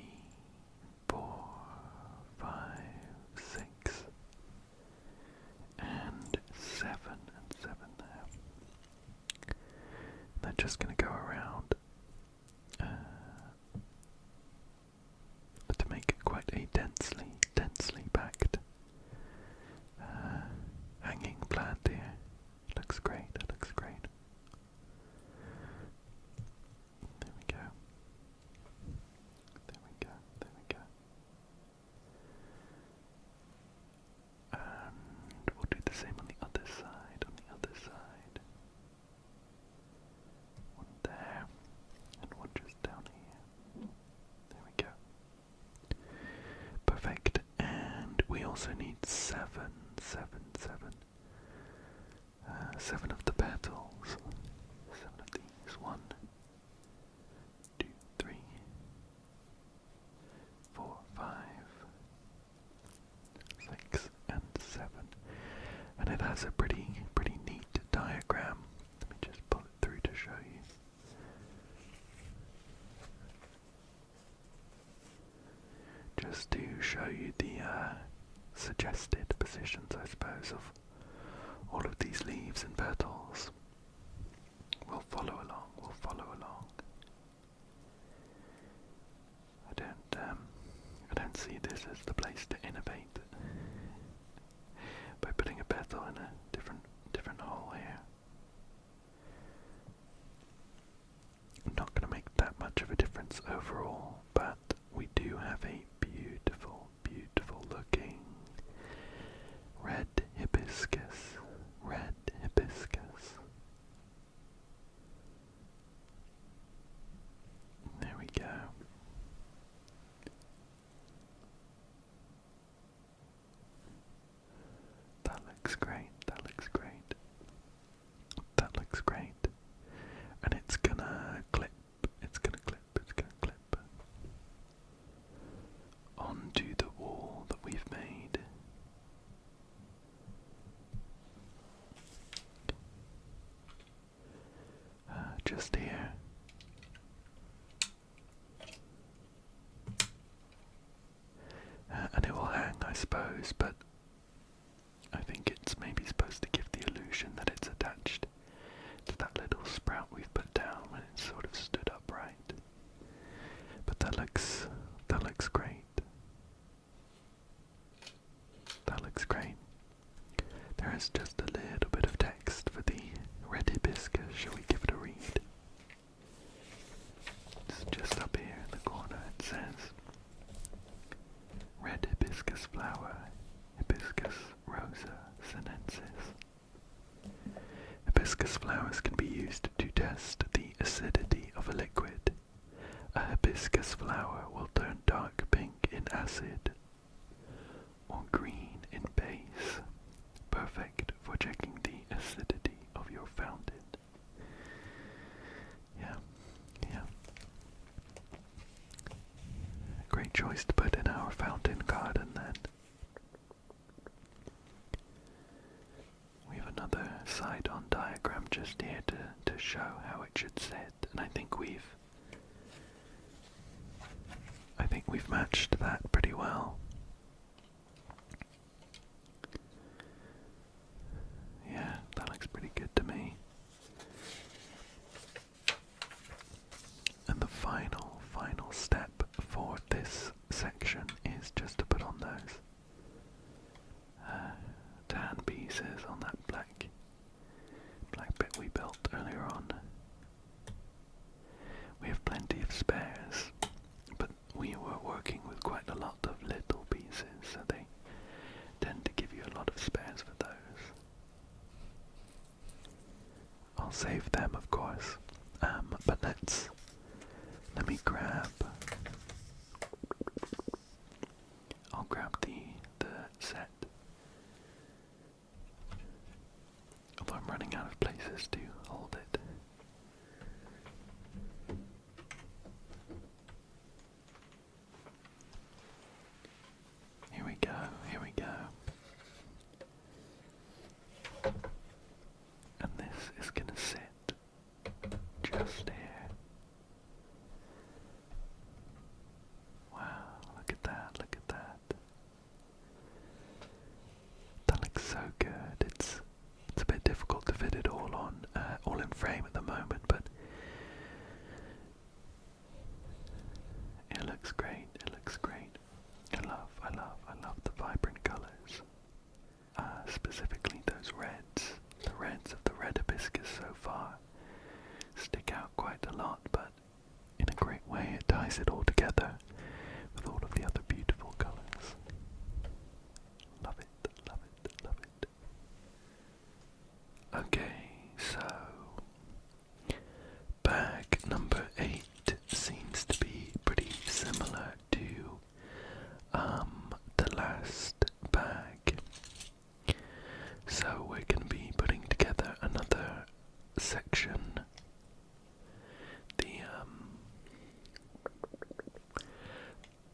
4, 5, 6, and 7 there. They're just going to go around to make it quite a densely packed hanging plant here. Looks great, There we go. And we'll do the same on the other side, One there, and one just down here. There we go. Perfect. And we also need seven of the petals. 7 of these. 1, 2, 3, 4, 5, 6, and 7. And it has a pretty neat diagram. Let me just pull it through to show you. Just to show you the suggested positions, I suppose, of all of these leaves and petals. We'll follow along. I don't see this as the place to innovate by putting a petal in a different hole here. Not going to make that much of a difference overall, but we do have a beautiful looking red hibiscus. There we go. That looks great. And it's gonna clip onto the wall that we've made. Just here. And it will hang, I suppose, but I think it's maybe supposed to give the illusion that it's attached to that little sprout we've put down when it's sort of stood upright. But that looks great. There is just a little bit of text for the red hibiscus. Shall we give it a read? It's just Hibiscus rosa sinensis. Hibiscus flowers can be used to test the acidity of a liquid. A hibiscus flower will turn dark pink in acid or green in base, perfect for checking the acidity of your fountain. Yeah. Great choice to put in our fountain garden then. We have another side-on diagram just here to show how it should sit, and I think we've matched that pretty well. Yeah, that looks pretty good to me. And the final step for this section is just to put on those tan pieces on that black bit we built earlier on. We have plenty of spares, but we were working with quite a lot of little pieces, so they tend to give you a lot of spares for those. I'll save them, of course, but let me grab. I'll grab the set. Although I'm running out of places to hold it. Here we go. And this is gonna sit just here. Wow, look at that. That looks so good. It's a bit difficult to fit it all in frame at the moment, but it looks great. I love the vibrant colours. Specifically those reds. The reds of the red hibiscus so far stick out quite a lot, but in a great way it ties it all together with all of the other beautiful colours. Love it. Okay, so bag number 8 seems to be pretty similar to the last bag. So we're going to be putting together another section.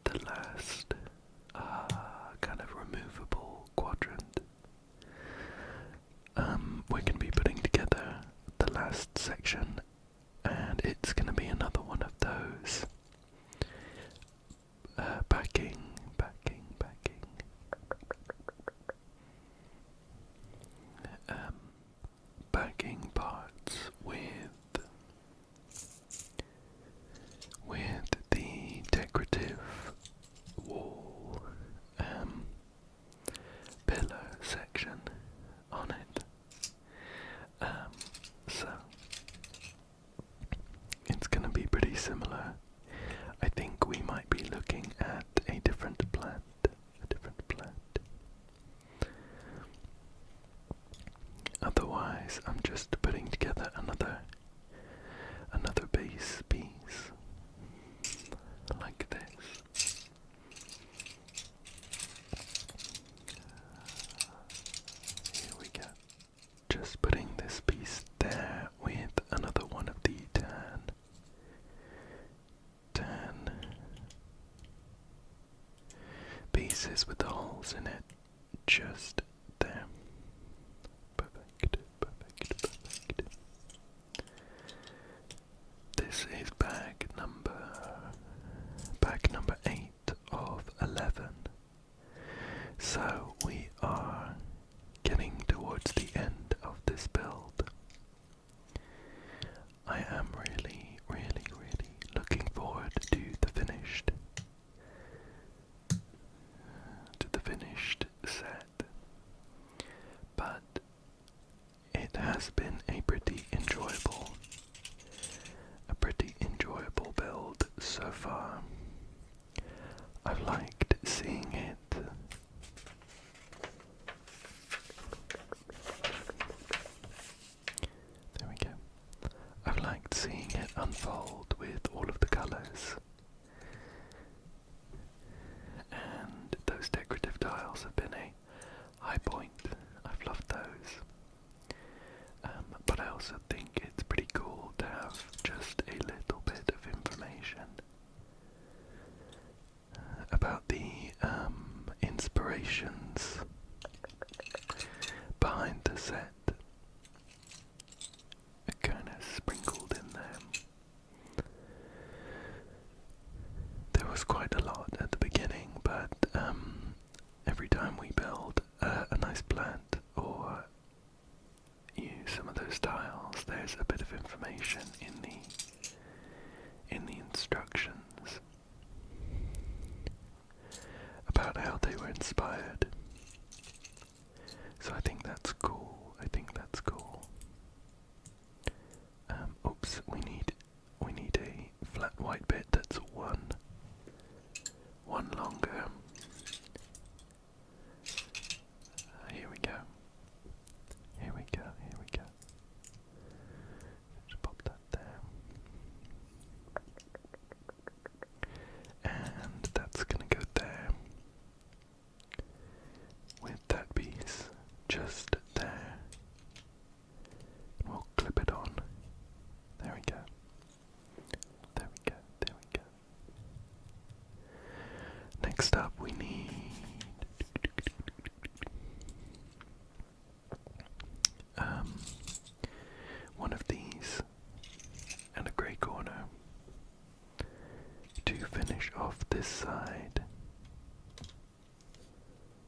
The last kind of removable quadrant. We're going to be putting together the last section, and it's going to be another one of those backing parts with the decorative wall pillar section on it. So it's going to be pretty similar. I think we might be looking at a different plant. Otherwise, I'm just putting together another base piece like this. Here we go. Just putting this piece there with another one of the tan pieces with the holes in it, just there. Perfect. This is bag number 8 of 11. So we are getting towards the end of this build. I am really looking forward to the finished set. But it has been a pretty enjoyable build so far. I've liked seeing it sections behind the set are kind of sprinkled in there. There was quite a lot at the beginning, but every time we build a nice plant or use some of those tiles, there's a bit of information in the instructions about how they were inspired. So I think that's cool. Oops, we need a flat white bit that's one longer. Here we go. Just pop that there. And that's gonna go there. With that piece just there. We'll clip it on. There we go. Next up we need one of these and a grey corner to finish off this side.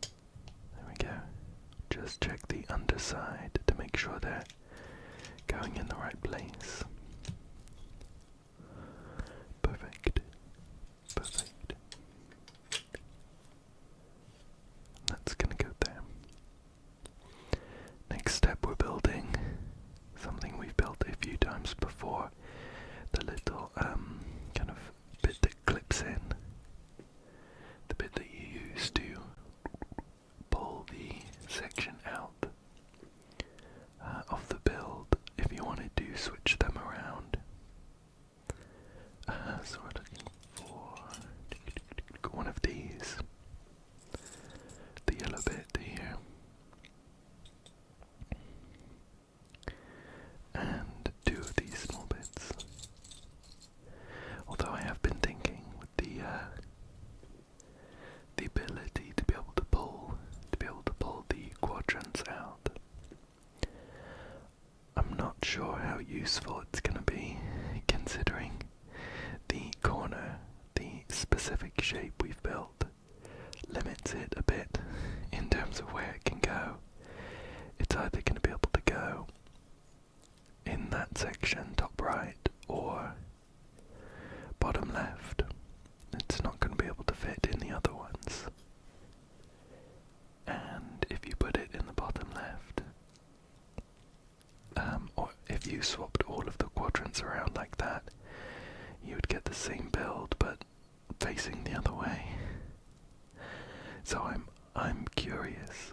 There we go. Just check the underside to make sure they're going in the right place. Perfect. That's gonna go there. Next step, we're building something we've built a few times before. The little kind of bit that clips in. The bit that you use to pull the section out of the build if you wanted to switch them around. So we're looking for one of these. The yellow bit here. And two of these small bits. Although I have been thinking with the ability to be able to pull the quadrants out, I'm not sure how useful it's gonna be, considering the corner, the specific shape we've built limits it a bit in terms of where it can go. It's either going to be able to go in that section, top right, or bottom left. It's not going to be able to fit in the other ones. And if you put it in the bottom left, or if you swapped all of the quadrants around like that, you would get the same build but facing the other way. So I'm curious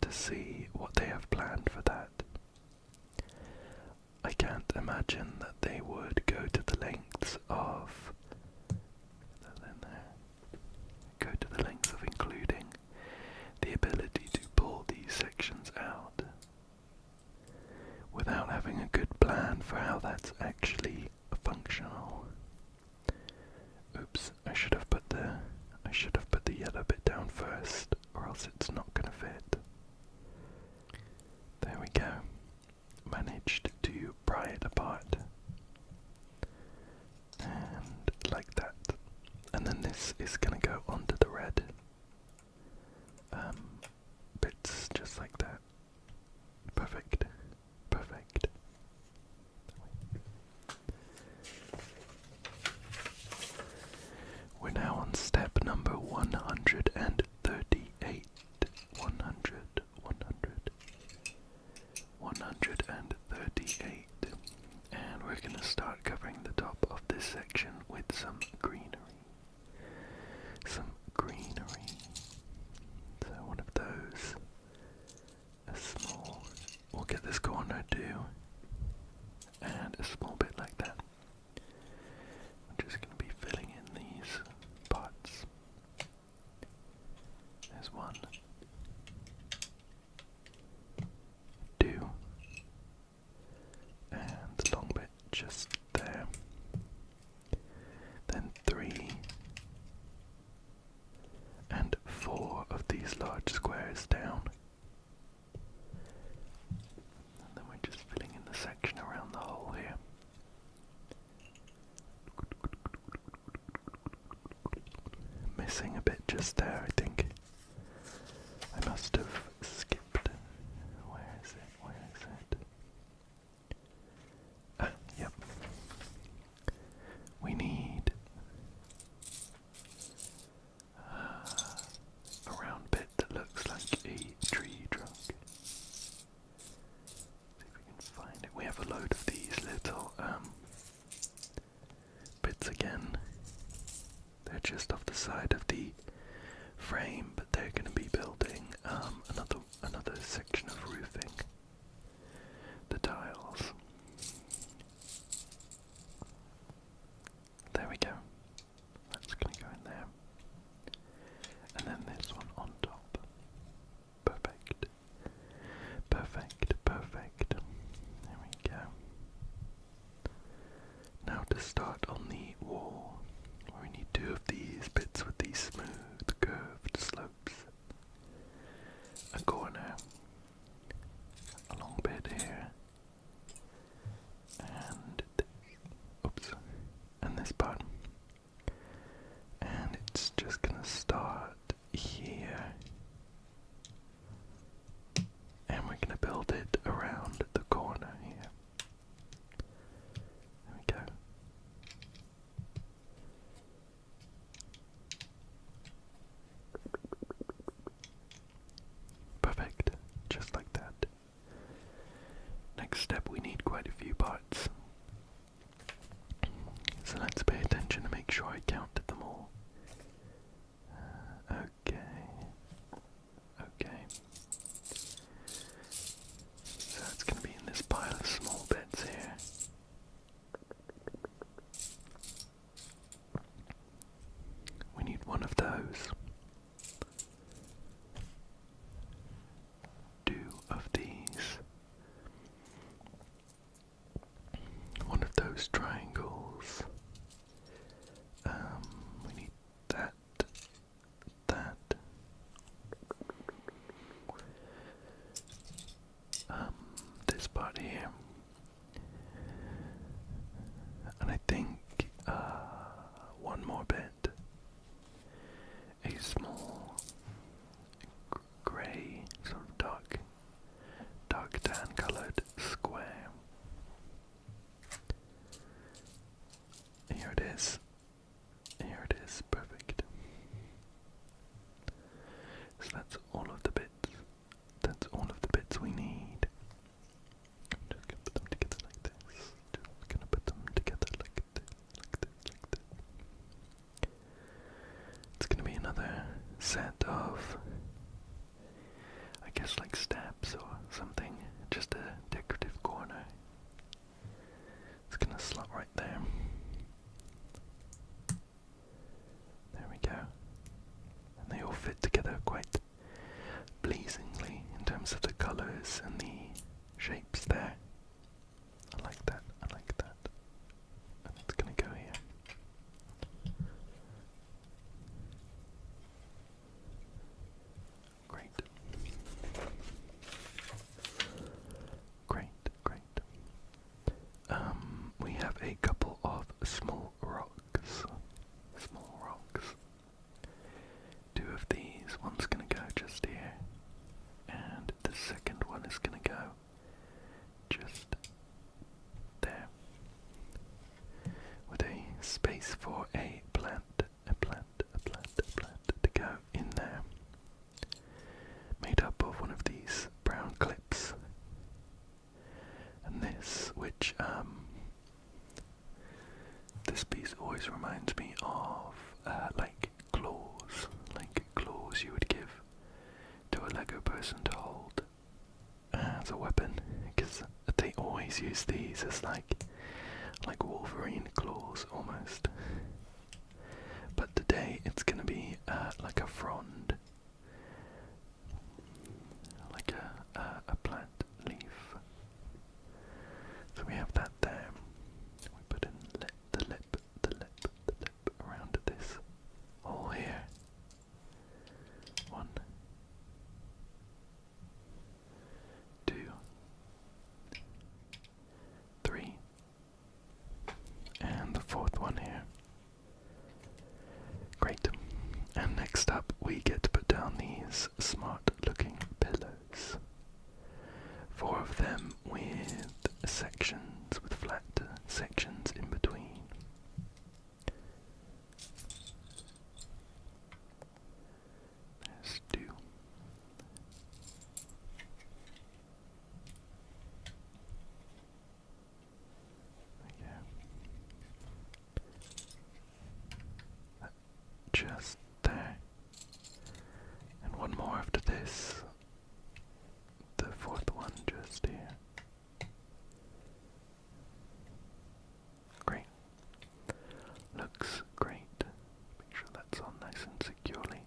to see what they have planned for that. I can't imagine that they would go to the lengths of including the ability to pull these sections out without having a good plan for how that's actually functional. Oops, I should have put the yellow bit down first, or else it's not gonna fit. There we go. Managed to pry it apart. And like that. And then this is gonna go onto the red bits, just like that. Perfect. We're now on step number 138. 138. And we're going to start covering the top of this section with some greenery. So one of those. A small. We'll get this corner too. And a small bit like that. I'm just going to be filling in these parts. There's one. Two. And the long bit just there. Then 3. And 4 of these large goes down. And then we're just filling in the section around the hole here. Missing a bit just there, I think. I must have skipped. Where is it? Where is it? Ah, yep. We need a round bit that looks like a tree trunk. See if we can find it. We have a load of these little bits again. They're just off the side of the frame, but they're going to be building another section of roofing. The tiles. There we go. That's going to go in there. And then this one on top. Perfect. Perfect, perfect. There we go. Now to start on the wall, we need two of these bits with these smooth, curved slopes. A corner, a long bit here, and and this part. And it's just gonna start here, and we're gonna build it around the corner here. There we go. Perfect, just like that. Next step, we need quite a few parts. So let's pay attention to make sure I counted them all. Okay. Okay. So it's going to be in this pile of small bits here. We need one of those. Two of these. One of those triangles. We need that. This part here. And I think one more bit. A small grey, sort of dark tan coloured square. Here it is. Here it is. Perfect. So that's all of the bits. That's all of the bits we need. I'm just gonna put them together like this. Just gonna put them together like this, like this, like this. It's gonna be another set of, I guess, like steps or something. Just a decorative corner. It's gonna slot right there. There we go. And they all fit together quite pleasingly in terms of the colours and the shapes there. I like that, I like that. And it's gonna go here. Great. Great, great. We have a couple of small rocks. Small rocks. Two of these. One's gonna go just here. And the second one is gonna go just there. With a space for a plant to go in there. Made up of one of these brown clips. And this, which, this piece always reminds me of, like claws you would give to a Lego person to hold as a weapon, because they always use these as like Wolverine claws almost. But today it's gonna be like a frond, like a plant leaf. So we have that there. We put in the lip around this hole here. One, next up we get to put down these smart looking pillows. 4 of them with sections, with flat sections in between. There's 2. Just there. And one more after this. The 4th one just here. Great. Looks great. Make sure that's on nice and securely.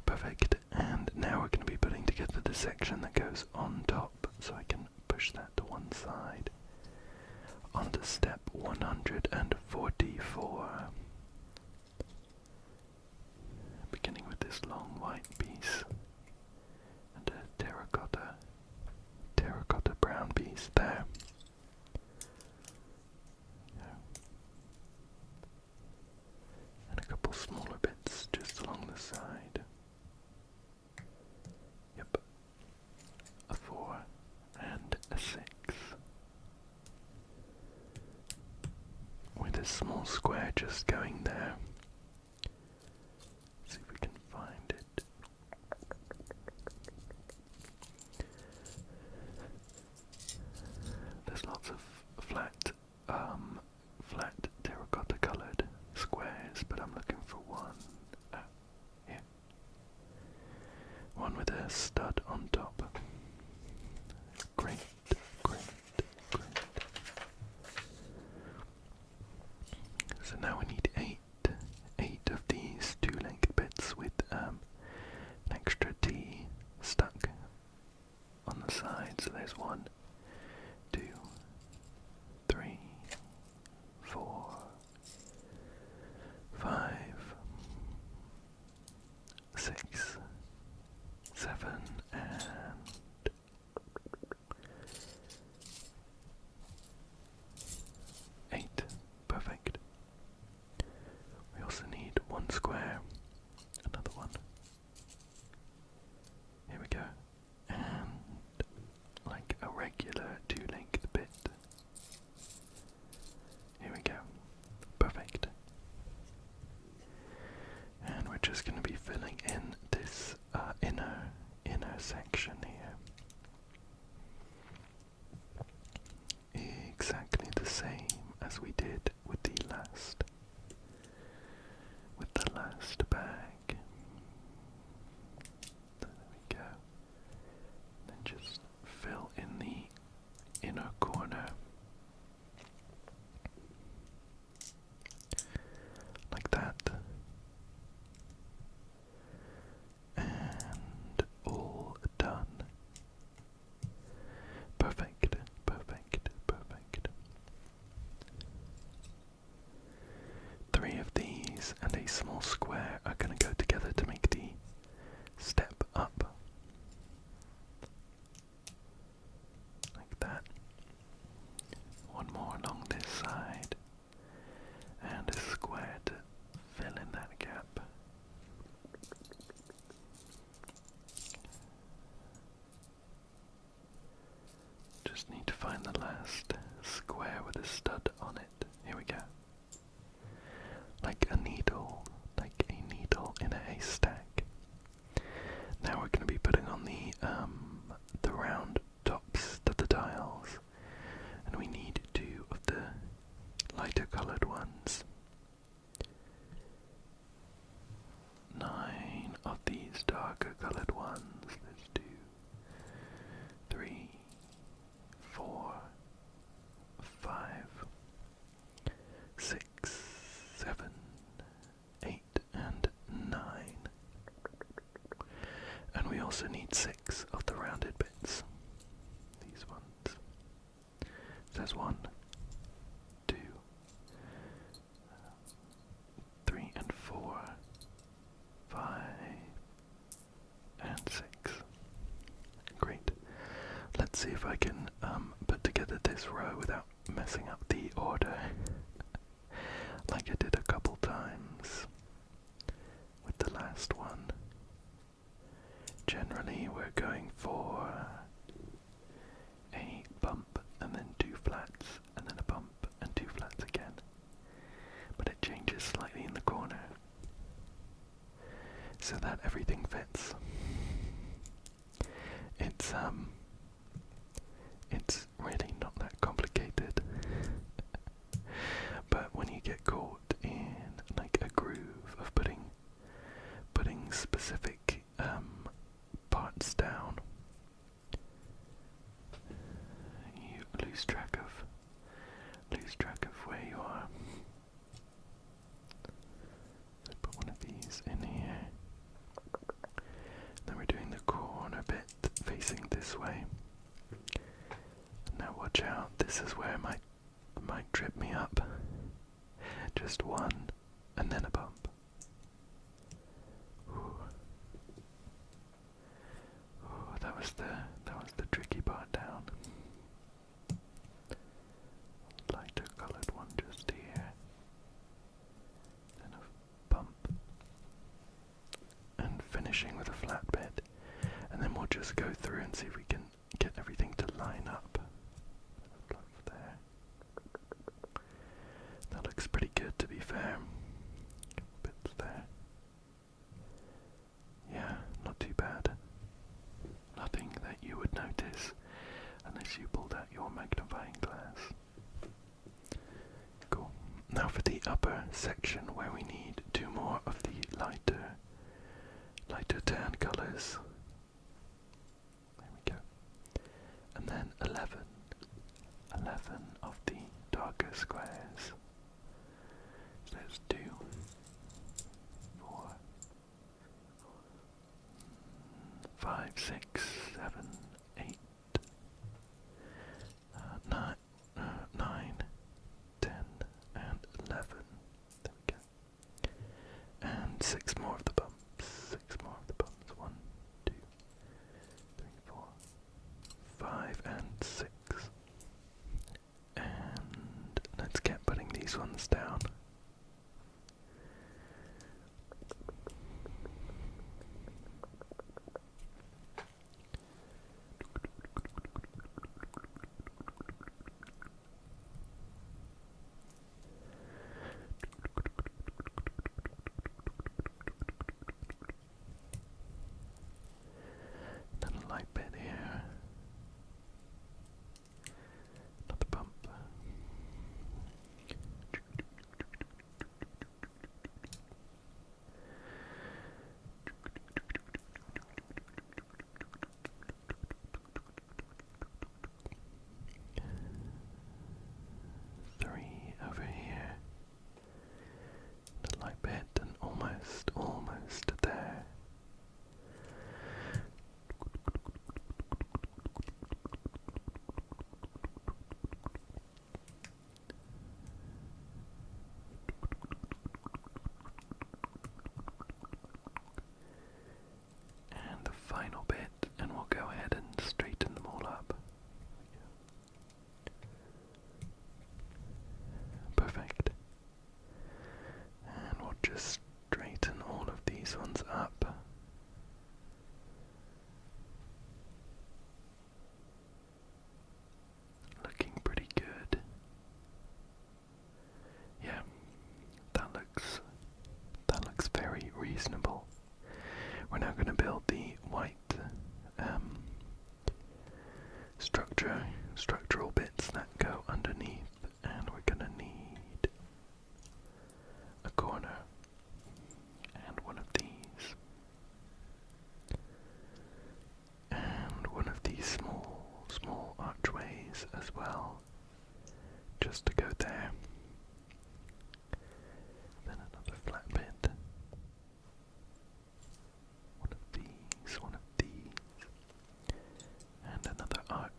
Perfect. And now we're going to be putting together the section that goes on top. So I can push that to one side. Onto step 144. Beginning with this long white piece and a terracotta brown piece there. And a couple smaller bits just along the side. Yep. A 4 and a 6. With a small square just going there. See if we can find it. There's lots of flat terracotta coloured squares, but I'm looking for one. Here. One with a stud on top. Great. So now we need 8 of these 2-length bits with an extra T stuck on the side. So there's 1, 2, 3, 4, 5, 6, 7, and 8. Perfect. We also need 1 square, another one. Here we go. And like a regular 2-length bit. Here we go. Perfect. And we're just going to be filling in this inner section here. Exactly the same as we did with the last bag. There we go. Then just fill in the inner corner like that. And all done. Perfect. 3 of these and a small square are going to go together to make the step up. Like that. 1 more along this side. And a square to fill in that gap. Just need to find the last square with a stud on it. Here we go. Like a needle in a haystack. Now we're going to be putting on the round tops to the tiles, and we need 2 of the lighter coloured ones. 9 of these darker coloured ones. There's 2, 3, 4, 5, 6, 7, 8, and 9. And we also need 6 of the rounded bits. These ones. So there's 1, 2, 3, and 4, 5, and 6. Great. Let's see if I can put together this row without messing up the order like I did a couple times with last one. Generally we're going for a bump and then 2 flats and then a bump and 2 flats again. But it changes slightly in the corner so that everything fits. It's really not that complicated. But when you get caught in like a groove of putting specific parts down, you lose track of where you are. So put one of these in here. Then we're doing the corner bit facing this way. Now watch out, this is where it might trip me up. Just one and then a bump. Ooh. Ooh, that was the tricky part down. Lighter colored one just here. Then a bump. And finishing with a flat bit. And then we'll just go through and see if we can get everything to line up. There. That looks pretty good, to be fair. Bits there. Yeah, not too bad. Nothing that you would notice unless you pulled out your magnifying glass. Cool. Now for the upper section where we need 2 more of the lighter tan colours. There we go. And then 11 of the darker squares. So let's do 4, 5, 6, 7, 8, 9, 10, and 11. There we go. And 6 more of the bumps. 6 more of the bumps. 1, 2, 3, 4, 5, and 6. And let's get putting these ones down. Then a light bit here. Another bump. 3 over here. The light bit and almost there. And the final bit, and we'll go ahead and straighten them all up. Perfect. And we'll just straighten all of these ones up. Looking pretty good. Yeah, that looks very reasonable. We're now going to build the white structural bits that go underneath, and we're going to need a corner and one of these and one of these small archways as well, just to go there. Then another flat bit. One of these, and another arch.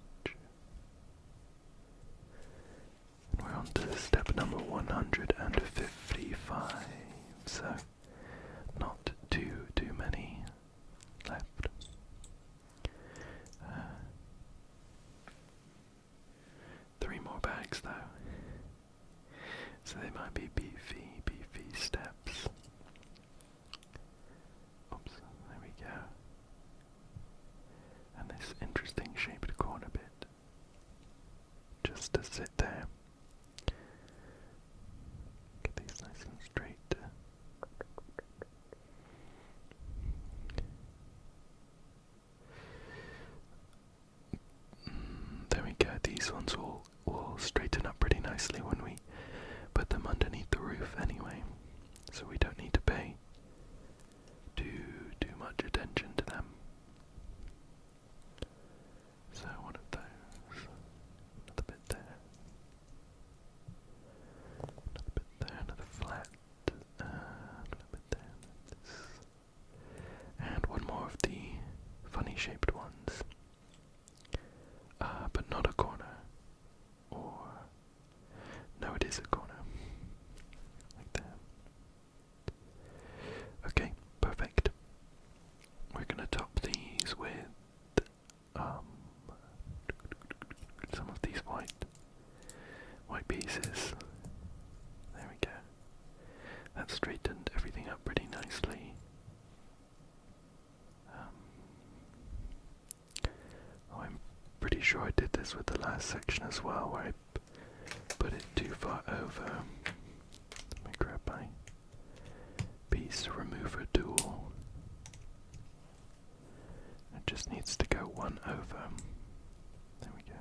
And we're on to step number 155, so not too many left. 3 more bags though. nice, interesting shaped corner bit. Just to sit there. Get these nice and straight. There we go, these ones will straighten up pretty nicely when we put them underneath the roof anyway, so we don't need to pay too much attention to them. So one of those, another bit there, another bit there, another flat, another bit there, and one more of the funny shaped ones, but not a corner, or no, it is a corner, like that. Okay, perfect. We're gonna top these with some of these white pieces. There we go. That straightened everything up pretty nicely. I'm pretty sure I did this with the last section as well, where I put it too far over. Let me grab my piece remover tool. It just needs to go one over. There we go.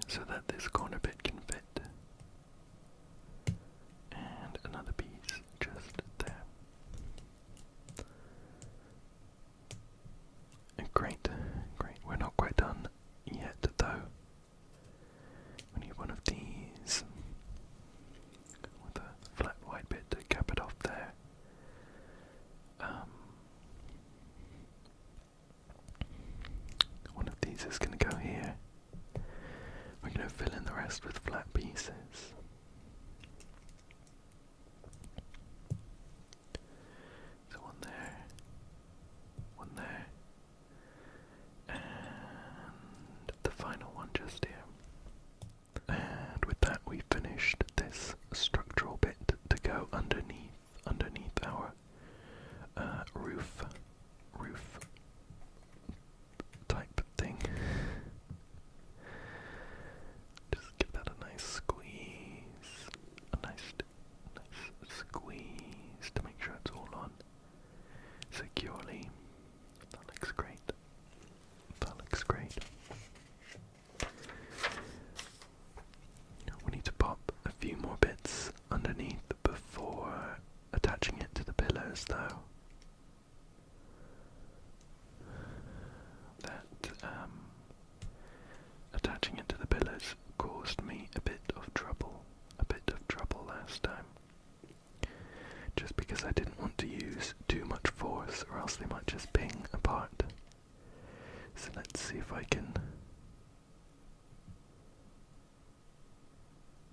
So that this corner bit can fit. And another piece just there. Great, great. We're not quite done yet though. We need one of these with a flat white bit to cap it off there. One of these is going to go here. We're going to fill in the rest with flat pieces. So one there, and the final one just here. And with that we finished this structural bit to go underneath our roof type thing. Just give that a nice squeeze, a nice squeeze to make sure it's all on securely. That looks great. That looks great. We need to pop a few more bits underneath before attaching it to the pillars though. That attaching it to the pillars caused me a bit of trouble last time. Just because I didn't want to use too much force or else they might just ping apart. So let's see if I can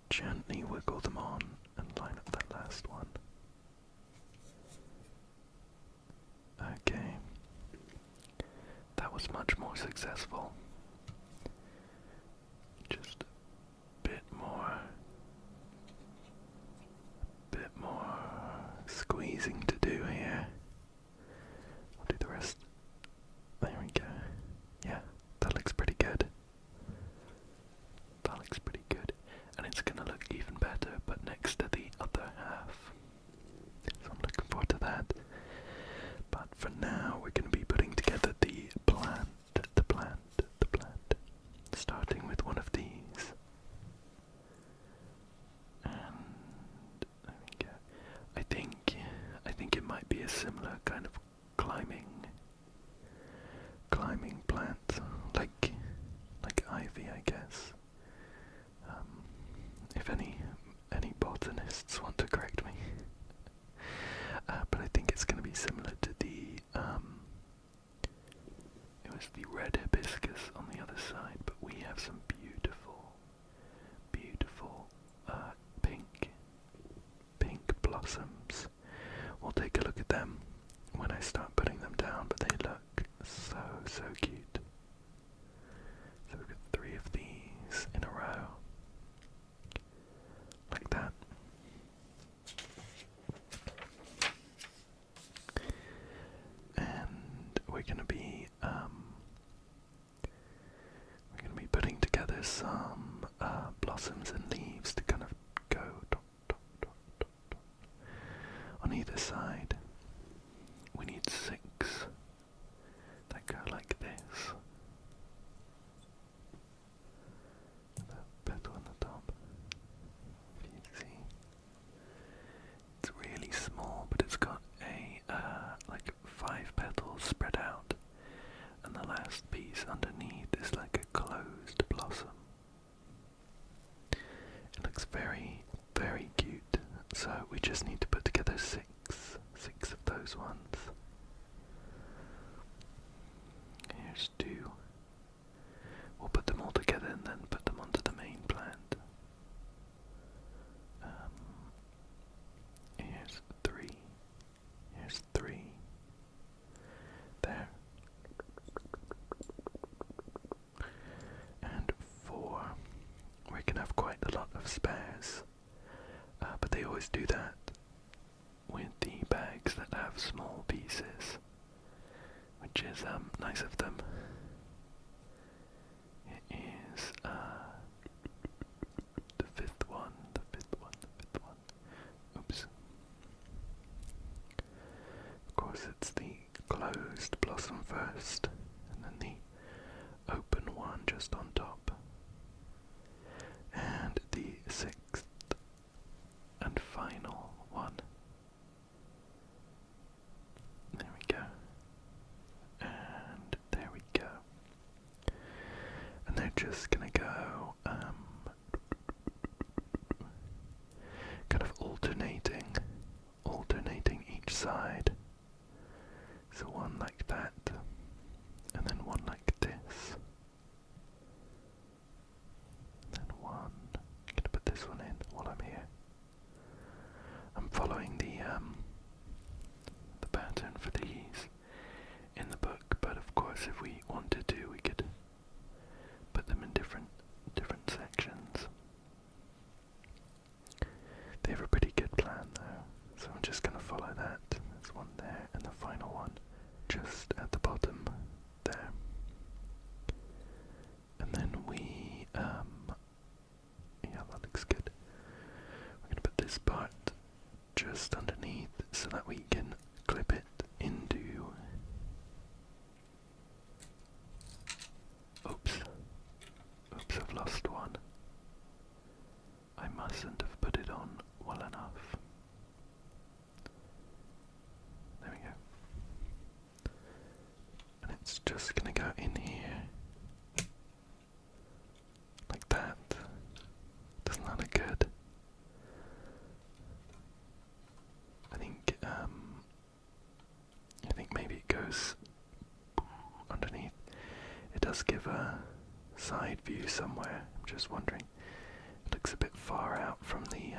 gently wiggle them on and line up that last one. Okay. That was much more successful. Just a bit more squeezing to do here. I'll do the rest. There we go. Yeah, that looks pretty good. That looks pretty good. And it's gonna look even better, but next to the other half. So I'm looking forward to that. But for now, we're gonna be putting together the plant some blossoms and leaves to kind of go dot, dot, dot, dot, dot. On either side. We need 6 that go like this. The petal on the top. If you see, it's really small, but it's got a like 5 petals spread out, and the last piece underneath is like a closed blossom. It looks very, very cute. So we just need to put together 6 of those ones. Here's 2. We'll put them all together and then put them onto the main plant. Here's 3. Here's 3. There. And 4. We can have quite a lot of spares. But they always do that with the bags that have small pieces, which is nice of them. It is the fifth one. Oops. Of course, it's the closed blossom first, and then the open one just on top. And the 6th and final one. There we go. And there we go. And they're just gonna go kind of alternating each side. So one like that, and then one like this. And then one. I'm gonna put this one in while I'm here. I'm following the pattern for these in the book, but of course if we wanted to we could put them in different sections. They have a pretty good plan though, so I'm just gonna follow that. There's one there and the final one just at the bottom there. And then we yeah, that looks good. We're gonna put this part just underneath so that we can clip it into. Oops, I've lost one. I mustn't have put it on well enough. There we go. And it's just gonna go in here. Like that. Doesn't that look good? I think maybe it goes underneath. It does give a side view somewhere. I'm just wondering. It looks a bit far out from the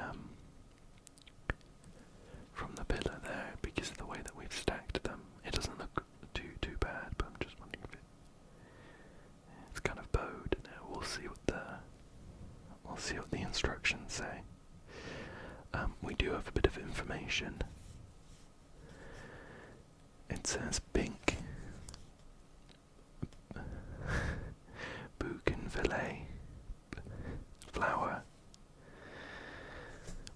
pillar there because of the way that we've stacked them. It doesn't look too bad, but I'm just wondering if it's kind of bowed. Now we'll see what the instructions say. We do have a bit of information. It says pink bougainvillea flower.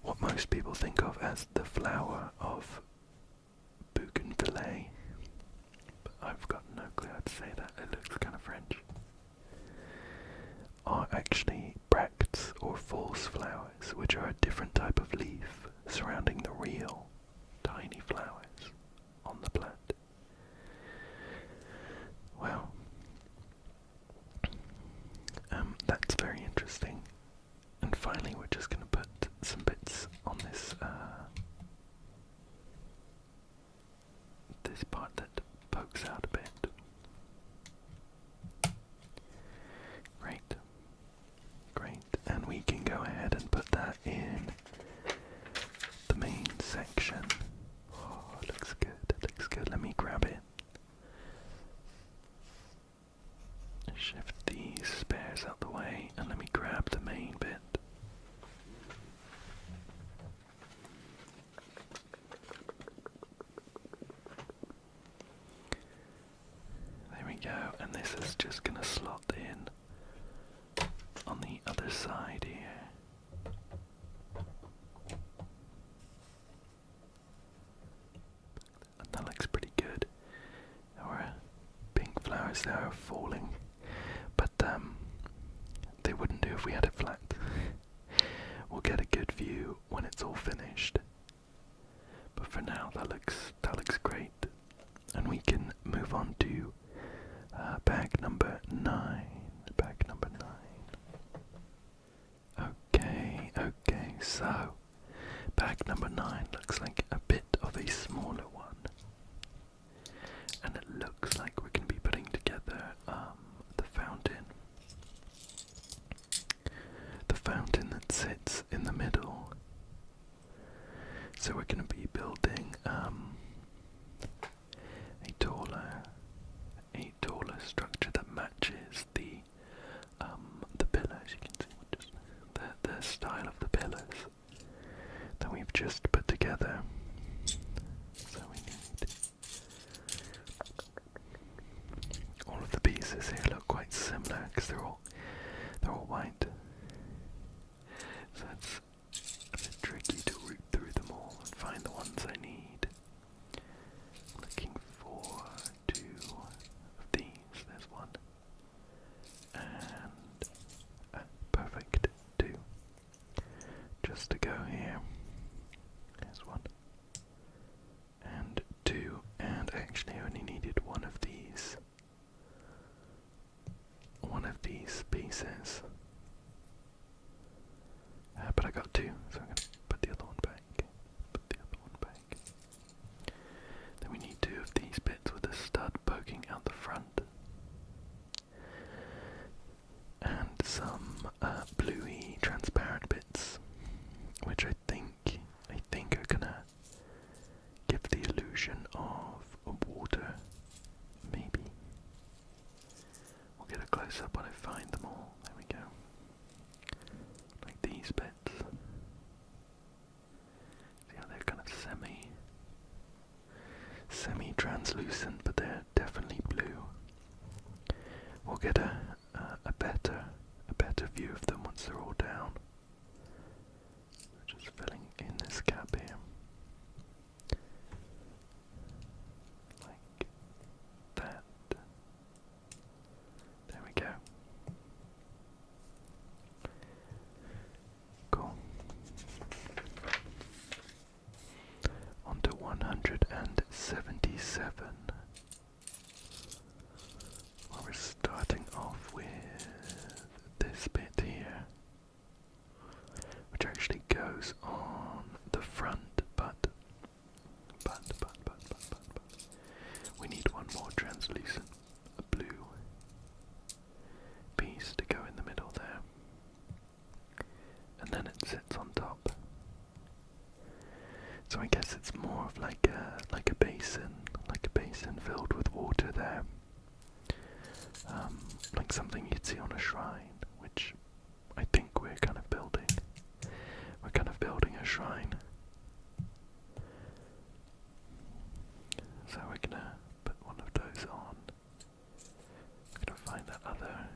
What most people think of as the flower of bougainvillea, but I've got no clue how to say that. It looks kind of French. Are actually bracts or false flowers, which are a different type of leaf surrounding the real tiny flowers on the plant. Well, that's very interesting. And finally, we're just going to put some bits on this this part that pokes out a bit. Great, and we can go ahead and put that in the main section. Oh, it looks good, let me grab it. Shift these spares out the way, and let me grab the main bit. There we go, and this is just going to slot in side here. That looks pretty good. Our pink flowers there are falling, but they wouldn't do if we had it flat. We'll get a good view when it's all finished. But for now, that looks great, and we can move on to bag number 9. Bag number 9. Okay, so bag number 9 looks like a bit of a smaller one, and it looks like we're going to be putting together the fountain. The fountain that sits in the middle. So we're going to be building a taller structure that matches the pillars. You can see just the style of the pillars that we've just put together. So we need all of the pieces here look quite similar because they're all white. So it's a bit tricky to root through them all and find the ones I need. Looking for 2 of these. There's one. And perfect. 2. Just to go here. There's 1. And 2. And I actually only needed one of these. One of these pieces. But I got 2, so I'm going to put the other one back. Then we need 2 of these bits with a stud poking out the front. And some bluey transparent bits, which I think are going to give the illusion of water, maybe. We'll get a close-up when I find them all. There we go. Like these bits. See how they're kind of semi-translucent, but they're definitely blue. We'll get a better view of them once they're all down. Just filling in this gap here. Like that. There we go. Cool. On to 177. Well, we're starting off with this bit here, which actually goes on the front, but we need one more translucent blue piece to go in the middle there, and then it sits on top. So I guess it's more of like a basin filled with water there, like something you'd see on a shrine, which I think we're kind of building. We're kind of building a shrine. So we're gonna put one of those on. We're gonna find that other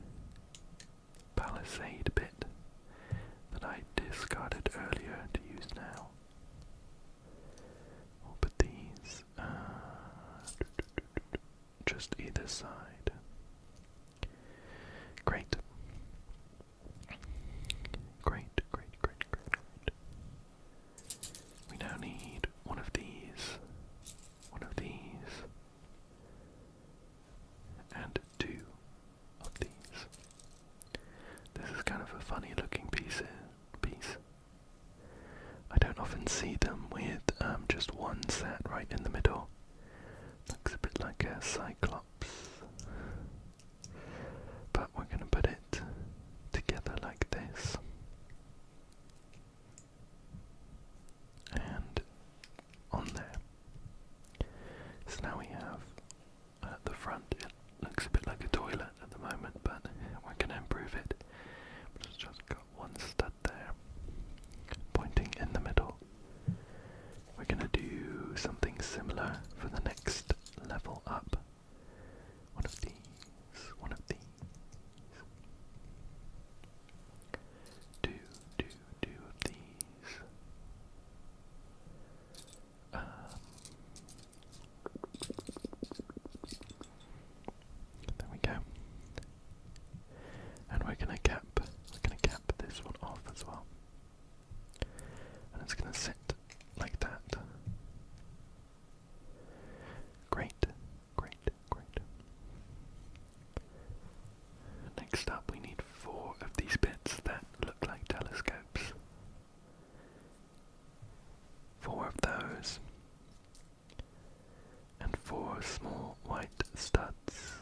palisade bit that I discarded earlier to use now. We'll put these just either side. Great. We now need one of these, and 2 of these. This is kind of a funny looking piece. I don't often see them with just one set right in the middle. Looks a bit like a cyclops. But we're going to put it together like this. And on there. So now we have the front. It looks a bit like a toilet at the moment, but we're going to improve it. It's just got one stud there, pointing in the middle. We're going to do something similar for the next level up, studs.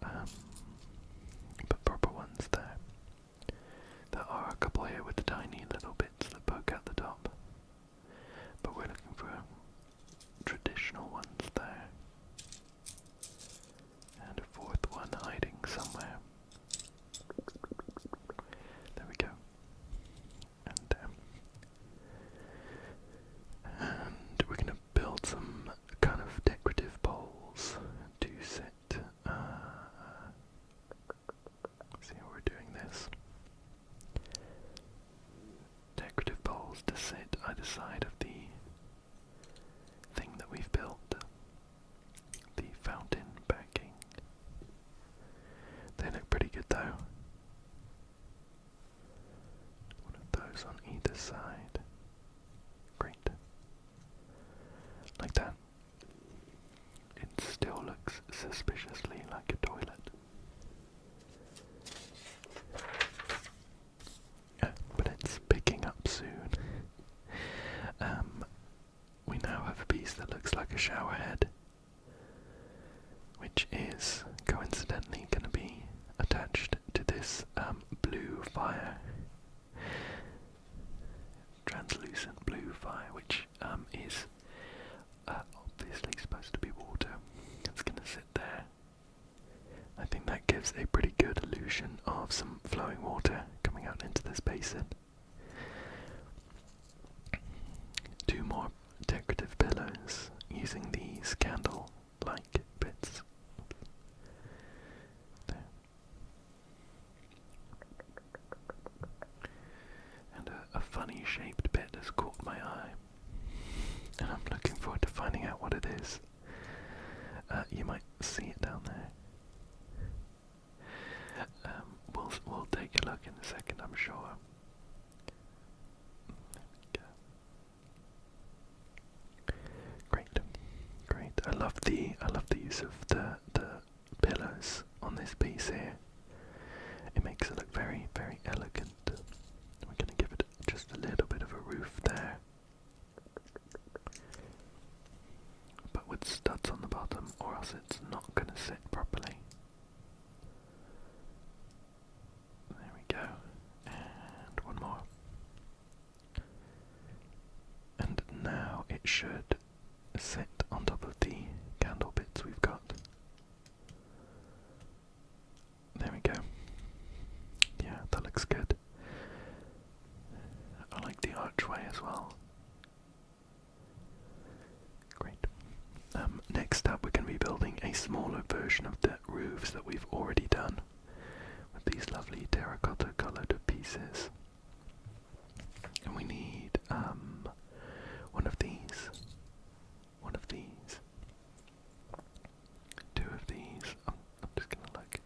But proper ones there. There are a couple here with the tiny little bits that poke out the top. But we're looking for traditional ones there. And a fourth one hiding somewhere. There we go. And we're going to build some kind of decorative bowls to sit. See how we're doing this. Decorative bowls to sit either side of the thing that we've built. The fountain backing. They look pretty good though. One of those on either side. Great. Like that. It still looks suspiciously like a toilet. But it's picking up soon. We now have a piece that looks like a shower head, which is coincidentally going to be attached to this blue fire. Translucent blue fire, which is obviously supposed to be water. It's going to sit there. I think that gives a pretty good illusion of some flowing water coming out into this basin. Two more decorative pillows using these candle-like bits. There. And a funny shaped bit has caught my eye, and I'm looking forward to finding out what it is. You might see it down there. We'll take a look in a second, I'm sure. There we go. Great. I love the use of the pillows on this piece here. It makes it look very, very elegant. We're going to give it just a little bit of a roof there, but with studs on the bottom, or else it's not going to sit properly. There we go. And one more. And now it should sit on top of the candle bits we've got. There we go. Yeah, that looks good. I like the archway as well. Great. Next up, we're going to be building a smaller version of the roofs that we've already done with these lovely terracotta coloured pieces. And we need one of these, two of these. I'm just gonna look.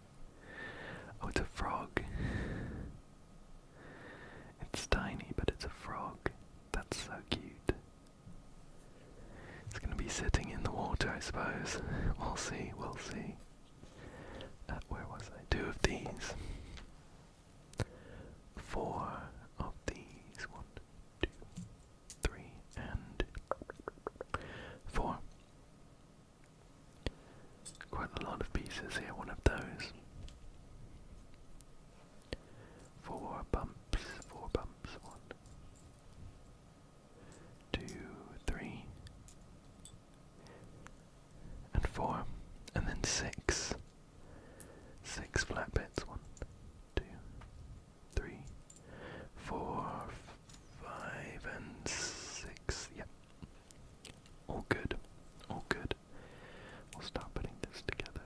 Oh, it's a frog. It's tiny, but it's a frog. That's so cute. It's gonna be sitting in the water, I suppose. We'll see. Where was I? Two of these. Four of these. 1, 2, 3, and 4. Quite a lot of pieces here. One of those. 4 bumps. 1, 2, 3, and 4, and then 6. 6 flat bits. 1, 2, 3, 4, 5, and 6. Yep. All good. We'll start putting this together.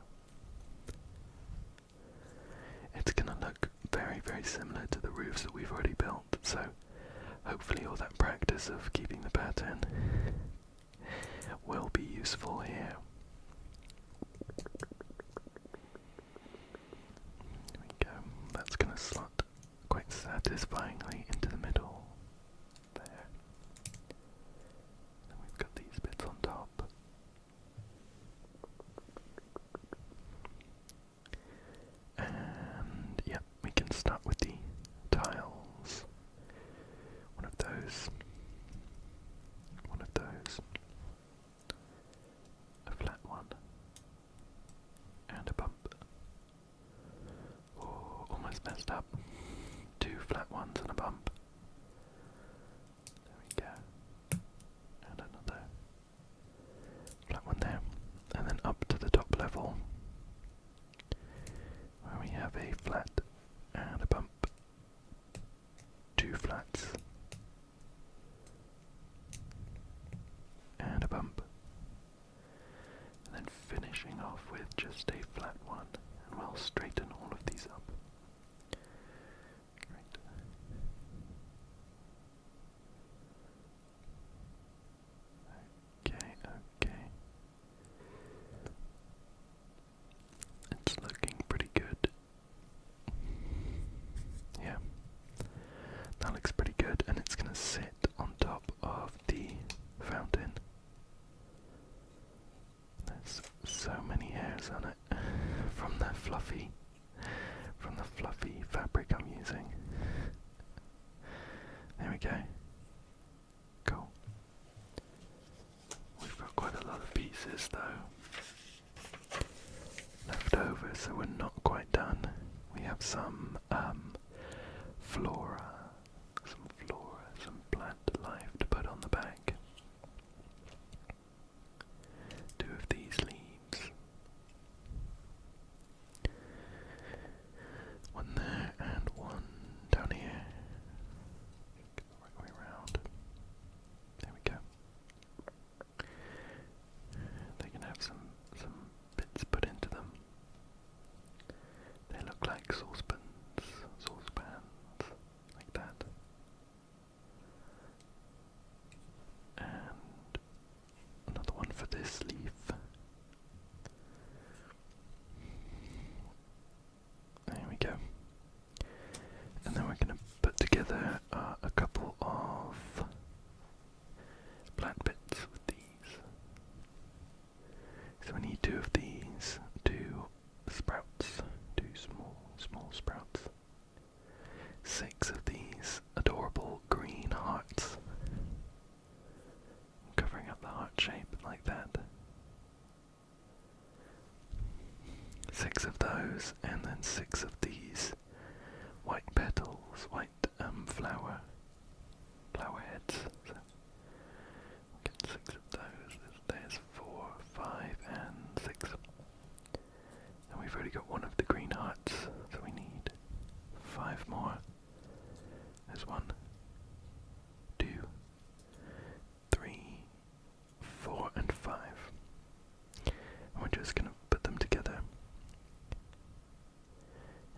It's gonna look very, very similar to the roofs that we've already built, so hopefully all that practice of keeping the pattern will be useful here. There we go. That's gonna slot quite satisfyingly into the middle there. Then we've got these bits on top. And yeah, we can start with the tiles. One of those. A messed up. 2 flat ones and a bump. There we go. And another flat one there. And then up to the top level, where we have a flat and a bump. 2 flats. And a bump. And then finishing off with just a flat one. And we'll straighten all of these up. Great. Okay. It's looking pretty good. Yeah. That looks pretty good, and it's gonna sit on top of the fountain. There's so many hairs on it from the fluffy fabric I'm using. There we go. Cool. We've got quite a lot of pieces though left over, so we're not quite done. We have some flora, some plant life to put on the back. 2 of these leaves. One there and one down here. Get the right way around. There we go. They can have some bits put into them. They look like saucepans, like that. And another one for this leaf. There we go. And then we're going to put together a couple of plant bits with these. So we need 2 of these, 2 sprouts, 2 small sprouts. 6 of these adorable green hearts. Covering up the heart shape like that. 6 of those, and then 6 of these white petals, white flower heads. So we'll get 6 of those. There's 4, 5, and 6. And we've already got one of the green hearts, so we need 5 more. There's 1, 2, 3, 4, and 5. And we're just going to put them together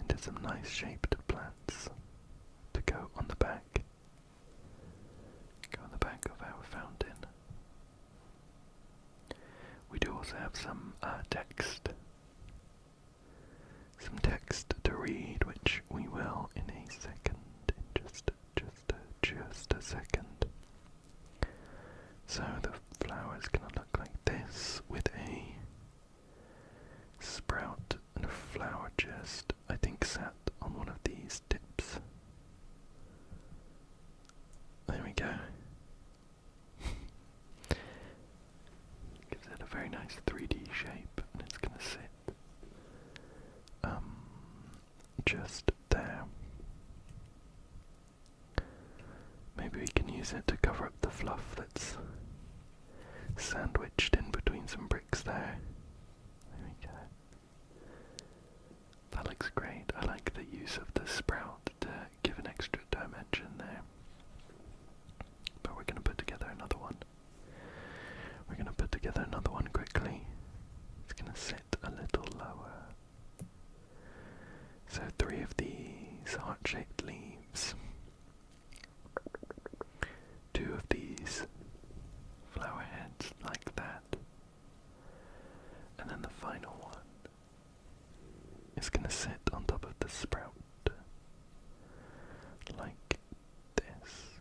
into some nice shaped plants to go on the back. Go on the back of our fountain. We do also have some text. Some text to read, which we will in a second. In just a second. So the flower is going to look like this, with a sprout and a flower just, I think, sat on one of these tips. There we go. Gives it a very nice 3D shape, and it's going to sit just there. Maybe we can use it to cover up the fluff that's sandwiched in between some bricks there. There we go. That looks great. I like the use of the sprout to give an extra dimension there. But we're going to put together another one. We're going to put together another one quickly. It's going to sit a little lower. So 3 of these heart-shaped leaves. 2 of these flower heads like that. And then the final one is going to sit on top of the sprout like this.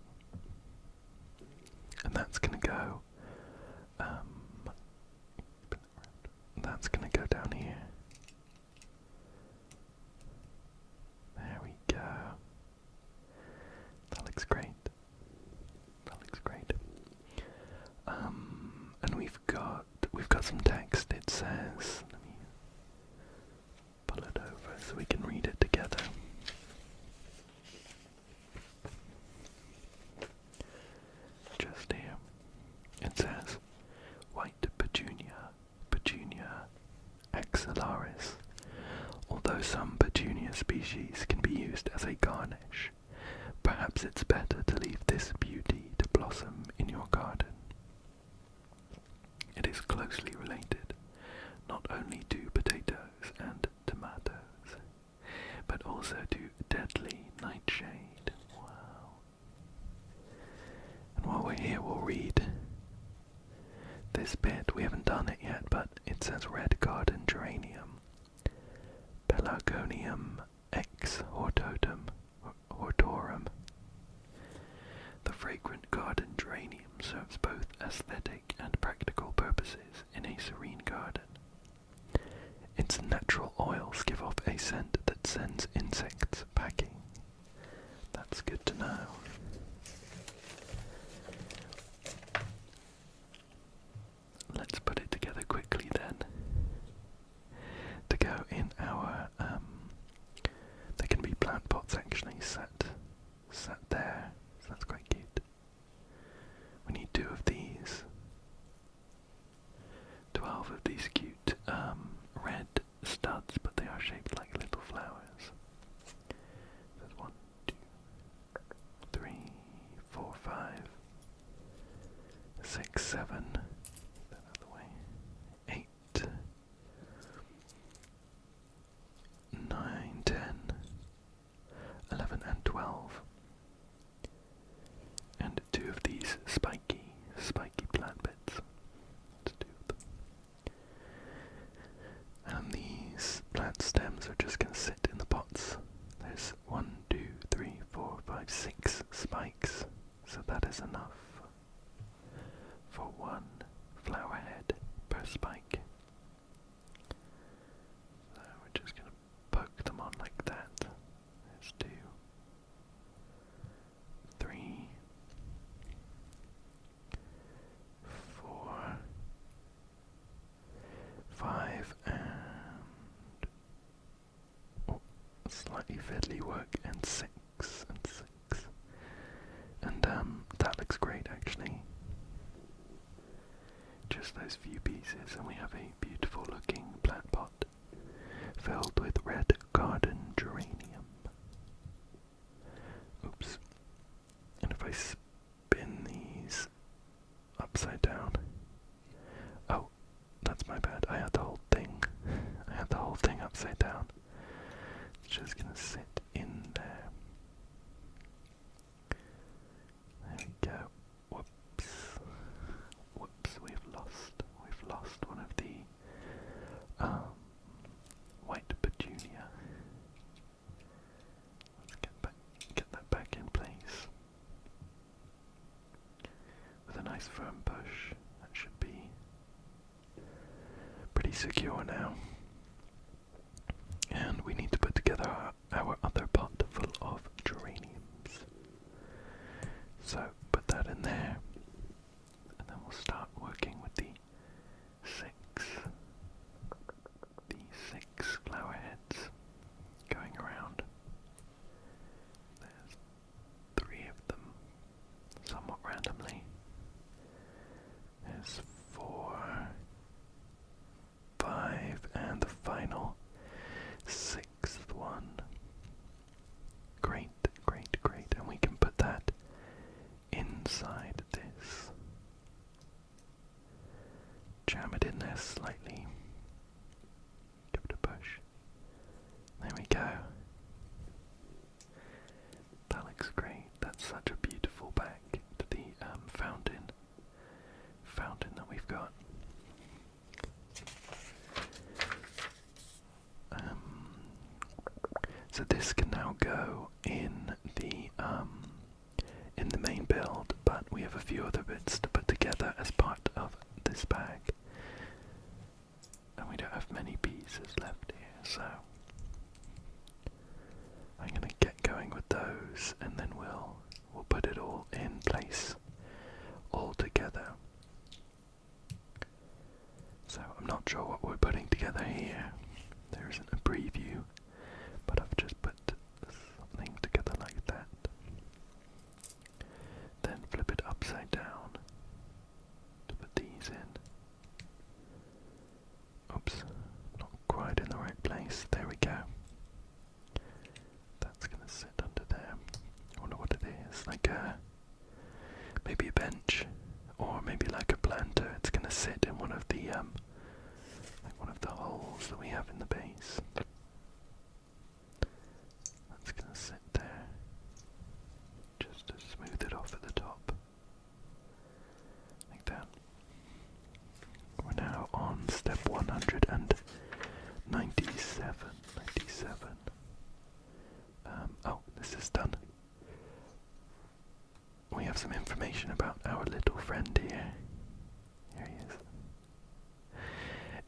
And that's going to go down here. There we go. That looks great. And we've got some text. It says, let me pull it over so we can read it together. we haven't done it yet, but it says red garden geranium, Pelargonium ex hortorum. The fragrant garden geranium serves both aesthetic and practical purposes in a serene garden. Its natural oils give off a scent that sends insects packing. That's good to know. Let's put it together quickly then. To go in our, there can be plant pots actually sat there, so that's quite cute. We need 2 of these. 12 of these cute, red studs, but they are shaped like little flowers. There's 1, 2, 3, 4, 5, 6, 7. Another way. 8, 9, 10, 11, and 12. And 2 of these spiky plant bits. Let's do them. And these plant stems are just going to sit in the pots. There's 1, 2, 3, 4, 5, 6 spikes, so that is enough for 1 flower head per spike. So we're just going to poke them on like that. There's 2, 3, 4, 5, and slightly fiddly work, and 6, and that looks great actually. Just those few pieces, and we have a beautiful looking plant pot filled with red garden geranium. Oops. And if I spin these upside down, oh, that's my bad. I had the whole thing upside down. It's just gonna sit in there. There we go. Whoops, we've lost one of the white petunia. Let's get that back in place with a nice firm push. That should be pretty secure now. And we need to put together our other pot full of geraniums. So put that in there, and then we'll start working with the 6 flower heads going around. There's 3 of them, somewhat randomly. There's 4, 5, and the final 6th one. Great, and we can put that inside this. Jam it in there slightly. Give it a push. There we go. That looks great. That's such a beautiful back to the fountain that we've got. So this can now go in the main build, but we have a few other bits to put together as part of this bag, and we don't have many pieces left here, so I'm gonna get going with those, and then we'll put it all in place all together. So I'm not sure what we're putting together here. There isn't a preview, but I've just put something together like that. Then flip it upside down to put these in. Oops, not quite in the right place. There we go. That's gonna sit under there. I wonder what it is. Like maybe a bench, or maybe like a planter. It's gonna sit in one of the like one of the holes that we have in the base. That's gonna sit there, just to smooth it off at the top, like that. We're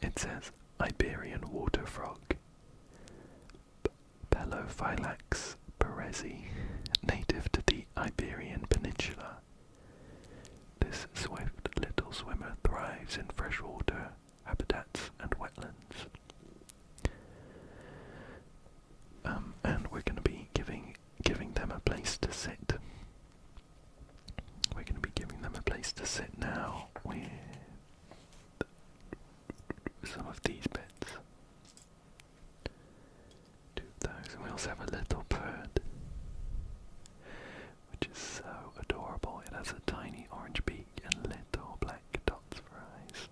it says Iberian water frog, Pelophylax perezi, native to the Iberian Peninsula. This swift little swimmer thrives in freshwater habitats and wetlands. And we're going to be giving them a place to sit. We're going to be giving them a place to sit now with some of these bits. Two of those, and we also have a little bird, which is so adorable. It has a tiny orange beak and little black dots for eyes.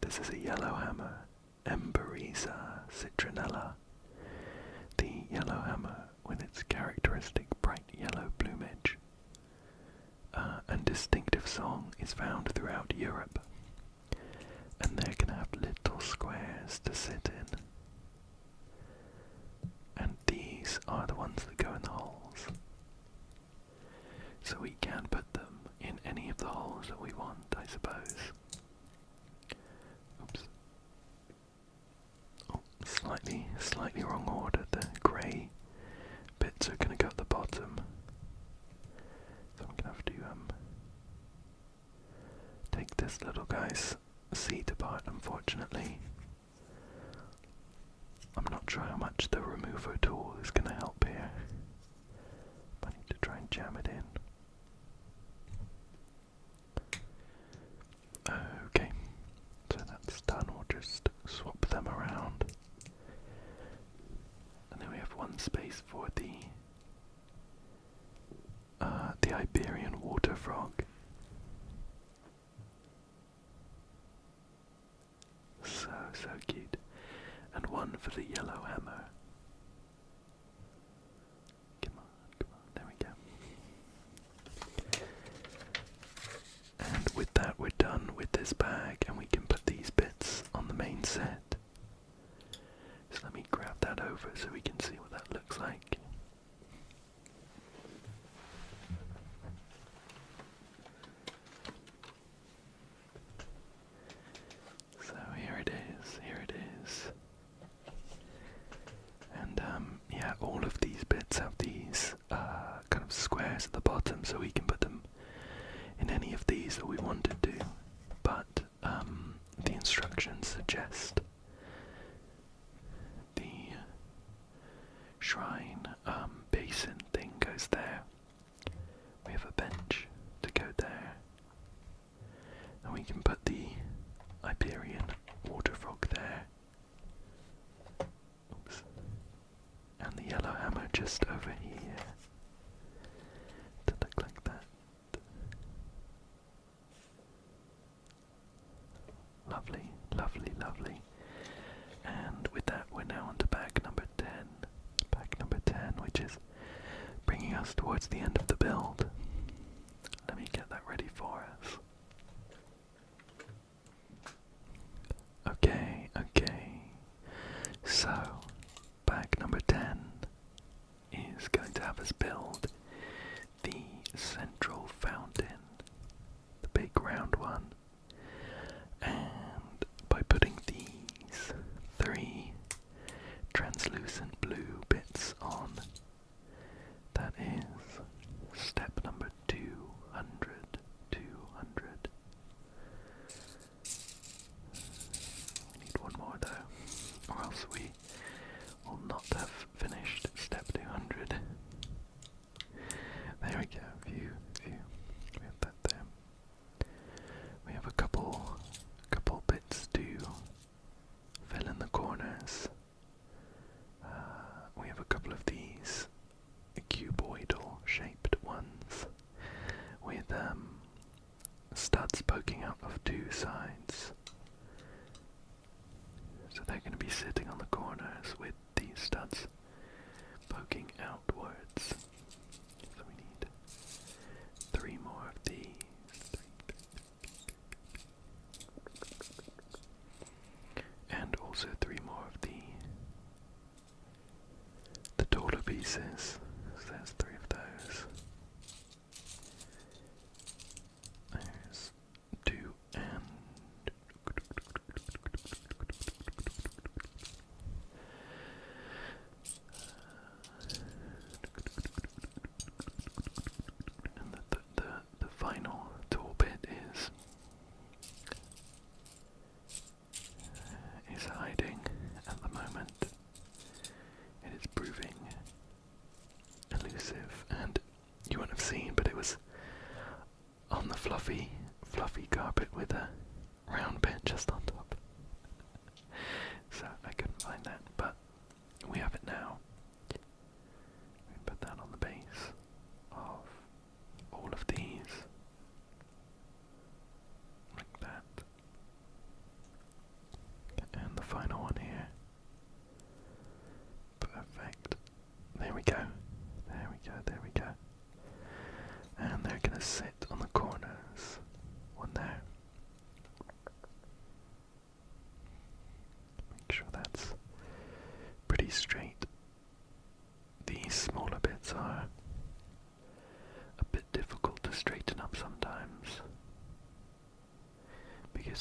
This is a yellowhammer, Emberiza citronella. The yellowhammer, with its characteristic bright yellow plumage and distinctive song, is found throughout Europe, and they're going to have little squares to sit in, and these are the ones that go in the holes, so we can put them in any of the holes that we want, I suppose. Oops. Oh, slightly wrong order. The grey bits are going to go at the bottom, so I'm going to have to take this little guy's seat apart, unfortunately. I'm not sure how much the remover tool is going to help here. I need to try and jam it in. Okay, so that's done. We'll just swap them around. And then we have one space for the Iberian water frog. So cute. And one for the yellow hammer. Come on, there we go. And with that we're done with this bag, and we can put these bits on the main set. So let me grab that over so we can see what that looks like. So here it is. And yeah, all of these bits have these kind of squares at the bottom, so we can put them in any of these that we wanted to. But the instructions suggest the shrine basin thing goes there. We have a bench to go there, and we can put the Iberian water frog there. Oops. And the yellow hammer just over here to look like that. Lovely, lovely, lovely. And with that, we're now on to bag number 10. Bag number 10, which is bringing us towards the end of the build. Let me get that ready for us. Okay. So, bag number 10 is going to have us build the central fountain, the big round one. And by putting these 3 translucent blue bits on, that is step number 200. We need one more though, or else we will not have finished step 200. There we go, Phew. We have that there. We have a couple bits to fill in the corners. We have a couple of these cuboidal shaped ones with studs poking out of 2 sides. So they're going to be sitting on the corners with these studs poking outwards. So we need 3 more of these. And also 3 more of the taller pieces. So there's 3 of those. There's 2 and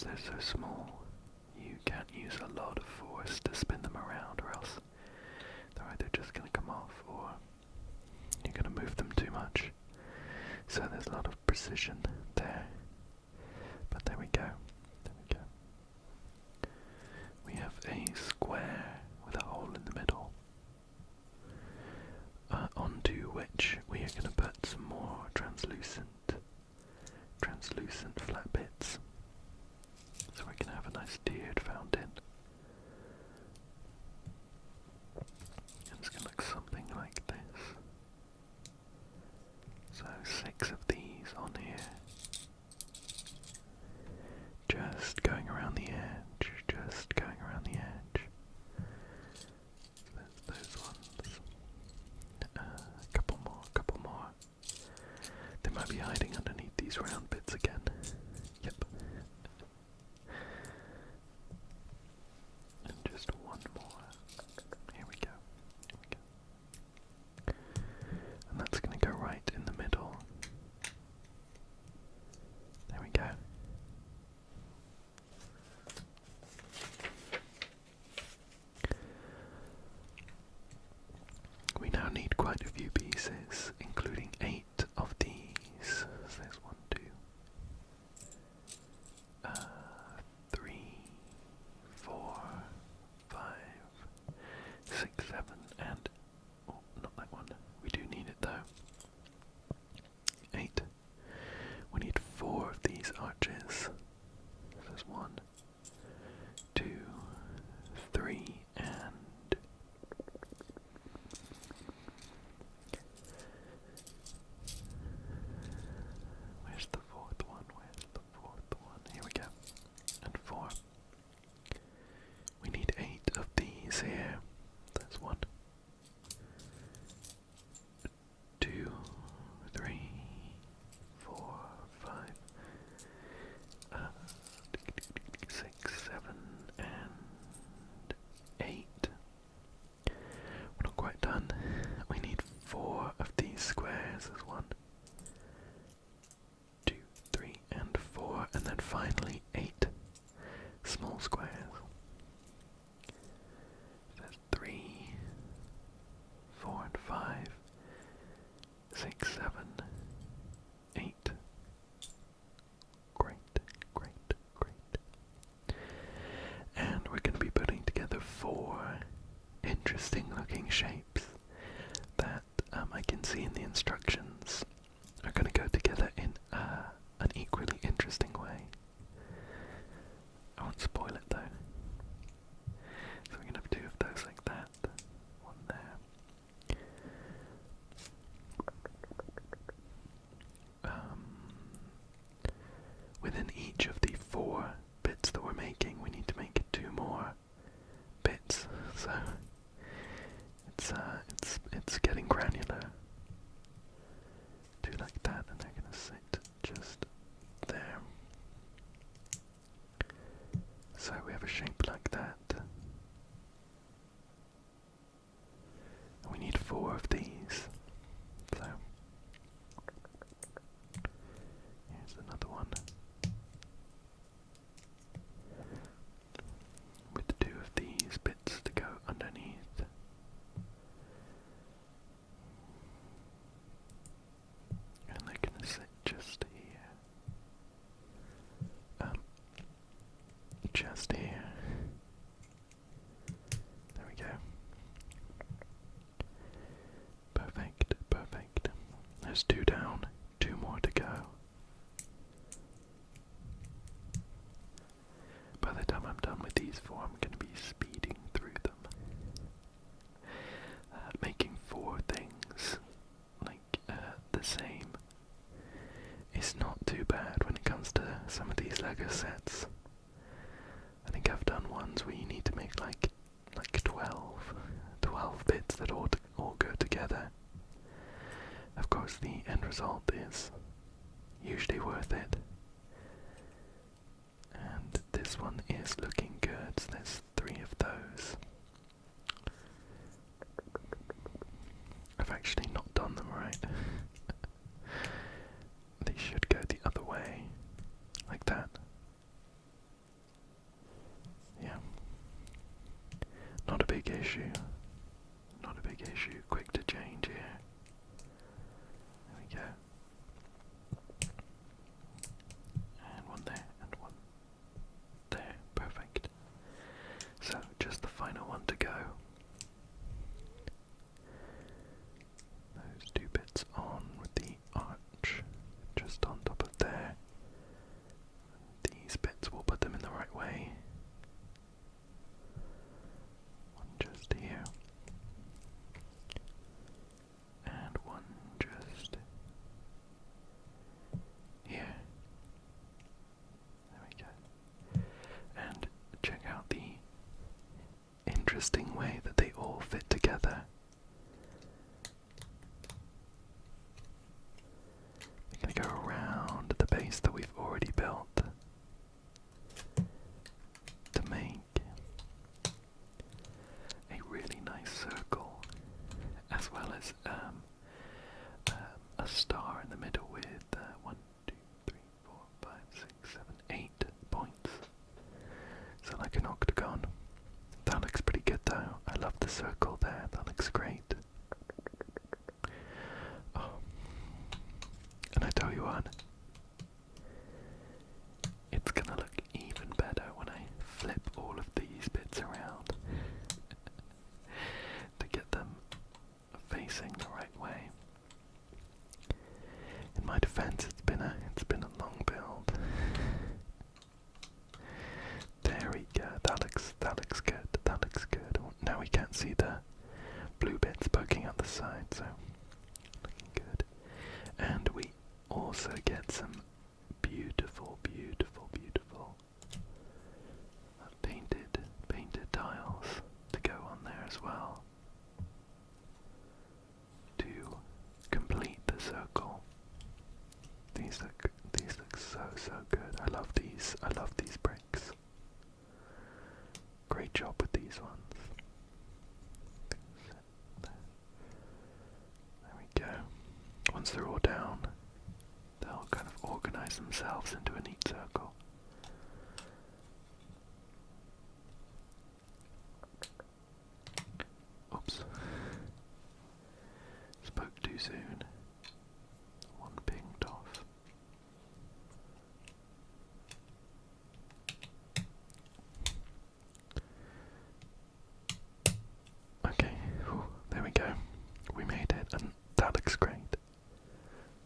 they're so small, you can't use a lot of force to spin them around, or else they're either just going to come off or you're going to move them too much. So there's a lot of precision there. But there we go. There we go. We have a square with a hole in the middle, onto which we are going to put some more translucent flat bits. So we're going to have a nice tiered fountain. And it's going to look something like this. So 6 of these on here. Just going around the edge, just going around the edge. So there's those ones. A couple more. They might be hiding underneath these round bits again. Yep. And just one more. Here we go. And that's going to go right in the middle. There we go. We now need quite a few pieces, including 8 of these. So there's 1, 2, 3, 4, 5, 6, 7, and oh, not that one. We do need it though. 8. We need 4 of these arches. There's 1, 2, 3, and where's the 4th one? Here we go. And 4. We need 8 of these here. That's 1, 2, 3, 4, 5, 6, 7, and 8. We're not quite done. We need 4 of these squares. There's 1, 2, 3, and 4, and then finally 8 small squares. There's 3, 4, and 5, 6, 7, 8. Great. And we're going to be putting together 4 interesting looking shapes that I can see in the instructions are going to go together in an equally interesting way. I won't spoil it though. So we're going to have 2 of those like that. 1 there. Within each of the 4 bits that we're making, we need to make 2 more bits. So it's getting granular. Do like that, and they're gonna sit just there. So we have a shape like that. And we need 4 of these. So here's another one. With 2 of these bits to go underneath. And they're gonna sit just here. Just here. There we go. Perfect. There's 2 down, 2 more to go. By the time I'm done with these 4, I'm going to be speeding through them. Making 4 things like the same is not too bad when it comes to some of these Lego sets. I think I've done ones where you need to make like 12 bits that all go together. Of course, the end result is usually worth it. And this one is looking good, so there's 3 of those. I've actually not done them right. They should go the other way, like that. big issue. Not a big issue. Quick to change here. There we go. And one there, and one there. Perfect. So, just the final one to go. Those two bits on with the arch just on top of there. These bits, we'll put them in the right way. One just here. And one just here. There we go. And check out the interesting way that they all fit together. We're going to go around the base that we've already built to make a really nice circle, as well as a star in the middle with 1, 2, 3, 4, 5, 6, 7, 8 points. So like an octagon. That looks pretty good though. I love the circle there. That looks great. Oh. And I tell you what, it's gonna look even better when I flip all of these bits around to get them facing the right way. In my defense, it's been a long build. There we go. That looks good. That looks good. Now we can't see the blue bits poking out the side, so looking good. And we also get some beautiful, beautiful, beautiful painted tiles to go on there as well to complete the circle. These look so good. I love these bricks. Great job with these ones. There we go. Once they're all down, they'll kind of organize themselves into a neat circle. Oops. Spoke too soon. One pinged off. Okay, there we go. We made it, and that looks great.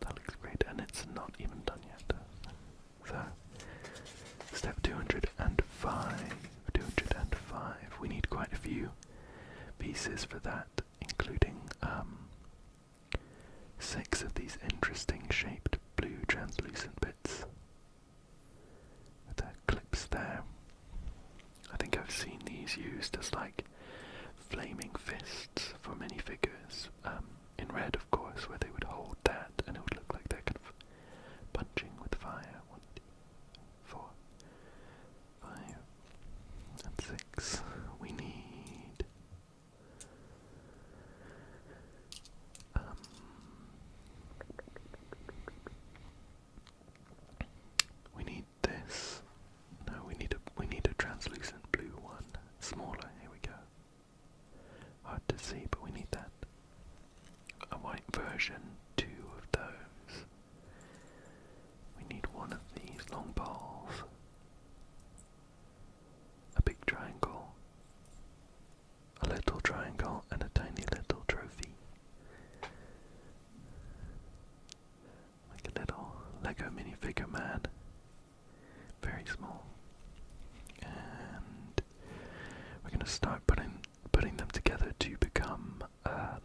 That looks great, and it's not even done yet. So, step 205. 205. We need quite a few pieces for that, including 6 of these interesting shaped blue translucent bits with the clips there. I think I've seen these used as like flaming fists for minifigures, in red of course, where they would hold that and it would look like they're kind of punching with fire. 1, 2, 4, 5, and 6. We need this. No, we need a translucent blue one. Smaller, here we go. Hard to see, but we need that. A white version, 2 of those. We need one of these long balls. A big triangle. A little triangle and a tiny little trophy. Like a little Lego minifigure man. Very small. And we're going to start putting them together to become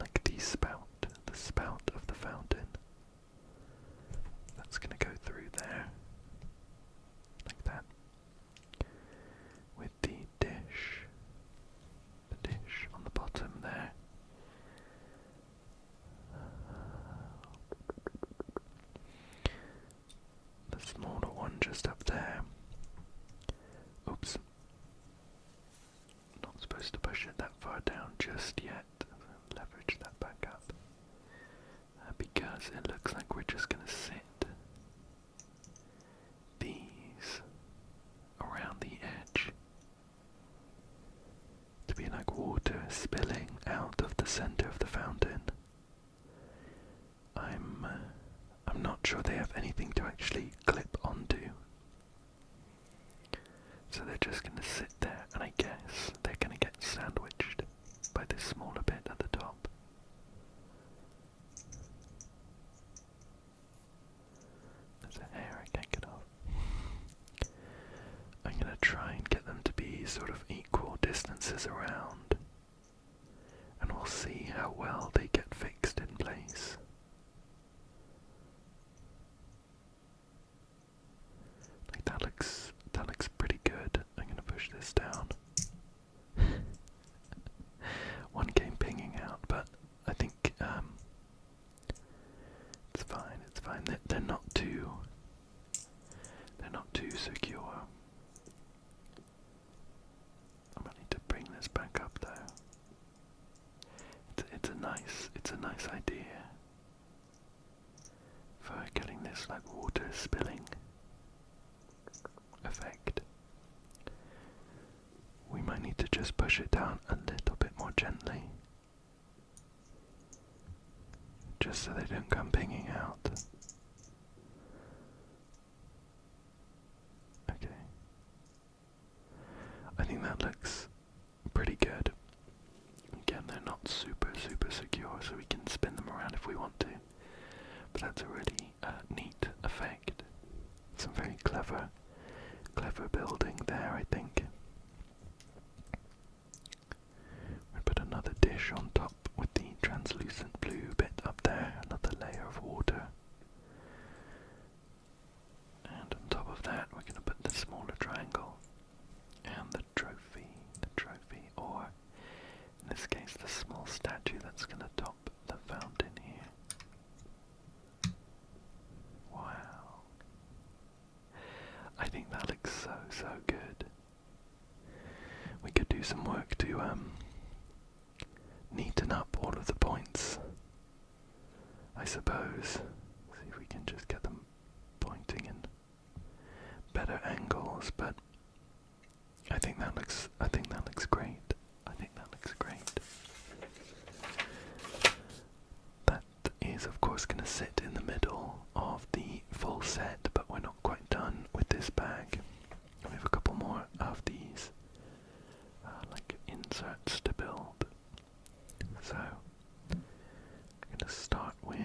like the spout of the fountain. That's going to go through there, like that, with the dish on the bottom there. The smaller one just up there. Oops. Not supposed to push it that far down just yet. Leverage that back up. Because it looks like we're just going to sit these around the edge to be like water spilling out of the center of the fountain. I'm not sure they have anything to actually clip onto. So they're just going to sit there, and I guess they're going to get sandwiched by this smaller bit at the top. There's a hair I can't get off. I'm going to try and get them to be sort of equal distances around, and we'll see how well they get fixed in place. Like that looks pretty good. I'm going to push this down. One came pinging out, but I think it's fine. It's fine. They're not too secure. I might need to bring this back up though. It's a nice idea for getting this like water spilling effect. We might need to just push it down a little bit more gently, just so they don't come pinging out. Okay. I think that looks pretty good. Again, they're not super secure, so we can spin them around if we want to. But that's a really neat effect. Some very clever building there, I think. We put another dish on top with the translucent blue bit up there, another layer of water. And on top of that, we're going to put the smaller triangle and the trophy, or in this case, the small statue that's going to top the fountain here. Wow. I think that looks so good. We could do some work to neaten up all of the points, I suppose. See if we can just get them pointing in better angles, but I think that looks great. That is of course going to sit in the middle of the full set, but we're not quite done with this bag. We have a couple more of these like inserts to build. So I'm going to start with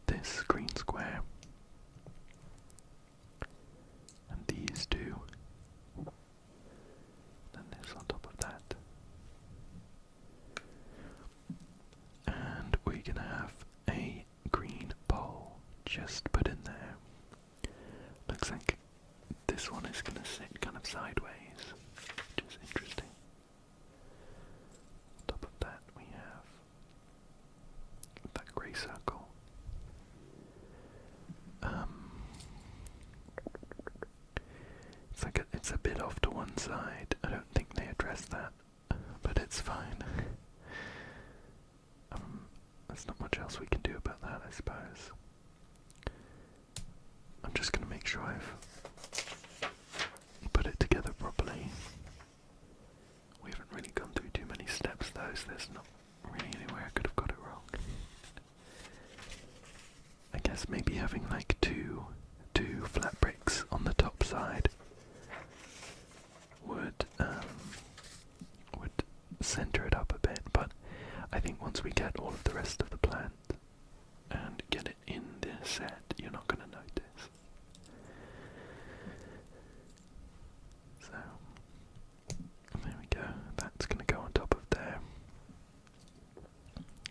this green square and these two, then this on top of that, and we're going to have a green pole just put in there. Looks like this one is going to sit kind of sideways, which is interesting. On top of that we have that grey circle. It's a bit off to one side. I don't think they addressed that, but it's fine. There's not much else we can do about that, I suppose. I'm just going to make sure I've put it together properly. We haven't really gone through too many steps though, so there's not really anywhere I could have got it wrong. I guess maybe having like two flat bricks on the top side would center it up a bit, but I think once we get all of the rest of the plant and get it in the set, you're not going to notice. So there we go. That's going to go on top of there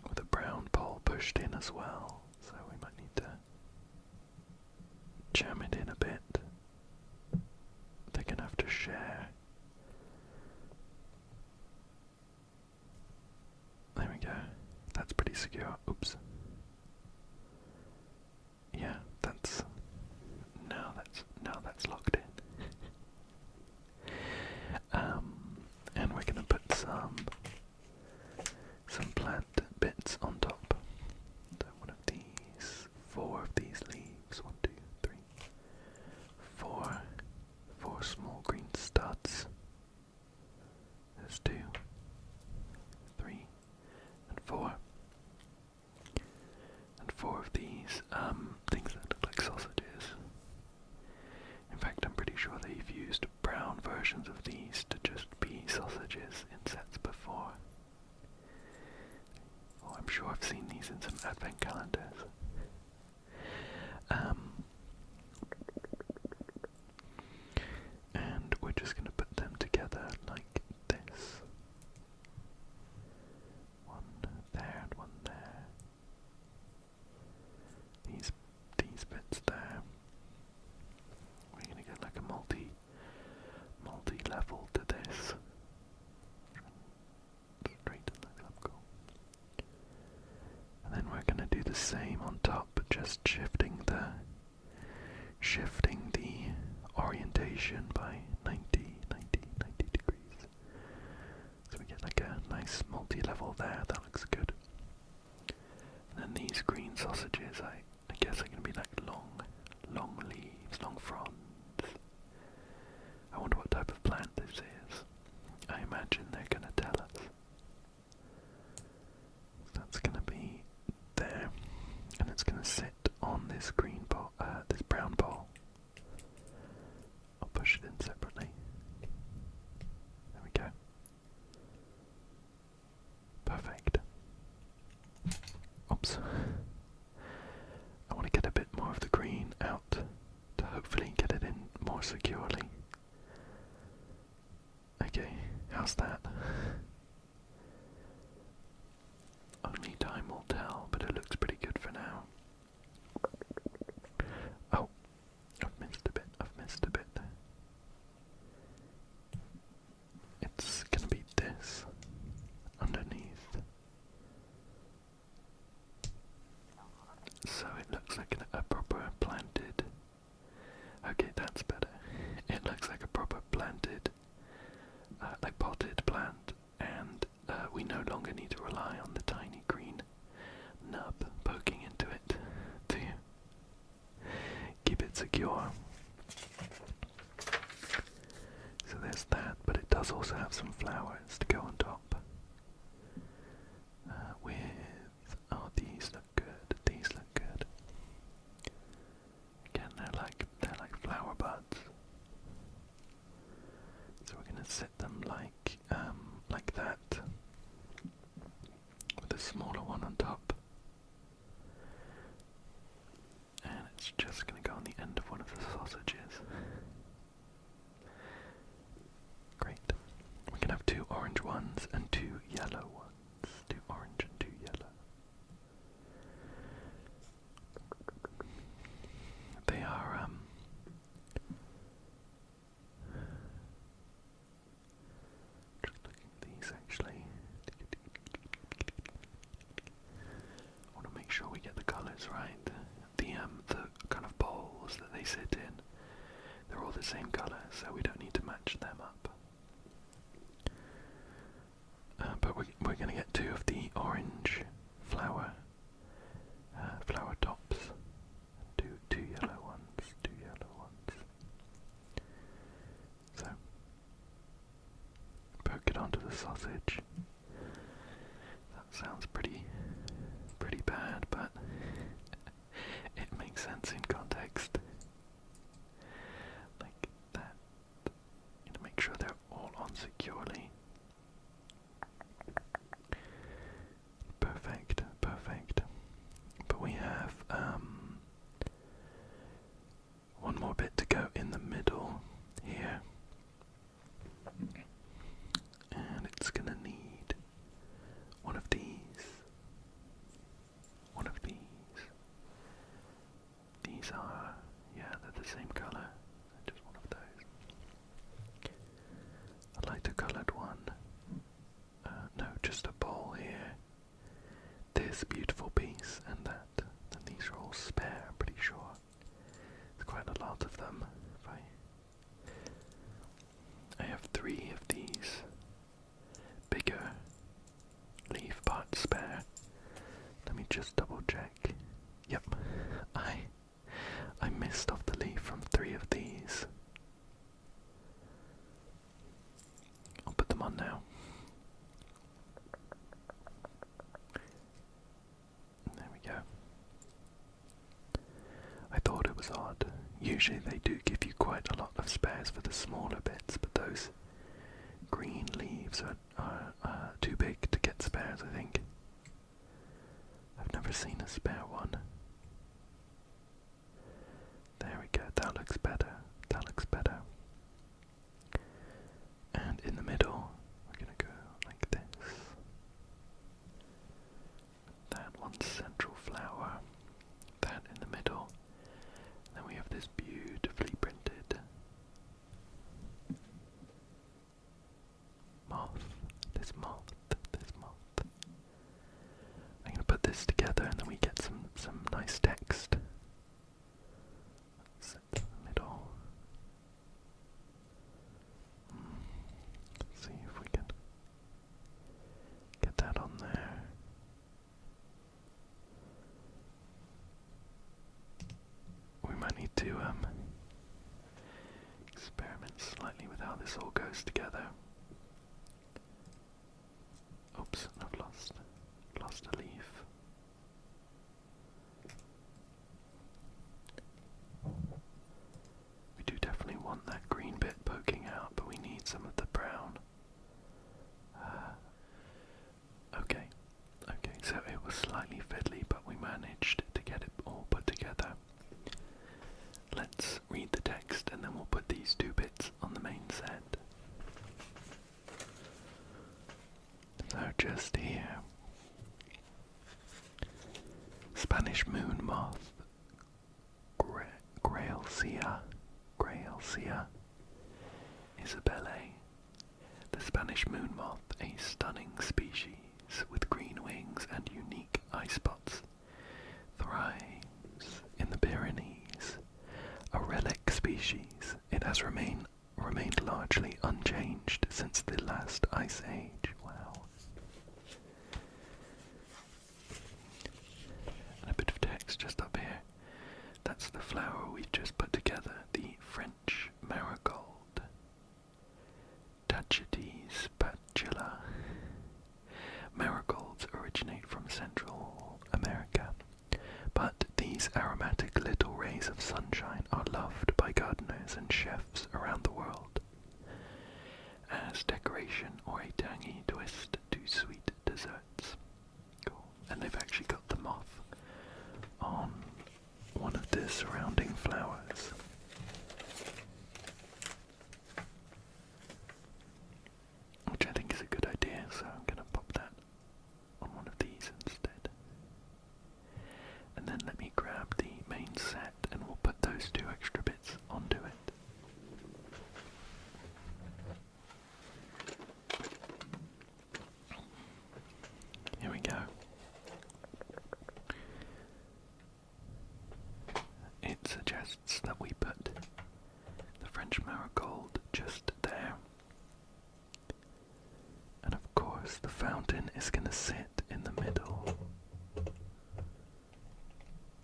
with a brown pole pushed in as well. So we might need to jam it in a bit. They're going to have to share. There we go. That's pretty secure. Oops. Yeah, now that's locked in. And we're gonna put some plant bits on top. So one of these, 4 of these leaves. 1, 2, 3, 4 small green studs. just shifting the orientation by 90 degrees. So we get like a nice multi-level there. That looks good. And then these green sausages, I guess are going to be like long leaves, long fronds. I wonder what type of plant this is. I imagine they're going to tell us. So that's going to be there, and it's going to sit on this green bowl, this brown bowl. I'll push it in separately. There we go. Perfect. Oops. I want to get a bit more of the green out to hopefully get it in more securely. Okay, how's that? Only time will tell, but it looks pretty good for now. Oh, I've missed a bit. It's gonna be this underneath. So it looks like a proper planted. Okay, that's better. It looks like a proper planted, like potted plant, and we no longer need to rely on the tiny green nub poking into it to keep it secure. So there's that, but it does also have some flowers to go on top. Oh, these look good. Again, they're like flower buds. So we're gonna set them like that, with a smaller one on top. And it's just gonna go on the end of one of the sausages. Great. We can have 2 orange ones and 2 yellow ones. 2 orange and 2 yellow. They are, just looking at these actually. I want to make sure we get the colours right. The kind of bowls that they sit in, they're all the same colour, so we don't need to match them up. But we're going to get 2 of the orange flower tops, two yellow ones. So poke it onto the sausage. That sounds pretty bad, but it makes sense in context. Like that. To make sure they're all on securely. Perfect. But we have one more bit to go in the middle here. And it's gonna need one of these. These are, yeah, they're the same colour. Just one of those. I like the coloured one. No, just a bowl here. This beautiful piece and that. And these are all spare, I'm pretty sure. There's quite a lot of them. I have 3 of these bigger leaf parts spare. Let me just double check. Yep, I missed off the leaf from 3 of these. I'll put them on now. There we go. I thought it was odd. Usually they do give you quite a lot of spares for the smaller bits, but those green leaves are too big to get spares, I think. I've never seen a spare one. There we go, that looks better. And in the middle, we're gonna go like this. That one central flower. That in the middle. Then we have this beautifully printed moth. This moth. I'm gonna put this together and then we get some slightly with how this all goes together. Oops, I've lost a leaf. We do definitely want that green bit poking out, but we need some of the brown. Okay, so it was slightly fiddly, but we managed to get it all put together. Let's read the text and then we'll put these two bits on the main set. So just here, Spanish moon moth, Grailsia isabelle. The Spanish moon moth, a stunning species with green wings and unique eye spots, thrives in the Pyrenees. A relic species, it has remained largely unchanged since the last ice age. Wow. And a bit of text just up here. That's the flower we've just put together, the French marigold. Tacites patula. Marigolds originate from Central America, but these aromatic little rays of sunshine are loved by gardeners and chefs around the world as decoration or a tangy twist to sweet desserts. Cool. And they've actually got the moth on one of the surrounding flowers. Which I think is a good idea, so I'm going to pop that on one of these instead. And then let me grab the main set and we'll put those two extra bits onto it. Here we go. It suggests that we put the French marigold just there. And of course the fountain is going to sit in the middle.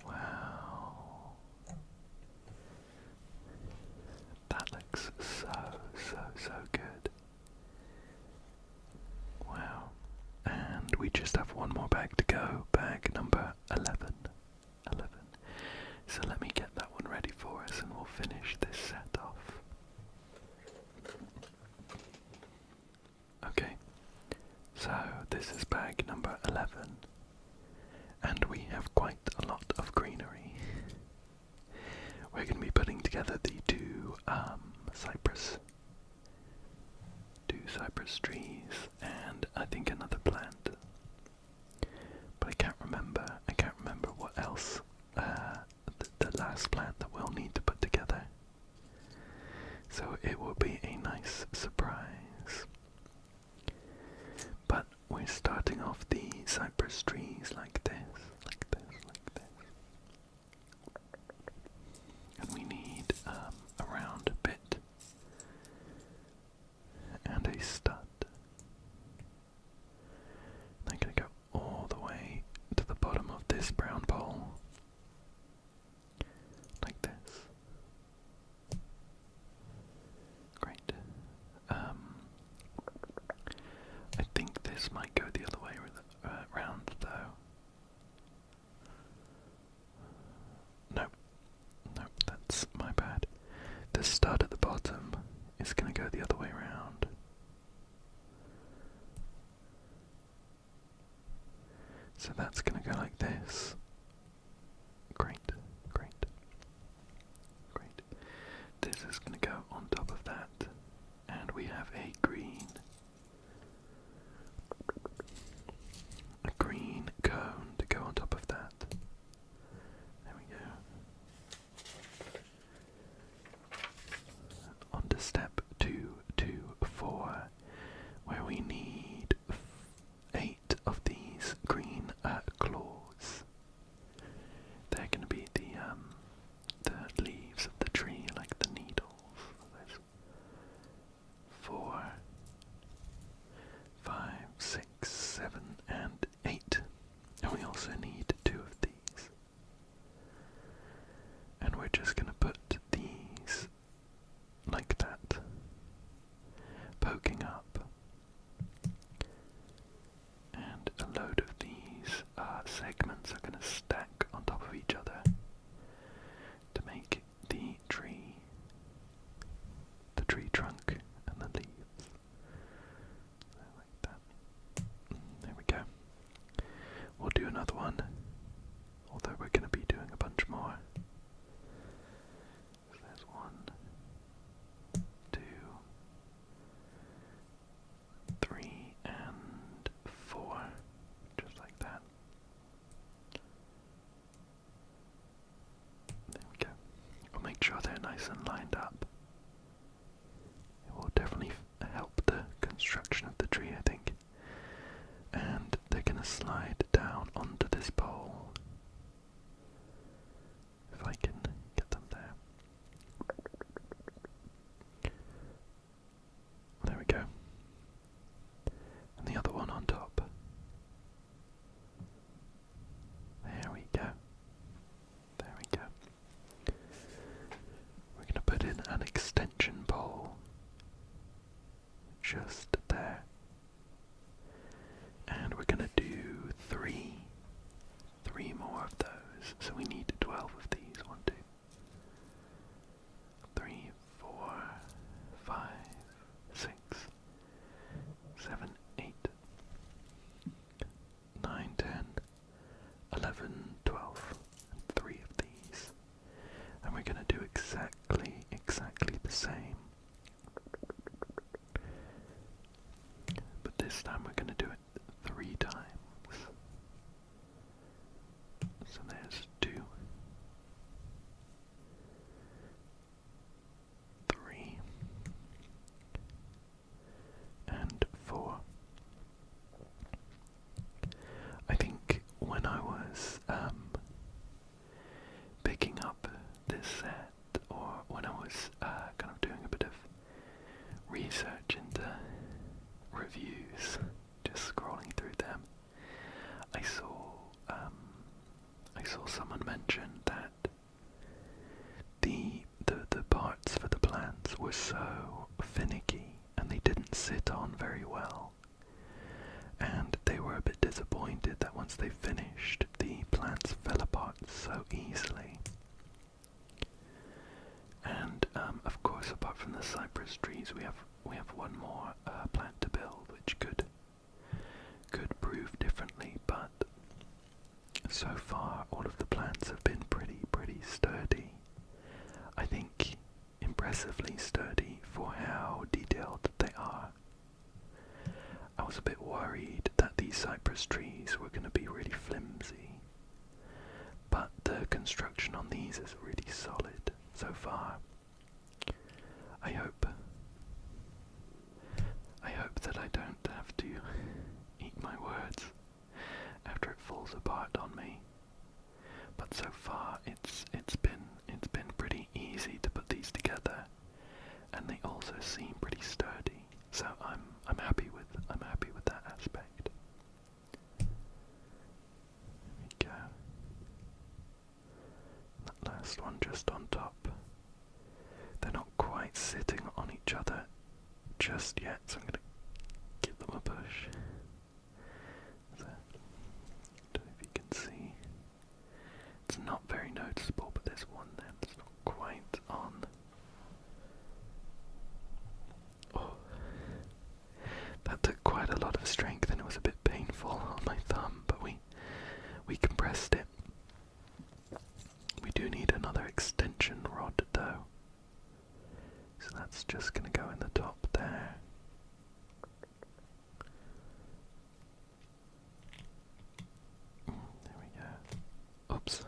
Wow. That looks so good. Wow. And we just have one more bag to go. Bag number 11. So let me get that one ready for us and we'll finish this set off. Okay. So this is bag number 11. And we have quite a lot of greenery. We're going to be putting together the two cypress trees, and I think another plant. But I can't remember what else, the last plant that we'll need to put together. So it will be a nice surprise. But we're starting off the cypress trees like this. And we need a round bit and a stud. I'm going to go all the way to the bottom of this brown bowl, like this. Great. I think this might go the other way round though. Nope, that's my bad. The stud at the bottom is going to go the other way around. So that's going to go like this. Great. This is going to go on top of that. And we have a green cone to go on top of that. There we go. On to step 2 to 4, where we need 8 of these green claws. They're going to be the leaves of the tree, like the needles. There's 4, 5, 6, 7, and 8. And we also need 2 of these. And we're just going to put these like that. stand up. It will definitely help the construction of the tree, I think. And they're going to slide down onto this pole. If I can get them there. There we go. And the other one on top. There we go. There we go. We're going to put in an extension pole just there. And we're going to do three more of those. So we need 12 of these. 1, 2, 3, 4, 5, 6, 7, 8, 9, 10, 11, 12, and 3 of these. And we're going to do exactly the same. But this time we're going to do it 3 times. So there's 2, 3, and 4. I think when I was picking up this set, or when I was kind of doing a bit of research into reviews, just scrolling through them, I saw someone mention that the parts for the plants were so finicky and they didn't sit on very well, and they were a bit disappointed that once they finished, the plants fell apart so easily. And of course, apart from the cypress trees, we have one more plant to build, which could prove differently, but so far all of the plants have been pretty sturdy. I think impressively sturdy for how detailed they are. I was a bit worried that these cypress trees were going to be really flimsy, but the construction on these is really solid so far. I hope that I don't have to eat my words after it falls apart on me. But so far it's been pretty easy to put these together, and they also seem pretty sturdy. So I'm happy with that aspect. There we go. That last one just on top. They're not quite sitting on each other just yet, so I'm going to give them a push. So, don't know if you can see. It's not very noticeable, but there's one there that's not quite on. Oh, that took quite a lot of strength, and it was a bit painful on my thumb, but we compressed it. We do need another extension rod though, so that's just going to go in the top there. There we go. Oops.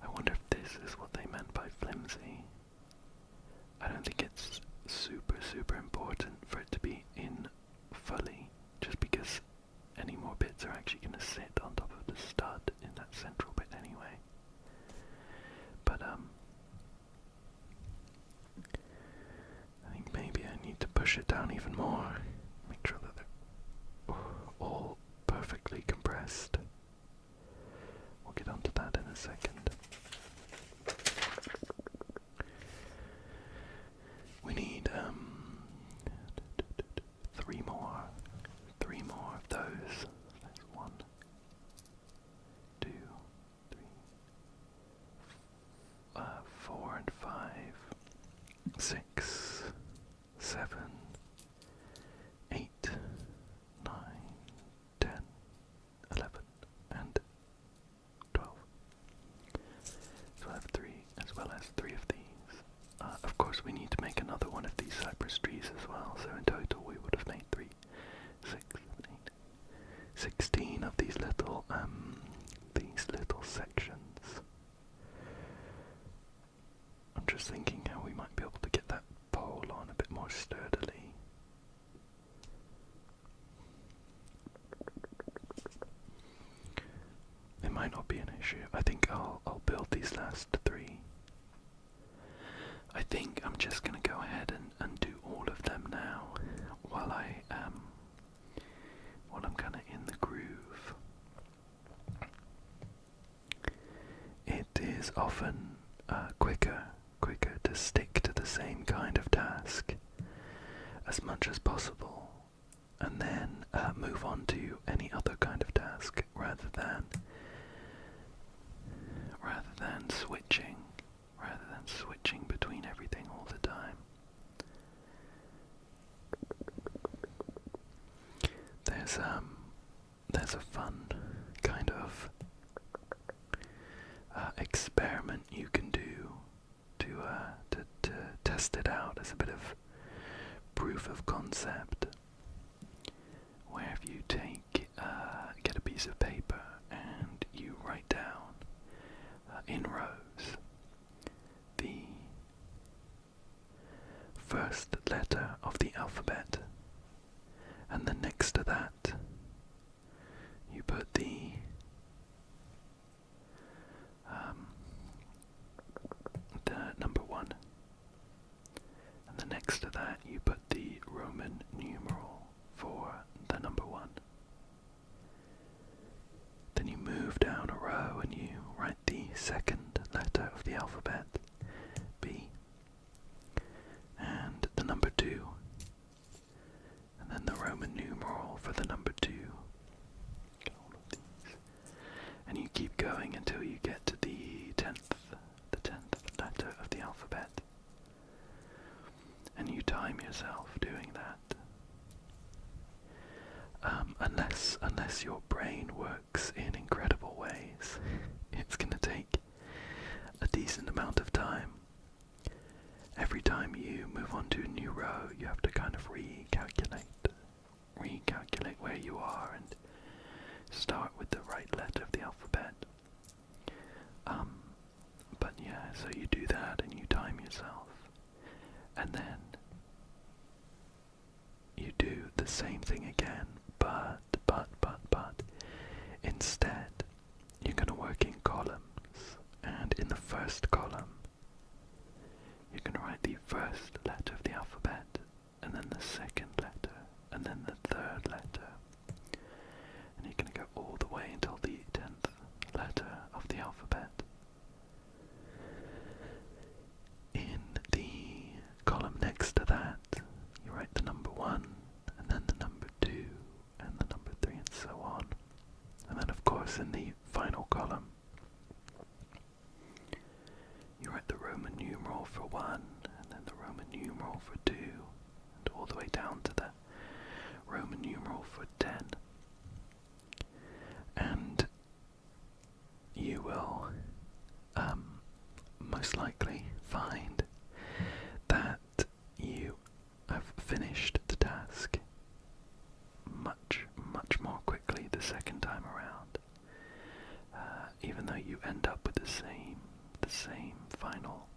I wonder if this is what they meant by flimsy. I don't think it's super important for it to be in fully, just because any more bits are actually going to sit on top of the stud in that central bit anyway. But I think maybe I need to push it down even more, make sure that they're all perfectly compressed. We'll get onto that in a second. We need 3 more of those. There's 1, 2, 3, 4 and 5, 6, 7, 8, 9, 10, 11, and 12. So I have 3, as well as 3 of these. Of course, we need to make another one of these cypress trees as well, so in total we would have made 3, 6, 7, 8, 16 of these little sections. was thinking how we might be able to get that pole on a bit more sturdily. It might not be an issue. I think I'll build these last three. I think I'm just gonna go ahead and do all of them now while I'm kinda in the groove. It is often quicker to stick to the same kind of task as much as possible, and then move on to any other kind of task rather than switching between everything all the time. There's a fun kind of experiment you can do to test it out as a bit of proof of concept, where if you get a piece of paper and you write down in rows the first letter of the alphabet, and then next to that you put the number 1, and then next to that you put the Roman numeral for the number 1. Then you move down a row and you write the second letter of the alphabet, B, and the number 2, and then the Roman numeral for the number 2. And you keep going until you get to the 10th letter of the alphabet. And you time yourself doing that. Unless your brain works in incredible ways, it's going to take a decent amount of time. Every time you move on to a new row, you have to kind of recalculate where you are and start with the right letter of the alphabet. But yeah, so you do that and you time yourself, and then you do the same thing again, but instead you're going to work in columns, and in the first column you're going to write the first letter of the alphabet, and then the second letter, and then the third letter, and you're going to go all the way until the 10th letter of the alphabet. In the column next to that, you write the number 1, and then the number 2, and the number 3, and so on. And then of course in the final column, you write the Roman numeral for 1, and then the Roman numeral for 2, and all the way down to the Roman numeral for 10. And you will most likely find that you have finished the task much more quickly the second time around, even though you end up with the same final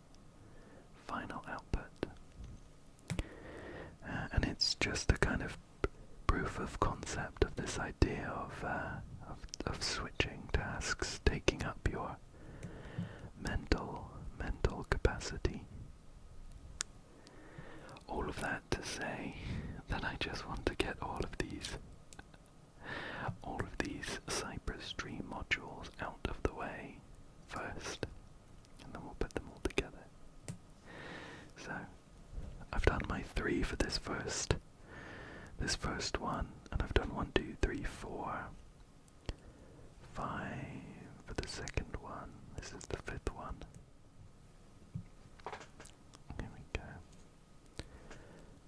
output. And it's just a kind of proof of concept of this idea of switching tasks, taking up your mental capacity. All of that to say that I just want to get all of these Cypress tree modules out of the way first, and then we'll put them all together. So I've done my 3 for this first one, and I've done 1, 2, 3, 4, 5 for the second one. This is the 5th one. Here we go.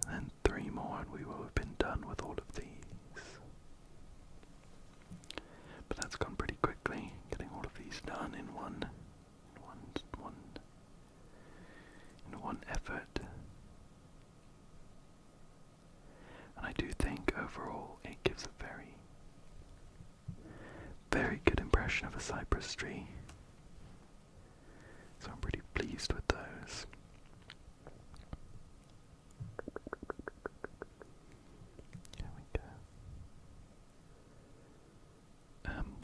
And then 3 more and we will have been done with all of these. But that's gone pretty quickly, getting all of these done in one effort. And I do think overall it gives a very good impression of a cypress tree. So I'm pretty pleased with those.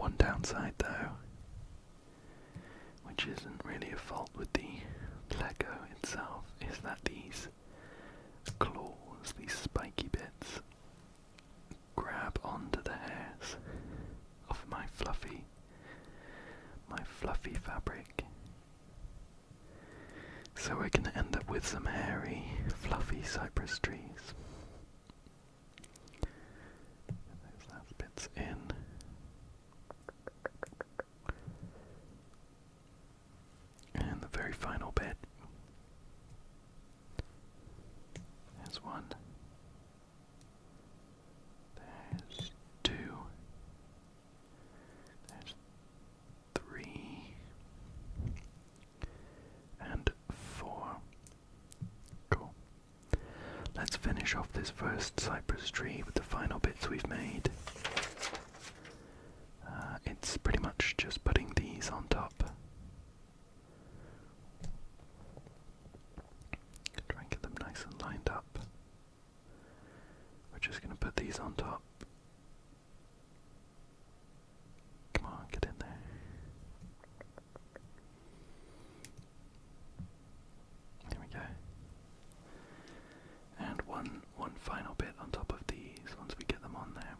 One downside though, which isn't really a fault with the Lego itself, is that these claws, these spiky bits, grab onto the hairs of my fluffy fabric. So we're going to end up with some hairy, fluffy cypress trees. Those last bits in. And the very final bit. There's one. There's two. There's three. And four. Cool. Let's finish off this first cypress tree with the final bits we've made. It's pretty much just putting these on top. Try and get them nice and lined up. We're just going to put these on top. Come on, get in there. There we go. And one final bit on top of these once we get them on there.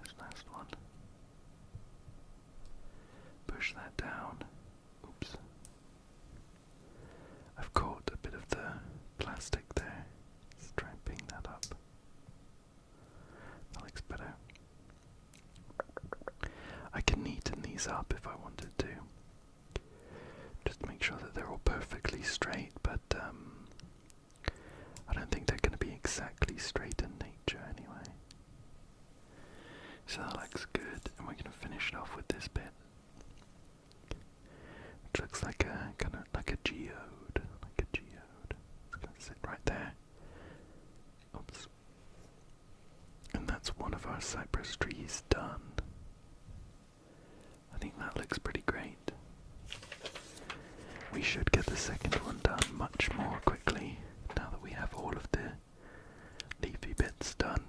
This last one. Push that down. Oops. I've caught a bit of the plastic there. Let's try and ping that up. That looks better. I can neaten these up if I wanted to. Just to make sure that they're all perfectly straight, but I don't think they're going to be exactly straight in nature anyway. So that looks good, and we're going to finish it off with this bit. Which looks like a kind of like a geode. It's going to sit right there. Oops. And that's one of our cypress trees done. I think that looks pretty great. We should get the second one done much more quickly now that we have all of the leafy bits done.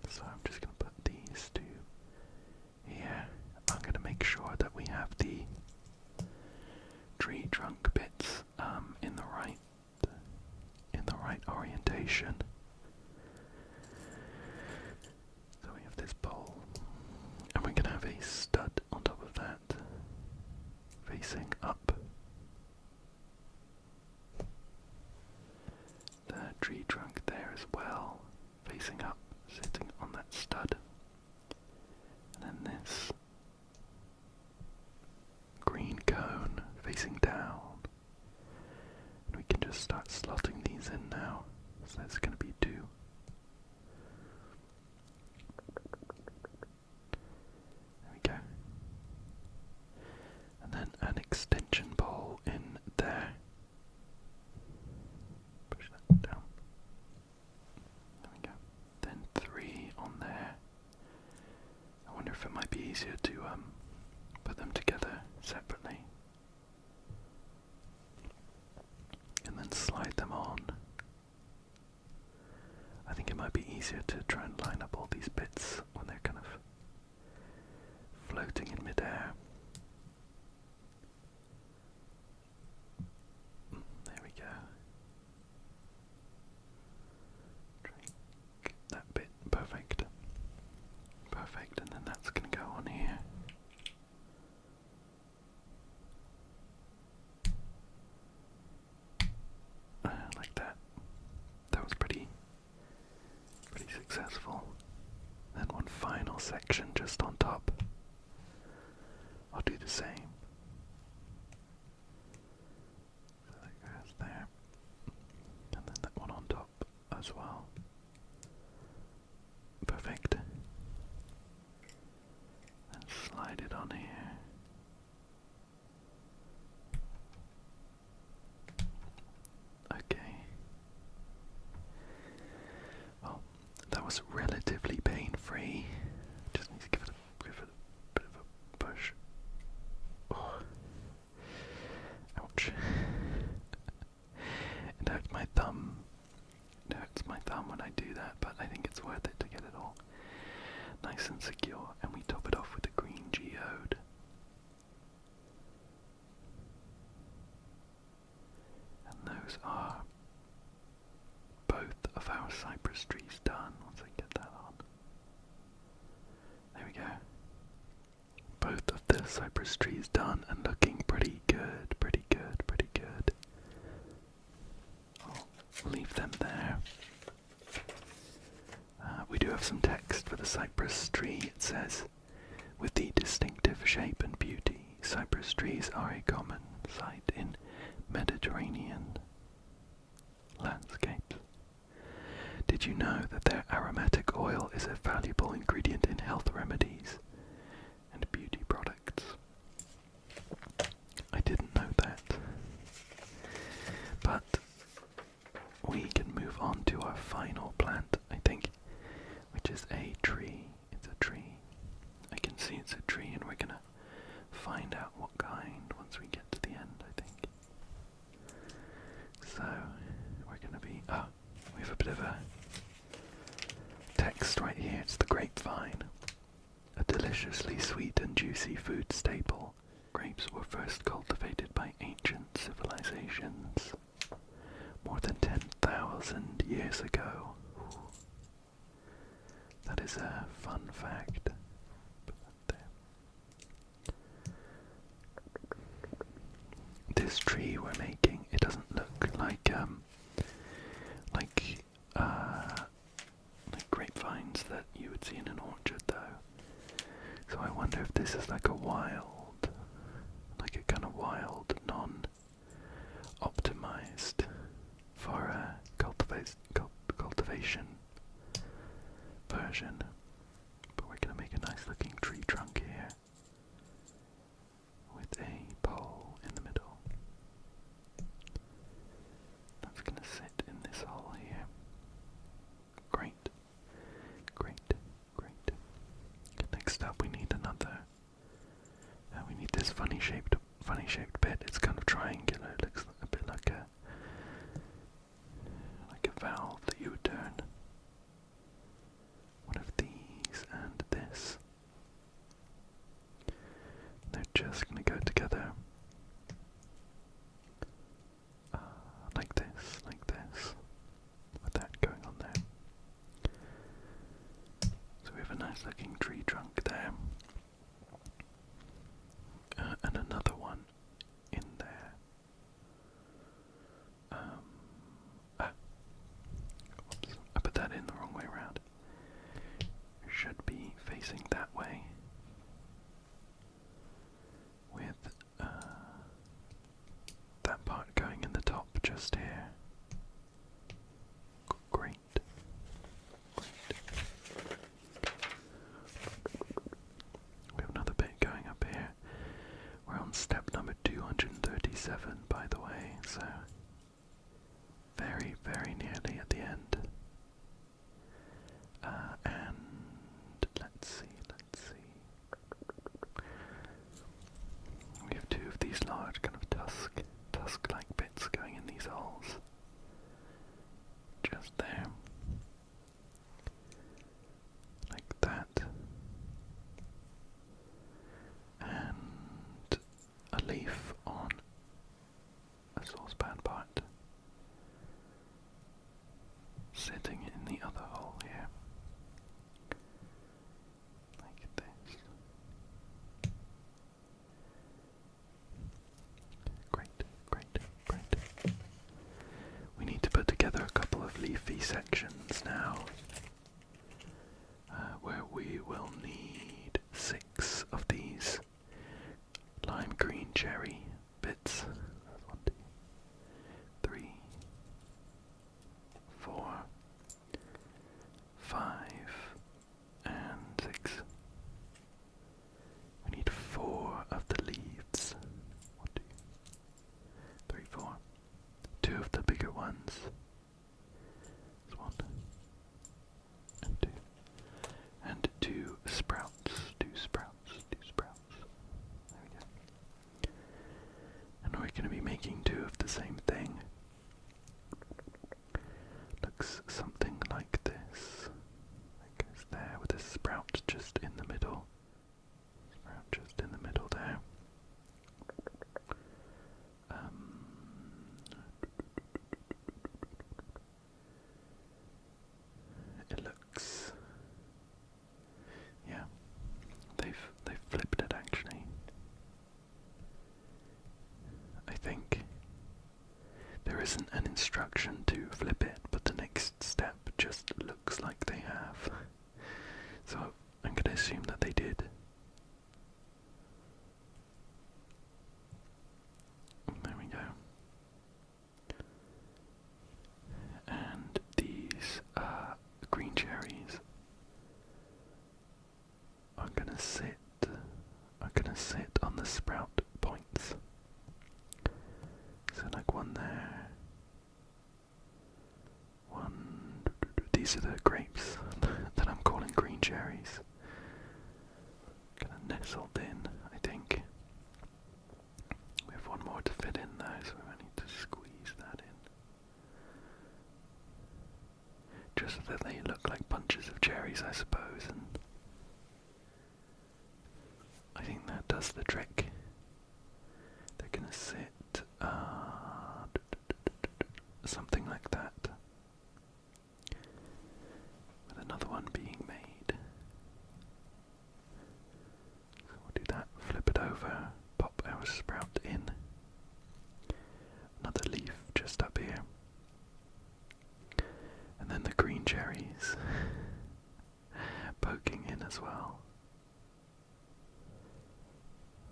So I'm just going to put these two here. I'm going to make sure that we have the tree trunk bits in the right orientation. So we have this pole, and we're going to have a stud on top of that, facing up. The tree trunk there as well, facing up, sitting on that stud. And then this green cone facing down. And we can just start slotting these in now. So there's going to be two. There we go. And then an extension pole in there. Push that down. There we go. Then three on there. I wonder if it might be easier to put them together separately. And then slide them on. I think it might be easier to try and line up all these bits when they're kind of floating in midair. There we go. Try that bit. Perfect. Perfect, and then that's going to go on here. Like that. That was pretty successful. Then one final section just on top. I'll do the same. So that goes there. And then that one on top as well. Perfect. And slide it on here. Okay. Well, that was relatively pain-free. Just need to give it a bit of a push. Oh. Ouch. It hurts my thumb. It hurts my thumb. nice and secure, and we top it off with a green geode. And those are both of our cypress trees done. Once I get that on. There we go. Both of the cypress trees done and looking pretty good, pretty good, pretty good. I'll leave them there. We do have some text for the cypress tree. It says, with the distinctive shape and beauty, cypress trees are a common sight in Mediterranean landscapes. Did you know that their aromatic oil is a valuable ingredient in health remedies and beauty products? I didn't know that. But we can move on to our final plant, I think, which is a tree. It's a tree. I can see it's a tree, and we're gonna find out what kind once we get to the end, I think. So, we're gonna be... we have a bit of a text right here. It's the grapevine. A deliciously sweet and juicy food staple. Grapes were first cultivated by ancient civilizations more than 10,000 years ago. That is a fun fact. Put that there. This tree we're making, it doesn't look like grapevines that you would see in an orchard, though. So I wonder if this is like a kind of wild, non-optimized for cultivation version. But we're going to make a nice looking tree trunk here with a pole in the middle. That's going to sit in this hole here. Great, great, great. Next up we need another. We need this funny shaped bit. It's kind of triangular. It looks a bit like a valve that you would turn. One of these and this. They're just going to go together like this, with that going on there. So we have a nice looking tree trunk there, and another one in there. Whoops, I put that in the wrong way around. It should be facing that way, with that part going in the top just here. Great. We have another bit going up here. We're on step number 237, by the way, so very, very nearly at the end. And let's see. We have two of these large kind of tusk-like bits going in these holes. Just there. Like that. And a leaf on a saucepan part sitting in the other hole here. Like this. Great. We need to put together a couple of leafy sections now, where we will need 6 of these lime green cherry bits. 1, 2, 3, 4, 5, and 6. We need 4 of the leaves. 1, 2, 3, 4. 2 of the bigger ones. 1, there isn't an instruction to flip it, but the next step just looks like they have. So I'm going to assume that they did. There we go. And these green cherries are gonna sit on the sprout points. So like one there. One. These are the grapes that I'm calling green cherries. Kind of nestled in, I think. We have one more to fit in though, so we might need to squeeze that in. Just so that they look like bunches of cherries, I suppose, and I think that does the trick. They're gonna sit something like that, with another one being made. So we'll do that, flip it over, pop our sprout in. Another leaf just up here. And then the green cherries poking in as well.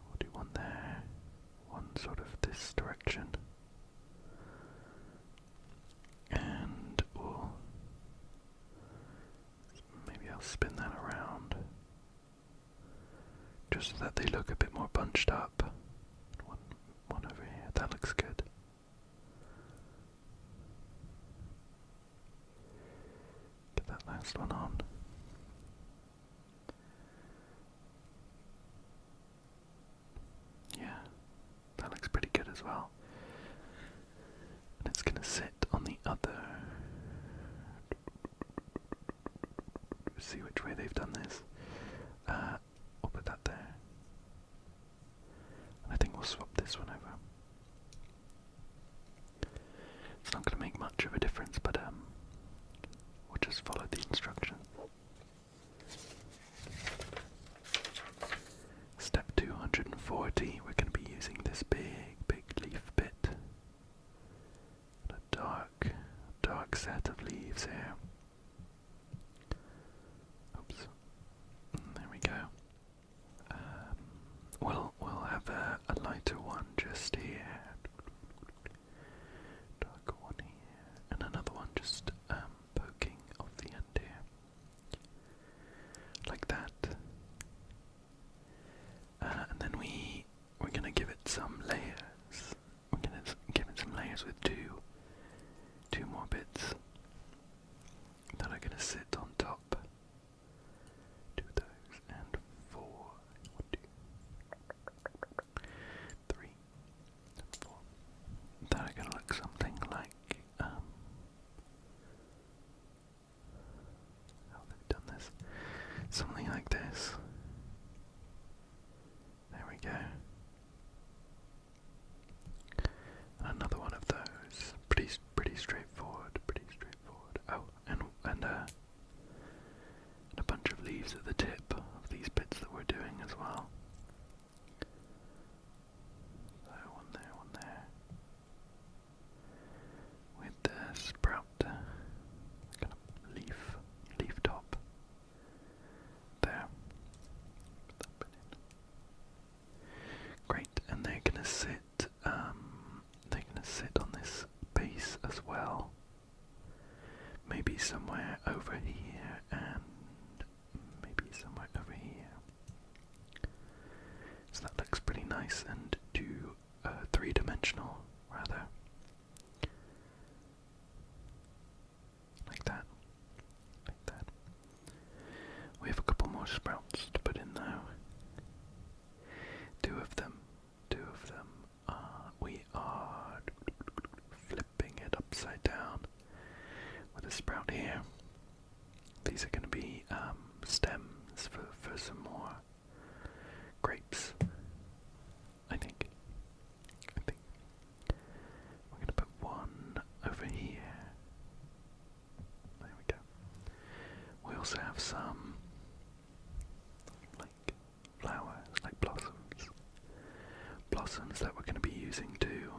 We'll do one there, one sort of this direction. And maybe I'll spin that around just so that they look a bit more bunched up. One over here, that looks good. Get that last one on. Yeah, that looks pretty good as well. And it's gonna sit on the other. See which way they've done this. We'll put that there. And I think we'll swap this one over. It's not gonna make much of a difference, but we'll just follow the instructions. Step 240, we're going to be using this big leaf bit. A dark set of leaves here. Oops. There we go. We'll have a lighter one just here. Darker one here. And another one just poking off the end here. Like that. And then we're gonna give it some layers. We're gonna give it some layers with two more bits that are gonna sit on top. Do those and 4. 1, 2, 3, and 4. That are gonna look something like how they've done this. Something like this. There we go. And another one of those. Pretty straightforward. Oh, and a bunch of leaves at the tip of these bits that we're doing as well. So one there. With the sprout, kind of leaf top. There. Put that bit in. Great, and they're gonna sit on this base as well. Maybe somewhere over here and maybe somewhere over here. So that looks pretty nice and three-dimensional rather. Like that. We have a couple more sprouts to put in now. Two of them. We are flipping it upside down with a sprout here. These are going to be stems for some more grapes. I think. We're going to put one over here. There we go. We also have some like flowers, like blossoms that we're going to be using too.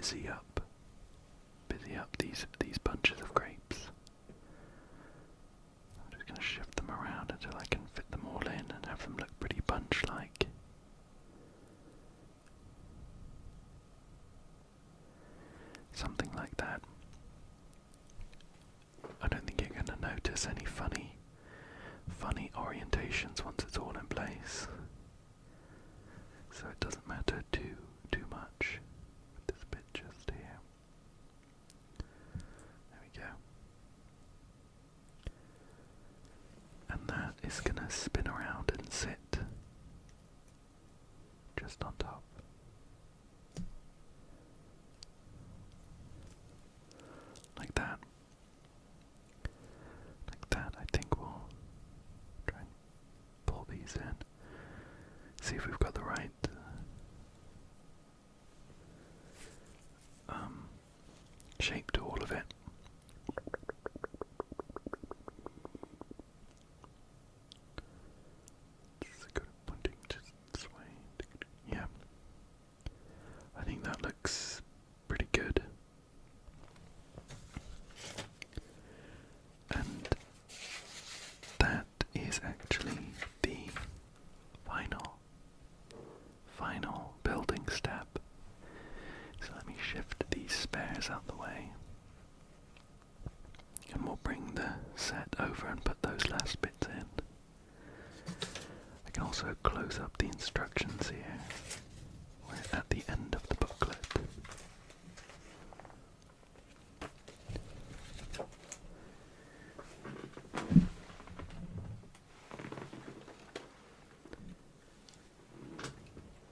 busy up these bunches of grapes. I'm just going to shift them around until I can fit them all in and have them look pretty bunch-like. Something like that. I don't think you're going to notice any funny orientations once it's all in place. So it doesn't matter too much with this bit just here. There we go. And that is going to spin around and sit just on top. Like that. Like that. I think we'll try and pull these in. See if we've got the right shape to all of it. It's good pointing just this way. Yeah. I think that looks pretty good. And that is actually the final building step. So let me shift these spares out the way, and we'll bring the set over and put those last bits in. I can also close up the instructions here. We're at the end of the booklet.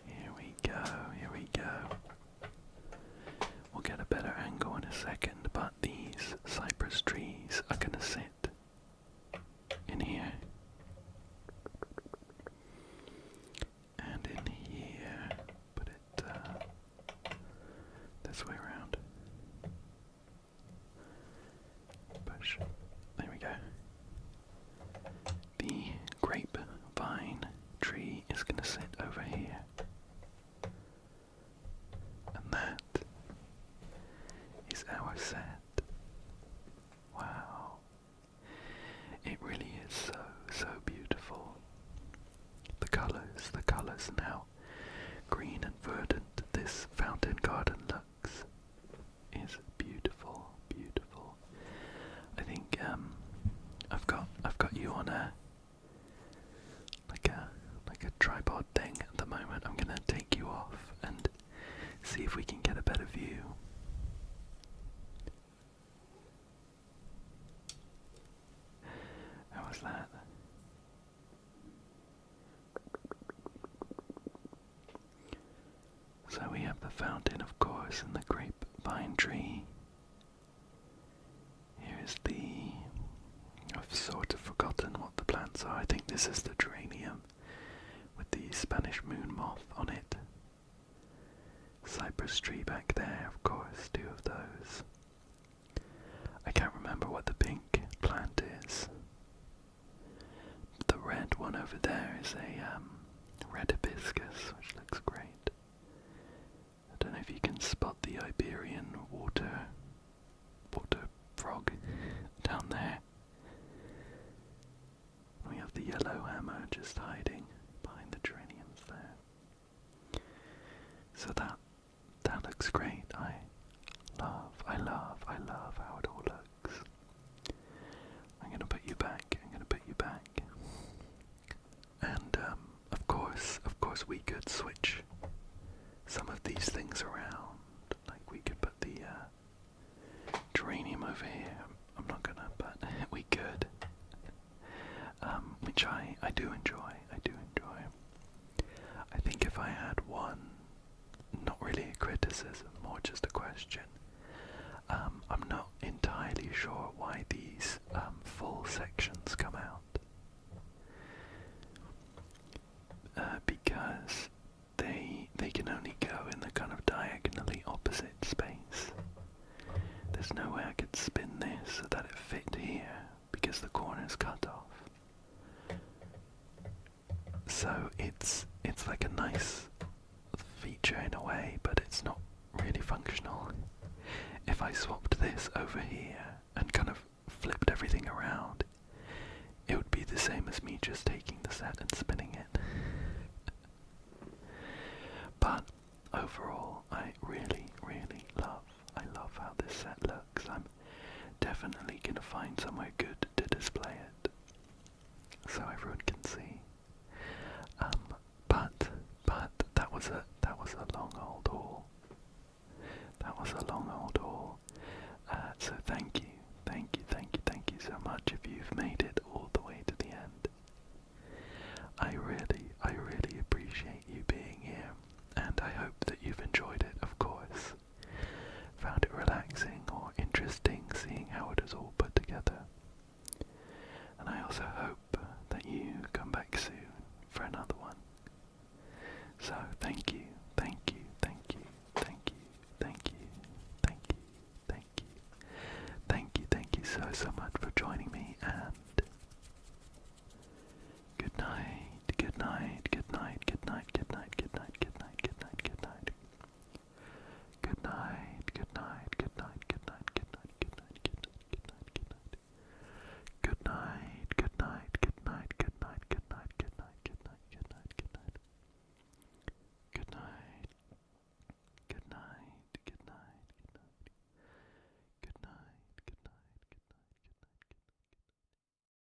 Here we go. We'll get a better angle in a second, but these cypress trees are going to sit in here. And in here. Put it this way around. Push. There we go. The grapevine tree is going to sit over here. And that is our set. Wow. It really is so beautiful. The colours and how green and verdant this fountain garden looks is beautiful, beautiful. I think I've got you on a tripod thing at the moment. I'm gonna take you off and see if we can get a better view. How was that? So we have the fountain, of course, and the grapevine tree. Here's I've sort of forgotten what the plants are. I think this is the geranium with the Spanish moon moth on it. Cypress tree back there, of course, two of those. I can't remember what the pink plant is. The red one over there is a red hibiscus, which looks great. I don't know if you can spot the Iberian water frog down there. We have the yellow hammer just hiding behind the geraniums there. So that looks great. I love how it all looks. I'm gonna put you back. And of course we could switch some of these things around. Like we could put the geranium over here. I'm not gonna, but we could. Which I do enjoy. I think if I had one, not really a criticism, more just a question. I'm not entirely sure why these full sections come out. Because they can only go in the kind of diagonally opposite space. There's no way I could spin this so that it fit here, because the corner's cut off. So it's like a nice feature in a way, but it's not really functional. If I swapped this over here and kind of flipped everything around, it would be the same as me just taking the set and spinning it. But overall, I really, really love how this set looks. I'm definitely gonna find somewhere good